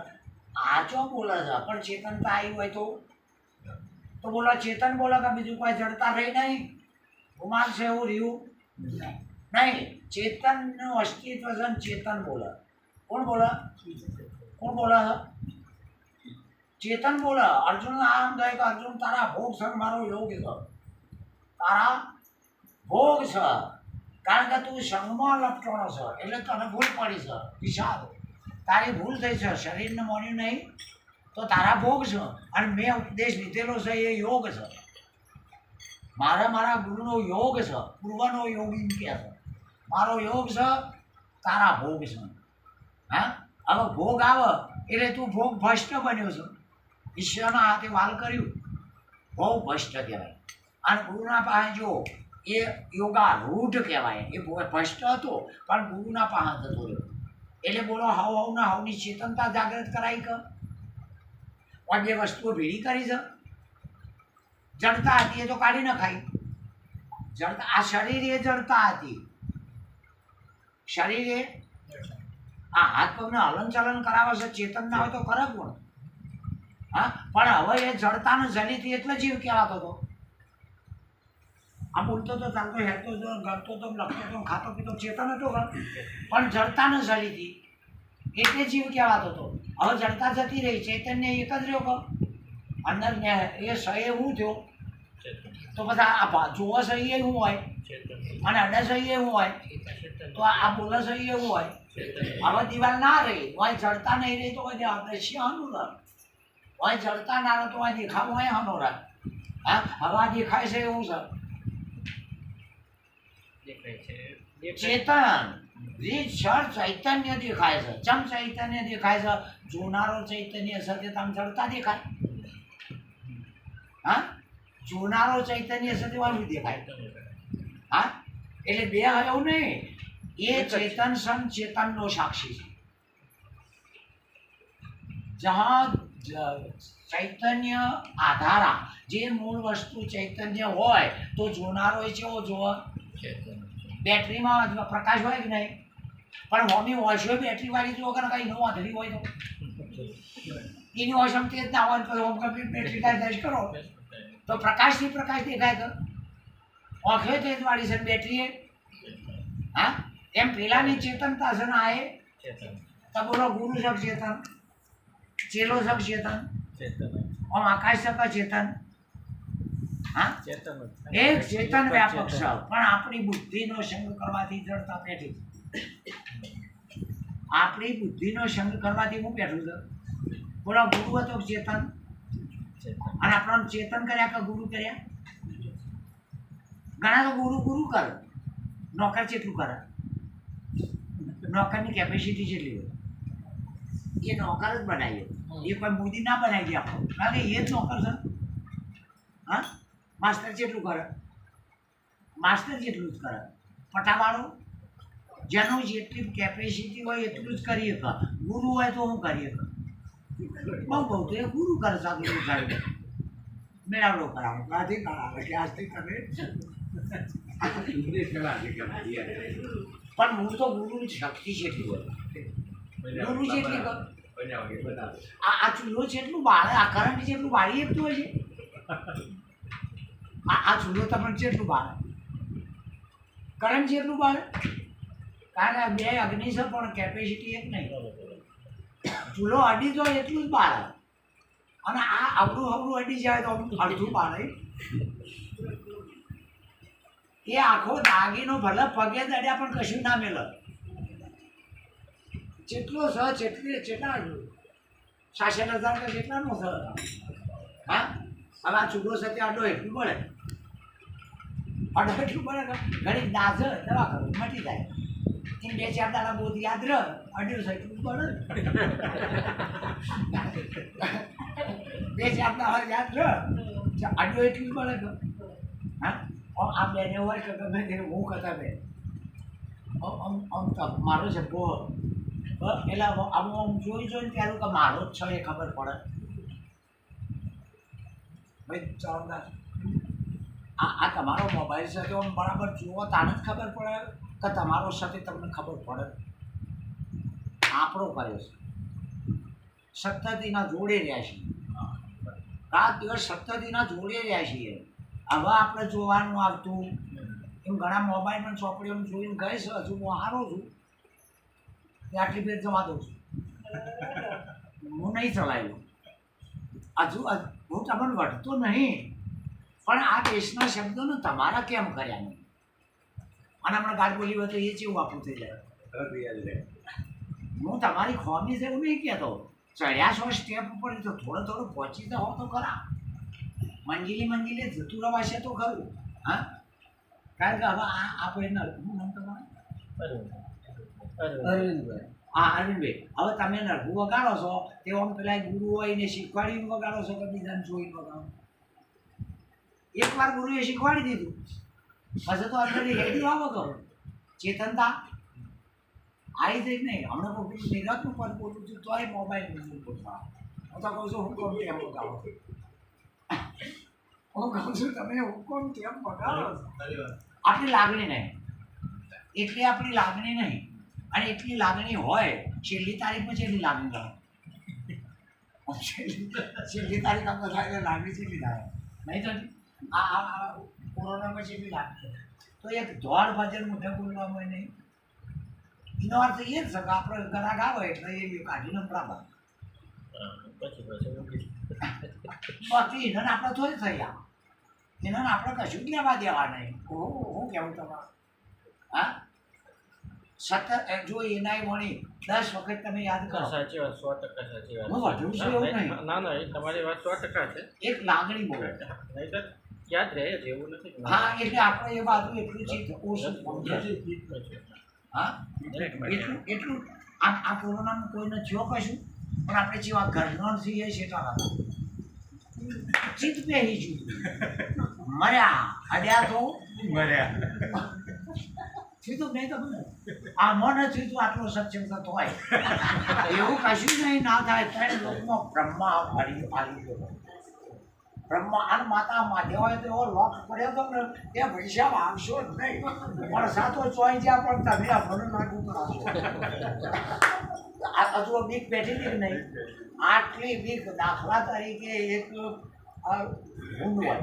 [SPEAKER 1] આ ચો બોલે છે પણ ચેતનતા આવી હોય તો બોલો ચેતન બોલે કે બીજું કોઈ જડતા રહી નહીં ગુમાન છે એવું રહ્યું નહીં. ચેતનનું અસ્તિત્વ છે ને ચેતન બોલે. કોણ બોલે? કોણ બોલે? ચેતન બોલે. અર્જુન આમ કહે કે અર્જુન તારા ભોગ છે મારો યોગ છે. તારા ભોગ છે કારણ કે તું સંગમાં લપટણો છે એટલે તને ભૂલ પડી છે. વિશાલ તારી ભૂલ થઈ છે, શરીરને માન્યું નહીં તો તારા ભોગ છે. અને મેં ઉપદેશ લીધેલો છે એ યોગ છે. મારા ગુરુનો યોગ છે, પૂર્વનો યોગ એમ કહે છે. મારો યોગ છે, તારા ભોગ છે. હા, હવે ભોગ આવે એટલે તું ભોગ ભ્રષ્ટ બન્યો છે. ઈશ્વરના હાથે વાલ કર્યું, ભોગ ભ્રષ્ટ કહેવાય. અને ગુરુના પાસે જો એ યોગારૂઢ કહેવાય. એ ભ્રષ્ટ હતો પણ ગુરુના પાસે જતો રહ્યો એટલે બોલો હવના હવની ચેતનતા જાગૃત કરાઈ કે જે વસ્તુઓ ભેળી કરી છે. જડતા હતી એ તો કાઢી નખાય. જડતા આ શરીર એ જડતા હતી. શરીરે આ હાથ પગને હલન ચલન કરાવે છે, ચેતન ના હોય તો કરે કોણ? હા, પણ હવે એ જડતાને જલીથી એટલે જીવ કહેવાતો હતો. આ બોલતો તો, ચાલતો, હેરતો હતો, ગરતો તો, લખતો તો, ખાતો પીતો, ચેતન હતો પણ જડતાને જલીથી એટલે જીવ કહેવાતો હતો. હવે જડતા જતી રહી, ચૈતન્ય એક જ રહ્યો કહો અંદર ને એ સહી એવું થયો તો બધા આ જોવા સહી એવું હોય અને અડા સહી એવું હોય તો આ બોલા સહી એવું હોય. હવે દિવાલ ના રહી હોય, જડતા નહીં રહી તો હોય અદ્રશ્ય અનુરાગ હોય, જડતા ના રહે તો હોય દેખાવું હોય અનુરાગ. હા, હવા દેખાય છે એવું છે. ચેતન રીતસર ચૈતન્ય દેખાય છે. ચમ ચૈતન્ય દેખાય છે? જોનારો ચૈતન્ય છે તે તમે જડતા દેખાય. હા, જોનારો ચૈતન્ય છે તે વાળું દેખાય. હા, એટલે બે એવું નહીં. એ ચેતન સન ચેતનનો સાક્ષી છે. જહાં ચૈતન્ય આધારા જે મૂળ વસ્તુ ચૈતન્ય હોય તો જોનારો એ કેવો જોવે? બેટરીમાં પ્રકાશ હોય કે નહીં? પણ હોમી હોય બેટરી વાળી જો કે કઈ નો આધરી હોય તો એની ઓછમ તે જ ના હોય તો હોમ કમ્પ્લીટ બેટરી ચાર્જ કરો તો પ્રકાશથી પ્રકાશ દેખાય તો ઓખે તે જ વાળી છે બેટરી. હા, એમ પેલાની ચેતનતા છે ને આ એ તો બોલો ગુરુ શક ચેતન, ચેલો શક ચેતન, આમ આકાશ શક ચેતન. હા, એક ચેતન વ્યાપક છે પણ આપણી બુદ્ધિનો સંગ કરવાથી જડતા બેઠી. આપણી બુદ્ધિનો સંગ કરવાથી હું બેઠું છું. બોલો ગુરુ હતો ચેતન અને આપણને ચેતન કર્યા કે ગુરુ કર્યા? ઘણા તો ગુરુ ગુરુ કરે, નોકર જેટલું કરે. નોકરની કેપેસિટી જેટલી હોય એ નોકર જ બનાવીએ. એ કોઈ મોદી ના બનાવી દે આપણો, કારણ કે એ જ નોકર છે. હા, માસ્ટર જેટલું કરે, માસ્ટર જેટલું જ કરે. પટાવાળો જેનું જેટલી કેપેસિટી હોય એટલું જ કરીએ કે ગુરુ હોય તો હું કરીએ કે બહુ તો એ ગુરુ કરે સાધુ કરે મેળાવડો કરાવો ગાંધી કરાવે કે આજથી તમે પણ હું તો ગુરુની શક્તિ જેટલી હોય ગુરુ જેટલી આ ચૂલો જેટલું બાળે આ કરંટ જેટલું બાળી શકતું હોય છે. આ ચૂલો તમને જેટલું બાળે કરંટ જેટલું બાળે કારણ કે બે અગ્નિ છે પણ કેપેસિટી એક નહીં. ચૂલો અડી જાય એટલું જ બાળે અને આ અવળું અડી જાય તો અડધું બાળે. એ આખો દાગીનો ભલે પગે દડ્યા પણ કશું ના મેળે. જેટલો છે જેટલા 60,000 કે જેટલાનો છે. હા, હવે આ ચૂલો છે તે અડો એટલું મળે, અડો એટલું મળે કે ઘણી દાઝ દવા કરો મટી જાય. એને 2-4 દાડા બહુ યાદ રહે અડ્યું છે એટલું મળે. 2-4 દાડા યાદ રહે અડ્યું એટલું મળે કે હા. આ બેને હોય કે ગમે તે હું કરતા બેન આમ મારો છે બહુ એટલે આમ જોઈને ત્યારે કે મારો જ છે એ ખબર પડે. ભાઈ ચાલતા આ તમારો મોબાઈલ છે તો બરાબર જુઓ તાને જ ખબર પડે કે તમારો સાથે તમને ખબર પડે. આપણો કર્યો છે સપ્તતીના જોડે રહ્યા છીએ. રાત દિવસ સપ્તતીના જોડે રહ્યા છીએ. હવે આપણે જોવાનું આવતું હું ઘણા મોબાઈલમાં ચોપડીઓમાં જોઈને ગઈશ હજુ હું હારો છું કે આટલી પેટ જવા દઉં છું હું નહીં ચલાવ્યું હજુ હું તમને વટતો નહીં પણ આ દેશના શબ્દોને તમારા કેમ કર્યા નહીં અને હમણાં ગાળ બોલી હોય તો એ જેવું આપણું થઈ જાય હું તમારી ખોમી છે એવું નહીં કહેતો ચડ્યા છો સ્ટેપ ઉપર તો થોડો પહોંચી તો હો તો ખરા મંજિલે જતું રવાશે તો ખરું હા કારણ કે હવે આપણે શું નામ તમારે
[SPEAKER 3] અરવિંદભાઈ
[SPEAKER 1] હા અરવિંદભાઈ હવે તમે નરભું વગાડો છો તે આમ પેલા ગુરુ હોય ને શીખવાડીને વગાડો છો કે બીજાને જોઈને વગાડો એકવાર ગુરુએ શીખવાડી દીધું પછી તો અંદર હેડી આવો તો ચેતનતા આવી જઈ નહીં હમણાં કોઈ પેલું નિરાતનું પદ બોલું છું તોય મોબાઈલ હું તો કહું છું હું કોણ કેમ વગાડો હું કહું છું તમે હું કોણ કેમ વગાડો આપણી લાગણી નહીં એટલી આપણી લાગણી નહીં અને એટલી લાગણી હોય છેલ્લી તારીખમાં છેલ્લી લાગણી રહે છેલ્લી તારીખ આપણે થાય લાગણી છેલ્લી થાય નહીં થતી આ કોરોનામાં છેલ્લી લાગણી તો એક દોડ ભજન મોઢે બોલવામાં નહીં એનો અર્થ એ જ છે કે આપણે ગરાક આવે એટલે એ કાઢીને બરાબર બાકી એને આપણે થોડી થઈ ગયા એને આપણે કશું જ લેવા દેવા નહીં હું કહેવું તમારે હા સતત જો એનાય વણી 10 વખત તમે યાદ કરો
[SPEAKER 2] સાચી વાત 100% સાચી વાત
[SPEAKER 1] હું વધુ છું એવું નહીં
[SPEAKER 2] ના એ તમારી વાત 100% છે
[SPEAKER 1] એક લાગણી બોલે
[SPEAKER 2] નહીંતર યાદ રહે જ એવું નથી
[SPEAKER 1] હા એટલે આપણે એ બાજુ એટલું ચીજ ઓછું સમજે હા એટલું આ કોરોનાનું કોઈને થયો કશું પણ આપણે જેવા ઘરનો છીએ એટલા હતા ચિત્ત પહેરી જુદું મર્યા અડ્યા તો થયું નહીં તો મને આ મન થયું તું આટલો સક્ષમ થતો હોય એવું કશું નહીં ના થાય ત્રણ લોકમાં બ્રહ્મા ફરી ગયો બ્રહ્મા અને માતા માધ્ય હોય તો એવો લોક પડ્યો તો ને તે પૈસા આવશો જ નહીં પણ સાતો ચોઈ જ્યાં પણ તમે આપણને લાગુ કરાવશો આ હજુ બીક બેઠી હતી નહીં આટલી બીક દાખલા તરીકે એક ઊંડ હોય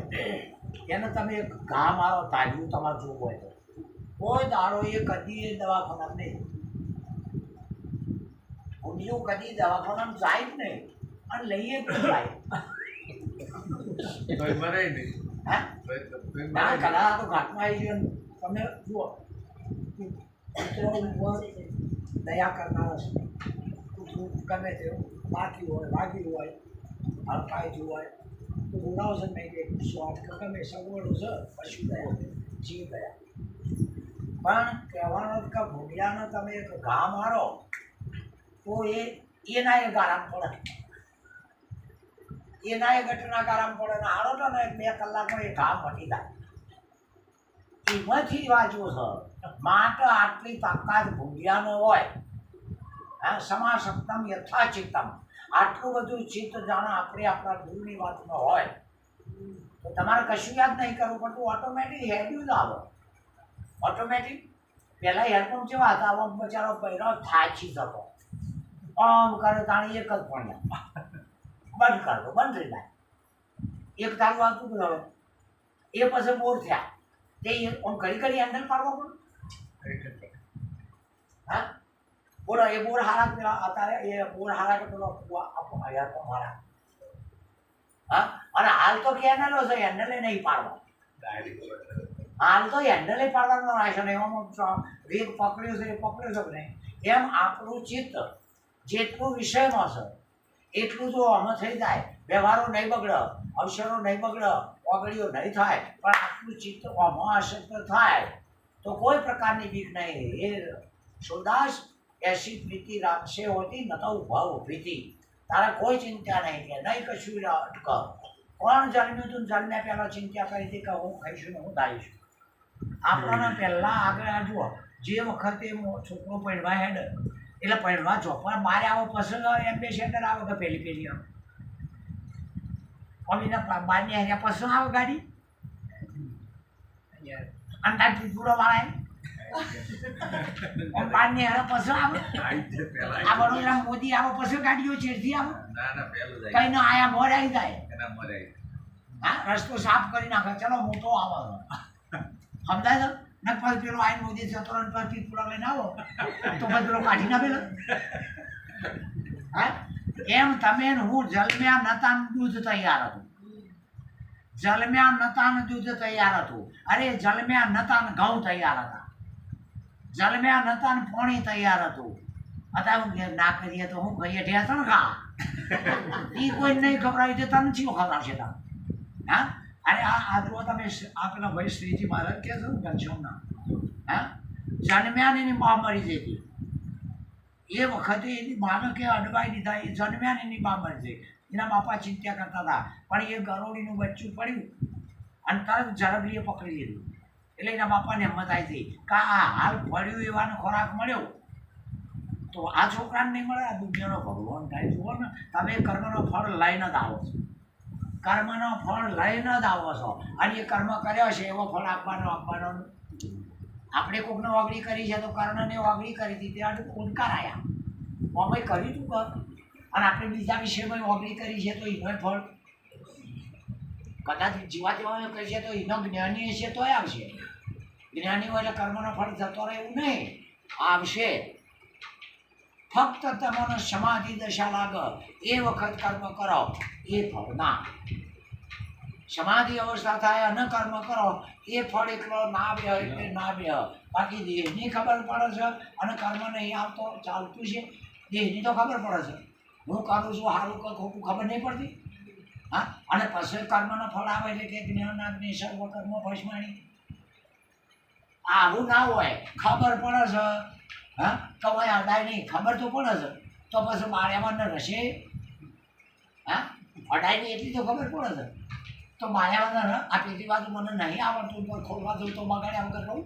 [SPEAKER 1] એને તમે ઘા મારો તાજ્યું તમારે જોવું હોય તો કોઈ દાડો એ કદી એ દવાખાના નહીં ઊંડિયું કદી દવાખાનામાં જાય જ નહીં અને લઈએ જ જાય હા ના કલા તો ઘાટમાં આવી ગયો તમે જુઓ દયા કરનાર હશે ગમે તે બાકી હોય હલકાઈ હોય તો બોલાવશે નહીં કે સ્વાદ ગમે સગવડો છે પશુ દયા જીવ દયા પણ કહેવાનો કે ભૂલિયાનો તમે એક ઘા મારો તો એના એ ગારામ પડે એના એ ઘટના ગારામ પડે ને હારો તો ને 2 કલાકમાં એ ઘા મટી જાય એમાંથી વાંચવું છે માટે આટલી તાકાત ભૂલિયાનો હોય હા સમાસક્તમ યથાચિત્તમ આટલું બધું ચિત્ત જાણે આપણે આપણા ગુરુની વાતમાં હોય તો તમારે કશું યાદ નહીં કરવું પડતું ઓટોમેટિક હેડ્યું જ આવે ઓટોમેટિક પહેલાં હેડપંપ જેવા હતા આમ બચારો પહેરો થાચી જતો આમ કરે તાણી એક જ પણ બંધ કર દો બંધ થઈ જાય એક તારું આવતું હતું હવે એ પછી બોર થયા તે આમ ઘડી હેન્ડલ પાડવો પડે હા બોલો એ બોર હારા પેલા અત્યારે એ બોર હારા કે પેલો હેડપંપ હારા હા અને હાલ તો હેન્ડલો છે હેન્ડલે નહીં પાડવા હાલ તો હેન્ડલે પાડવાનો રહેશે ને એમાં વેગ પકડ્યો છે એ પકડ્યો છે ને એમ આપણું ચિત્ત જેટલું વિષયમાં છે એટલું જો આમાં થઈ જાય વ્યવહારો નહીં બગડે અવસરો નહીં બગડે ઓગળીઓ નહીં થાય પણ આટલું ચિત્ત આમાં અશક્ત થાય તો કોઈ પ્રકારની બીક નહીં એ સુદાસ ऐसी प्रीति राम से होती न तो भाव प्रीति तारा कोई चिंता नहीं કે નહીં કશું અટક કોણ જન્મ્યું તું જન્મ્યા પહેલા ચિંતા કરી હતી કે હું ખાઈશું ને હું દાઈશું આપણને પહેલાં આગળ જુઓ જે વખતે છોકરો પડવા હેડ એટલે પડવા ચોપર બહાર આવો પસંદ એમ્બેસેડર આવે કે પેલી આવે અમીના બહારની હેર્યા પસંદ આવે ગાડી અંદાજ પૂરો વાળા બારની હેરા પસંદ આવે આ વડોદરા મોદી આવો પસંદ ગાડીઓ છેડથી આવે કઈ ના આયા મોર આવી જાય હા રસ્તો સાફ કરી નાખે ચલો મોટો આવે સમજાય છે ને પછી પેલો આઈને મોદી જતો રહે ને પછી પૂરા લઈને આવો તો પછી પેલો કાઢી ના પેલા હા એમ તમે ને હું જલમ્યા નતા ને દૂધ તૈયાર હતું જલમ્યા નતા ને દૂધ તૈયાર હતું અરે જલમ્યા નતા ને ઘઉં તૈયાર હતા જલમ્યા નતા ને પાણી તૈયાર હતું અત્યારે હું ના કરીએ તો હું કહીએ ઢેર તો ખા એ કોઈ નહીં ખવડાવી દે તને ચીઓ ખવડાવશે તમે હા અરે આ જુઓ તમે આ પેલા ભાઈ શ્રીજી મહારાજ કહે છે ને ઘનશ્યામના હા જન્મ્યા ને એની મા મરી જતી એ વખતે એની માને કે અડવાઈ દીધા એ જન્મ્યા ને એની મા મરી જઈ એના બાપા ચિંતા કરતા હતા પણ એ ગરોળીનું બચ્ચું પડ્યું અને તરત ઝડપીએ પકડી લીધું એટલે એના બાપાને હિંમત આવી હતી કે આ હાલ પડ્યું એવાનો ખોરાક મળ્યો તો આ છોકરાને નહીં મળે આ દુનિયાનો ભગવાન થાય જુઓ ને તમે કર્મનો ફળ લઈને જ આવો છો કર્મનો ફળ લઈને જ આવો છો અને એ કર્મ કર્યો છે એવો ફળ આપવાનો આપણે કોકને ઓગળી કરી છે તો કર્ણને ઓગળી કરી હતી ત્યાં ઉડકાર આવ્યા અમે કર્યું તું કર અને આપણે બીજા વિષયમાં ઓગળી કરી છે તો એનો ફળ કદાચ જીવાતીમાં કહી છે તો એનો જ્ઞાની હશે તોય આવશે જ્ઞાની હોય એટલે કર્મનો ફળ જતો રહે એવું નહીં આવશે ફક્ત તમને સમાધિ દશા લાગે એ વખત કર્મ કરો એ ફળ ના સમાધિ અવસ્થા થાય અને કર્મ કરો એ ફળ એકલો ના બે એટલે ના બે બાકી દેહની ખબર પડે છે અને કર્મ નહીં આવતો ચાલતું છે દેહની તો ખબર પડે છે હું કરું છું સારું કે ખોટું ખબર નહીં પડતી હા અને પછી કર્મનો ફળ આવે એટલે કે જ્ઞાનાગ્નિ સર્વ કર્મ ભસ્માણી આવું ના હોય ખબર પડે છે હા તો ભાઈ અડાય નહીં ખબર તો પડે છે તો પછી માર્યામાં ન રશે હા અડાય નહીં એટલી તો ખબર પડે છે તો માર્યામાં ન આ પેલી વાત મને નહીં આવડતું પણ ખોલવા દઉં તો બગાડ્યા વગર રહું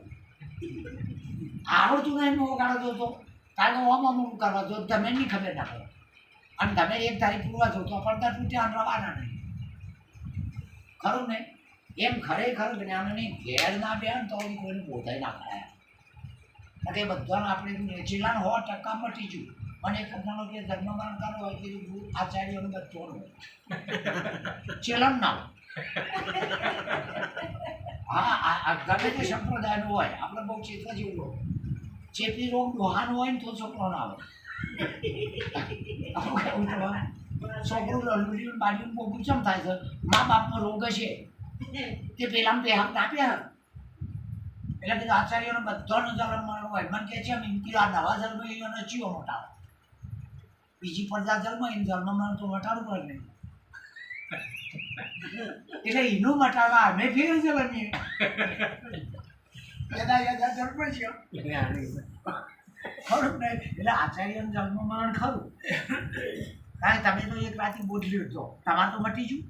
[SPEAKER 1] આવડતું નહીં હું વગાડો દઉં તો કારણ કે ઓમ અમુક કરવા દો તમે નહીં ખબર ના પડે અને તમે એક તારીખ પૂરવા દો તો પડતા તૂટ્યા રવાના નહીં ખરું ને એમ ખરેખર જ્ઞાનની ઘેર ના બે તો કોઈને પોતાય ના કરાયા કે બધાને આપણે ચીલાને 100% મટી ગયું અને એક પોતાનો કે ધર્મમાન કરો હોય કે આચાર્યોનું બધું હોય ચેલન ના હા ગમે તે સંપ્રદાયનું હોય આપણે બહુ ચેતવા જેવું હોય ચેપી રોગ ડોહાનું હોય ને તો છોકરો ના આવે છોકરું લલડ્યું બાજુનું બહુ ગુચમ થાય છે મા બાપનો રોગ હશે તે પેલા બે હાથ આપ્યા એટલે કીધું આચાર્યોનો બધાનો જન્મ હોય મને કહે છે એમ કીધું આ નવા જન્મ એને ચીવો મટાડો બીજી પડદા જન્મ એને જન્મમાં તો મટાડવું પડે નહીં એટલે એનું મટાડવા અમે ફેર જન્મીએ જન્મ છે ખરું નહીં એટલે આચાર્યનો જન્મમાં ખરું કારણ કે તમે તો એક રાતે બોધલ્યું તો તમારે તો મટી ગયું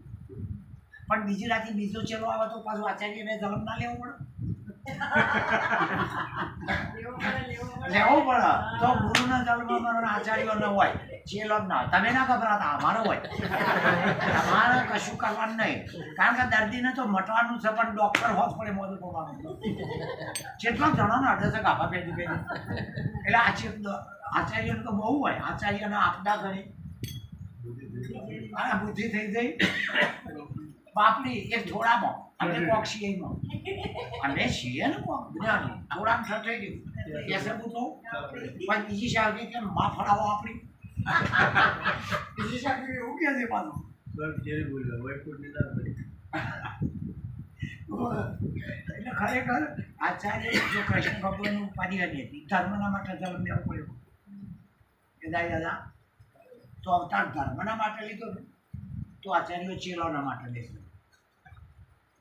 [SPEAKER 1] પણ બીજી રાતે બીજો ચેલો આવે તો પાછું આચાર્યને જન્મ ના લેવો પડે લેવો પડે તો ગુરુના જન્મમાં આચાર્યોનો હોય ચેલો જ ના હોય તમે ના ગભરાતા અમારો હોય તમારે કશું કરવાનું નહીં કારણ કે દર્દીને તો મટવાનું છે પણ ડૉક્ટર હોસ્પિટલે મોઢું પડવાનું જેટલો જણાનો અડે છે ગાભા પેટી પેટી એટલે આચાર્યનો તો બહુ હોય આચાર્યને આપદા કરી અને બુદ્ધિ થઈ ગઈ બાપડી એક થોડામાં આપણે કોક છીએ અમે છીએ ને કોક જ્ઞાની થોડામાં ઠઠાઈ ગયું કેસે પૂછો પણ બીજી શાકરી કે માં ફળાવો આપણી બીજી શાકરી એવું કે છે પાછું એટલે ખરેખર આચાર્ય જો કૃષ્ણ ભગવાનનું ઉપાધિ હતી ધર્મના માટે જન્મ લેવો પડ્યો કે દાદા તો અવતાર ધર્મના માટે લીધો ને તો આચાર્યો ચેલોના માટે લેશે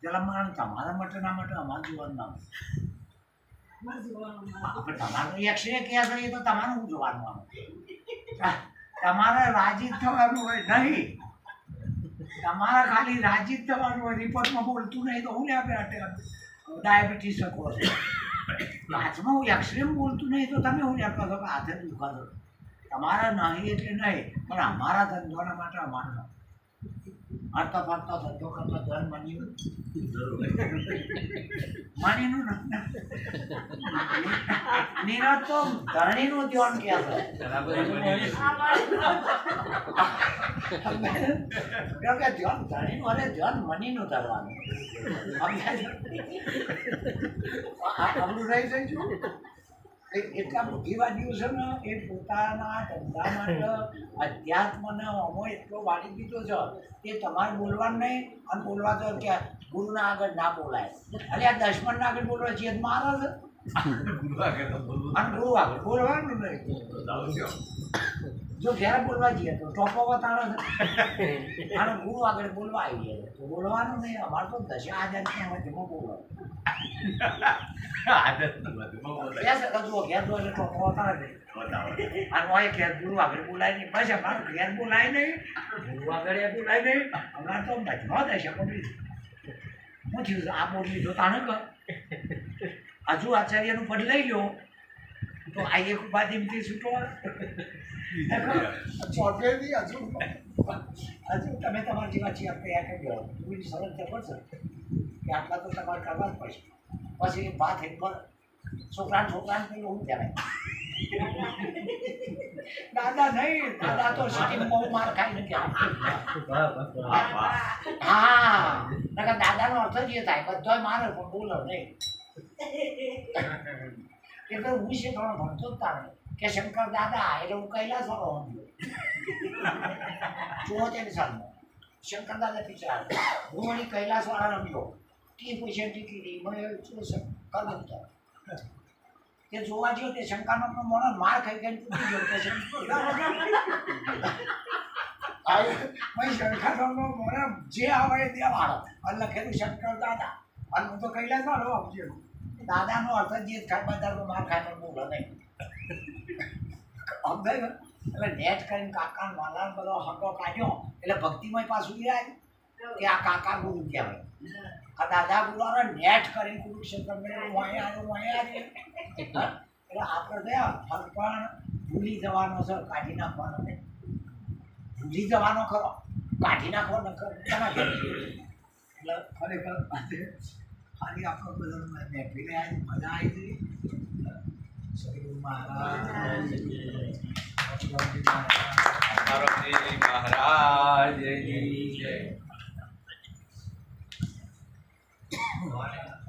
[SPEAKER 1] જલમરણ તમારા માટે ના માટે અમારું જોવાનું ના આપણે તમારું એક્સરે ક્યાં જોઈએ તો તમારું શું જોવાનું આવે તમારે રાજી થવાનું હોય નહીં તમારે ખાલી રાજી થવાનું હોય રિપોર્ટમાં બોલતું નહીં તો હું લે આપણે ડાયાબિટીસ શકો છો હાથમાં હું એક્સરેમાં બોલતું નહીં તો તમે હું લે કહો છો કે હાથે દુખાતો તમારા નહીં એટલે નહીં પણ અમારા ધંધોના માટે અમારું આટલા ફાટતા ધંધો કરતો ધન માન્યું માનીનું નિરાત તો ધરણીનું ધ્યાન ક્યાં છે કે ધ્યાન ધરણીનું અરે ધ્યાન મનીનું ધરવાનું આપણું રહી જઈશું એટલા બુદ્ધિવાદીઓ છે ને એ પોતાના ધંધા માટે અધ્યાત્મને અમો એટલો વાળી દીધો છે એ તમારે બોલવાનું નહીં અને બોલવા તો કે ગુરુના આગળ ના બોલાય અને આ દશમનના આગળ બોલવા છીએ મારે છે અને ગુરુ આગળ બોલવાનું નહીં જો ઘેર બોલવા જઈએ તો ટોપો બતાડો છે અને ગુરુ આગળ બોલવા આવીએ તો બોલવાનું નહીં અમારે તો દશા આઝાદની મધ્યમાં બોલો ઘેર બોલે ટોપો બતાડે અને હોય ઘેર ગુરુ આગળ બોલાય નહીં બસ અમારું ઘેર બોલાય નહીં ગુરુ આગળ એ બોલાય નહીં અમારે તો મધ્યમાં દશા પકડી હું થયું આ બોલી જો તાણે કર હજુ આચાર્યનું પદ લઈ લો તો આ એક ઉપાધિ એમથી છૂટો ચોટેલી હજુ તમે તમારા જેવા છીએ આપણે આ કરી દો થોડી સરળ પડશે કે આટલા તો તમારે કરવા જ પડશે પછી વાત એક પર છોકરાને પેલું હું કહેવાય દાદા નહીં દાદા તો સિટીમાં બહુ માર ખાઈ નથી હા નકર દાદાનો અર્થ જ એ થાય બધો મારે પણ બોલો નહીં એટલે હું છે થોડો ભણતો જ તારે કે શંકર દાદા એટલે હું કૈલાસ વાળો સમજો 74 સાલનો શંકર દાદા પિક્ચર હું વળી કૈલાસ વાળા રમ્યો ટી પૈસા ટીકી મને કરવું તે જોવા જેવું તે શંકરનો મોણો માર ખાઈ ખાઈને તૂટી ગયો કે શંકરનો મોણો જે આવે તે વાળો અને લખેલું શંકર દાદા અને હું તો કૈલાસ વાળો સમજો દાદાનો અર્થ જ ખાય બધા તો માર ખાય પણ બોલો નહીં સમજાય એટલે નેટ કરીને કાકા માલા બધો હકો કાઢ્યો એટલે ભક્તિમય પાછું જાય કે આ કાકા ગુરુ કહેવાય આ દાદા ગુરુ નેટ કરીને કુરુક્ષેત્ર એટલે આપણે ગયા પણ ભૂલી જવાનો છે કાઢી નાખવાનો નહીં ભૂલી જવાનો ખરો કાઢી નાખવાનો એટલે ખરેખર ખાલી આપણો બધો મહેફિલે આવી મજા આવી હતી શ્રી મહારાજ
[SPEAKER 3] મહારાજ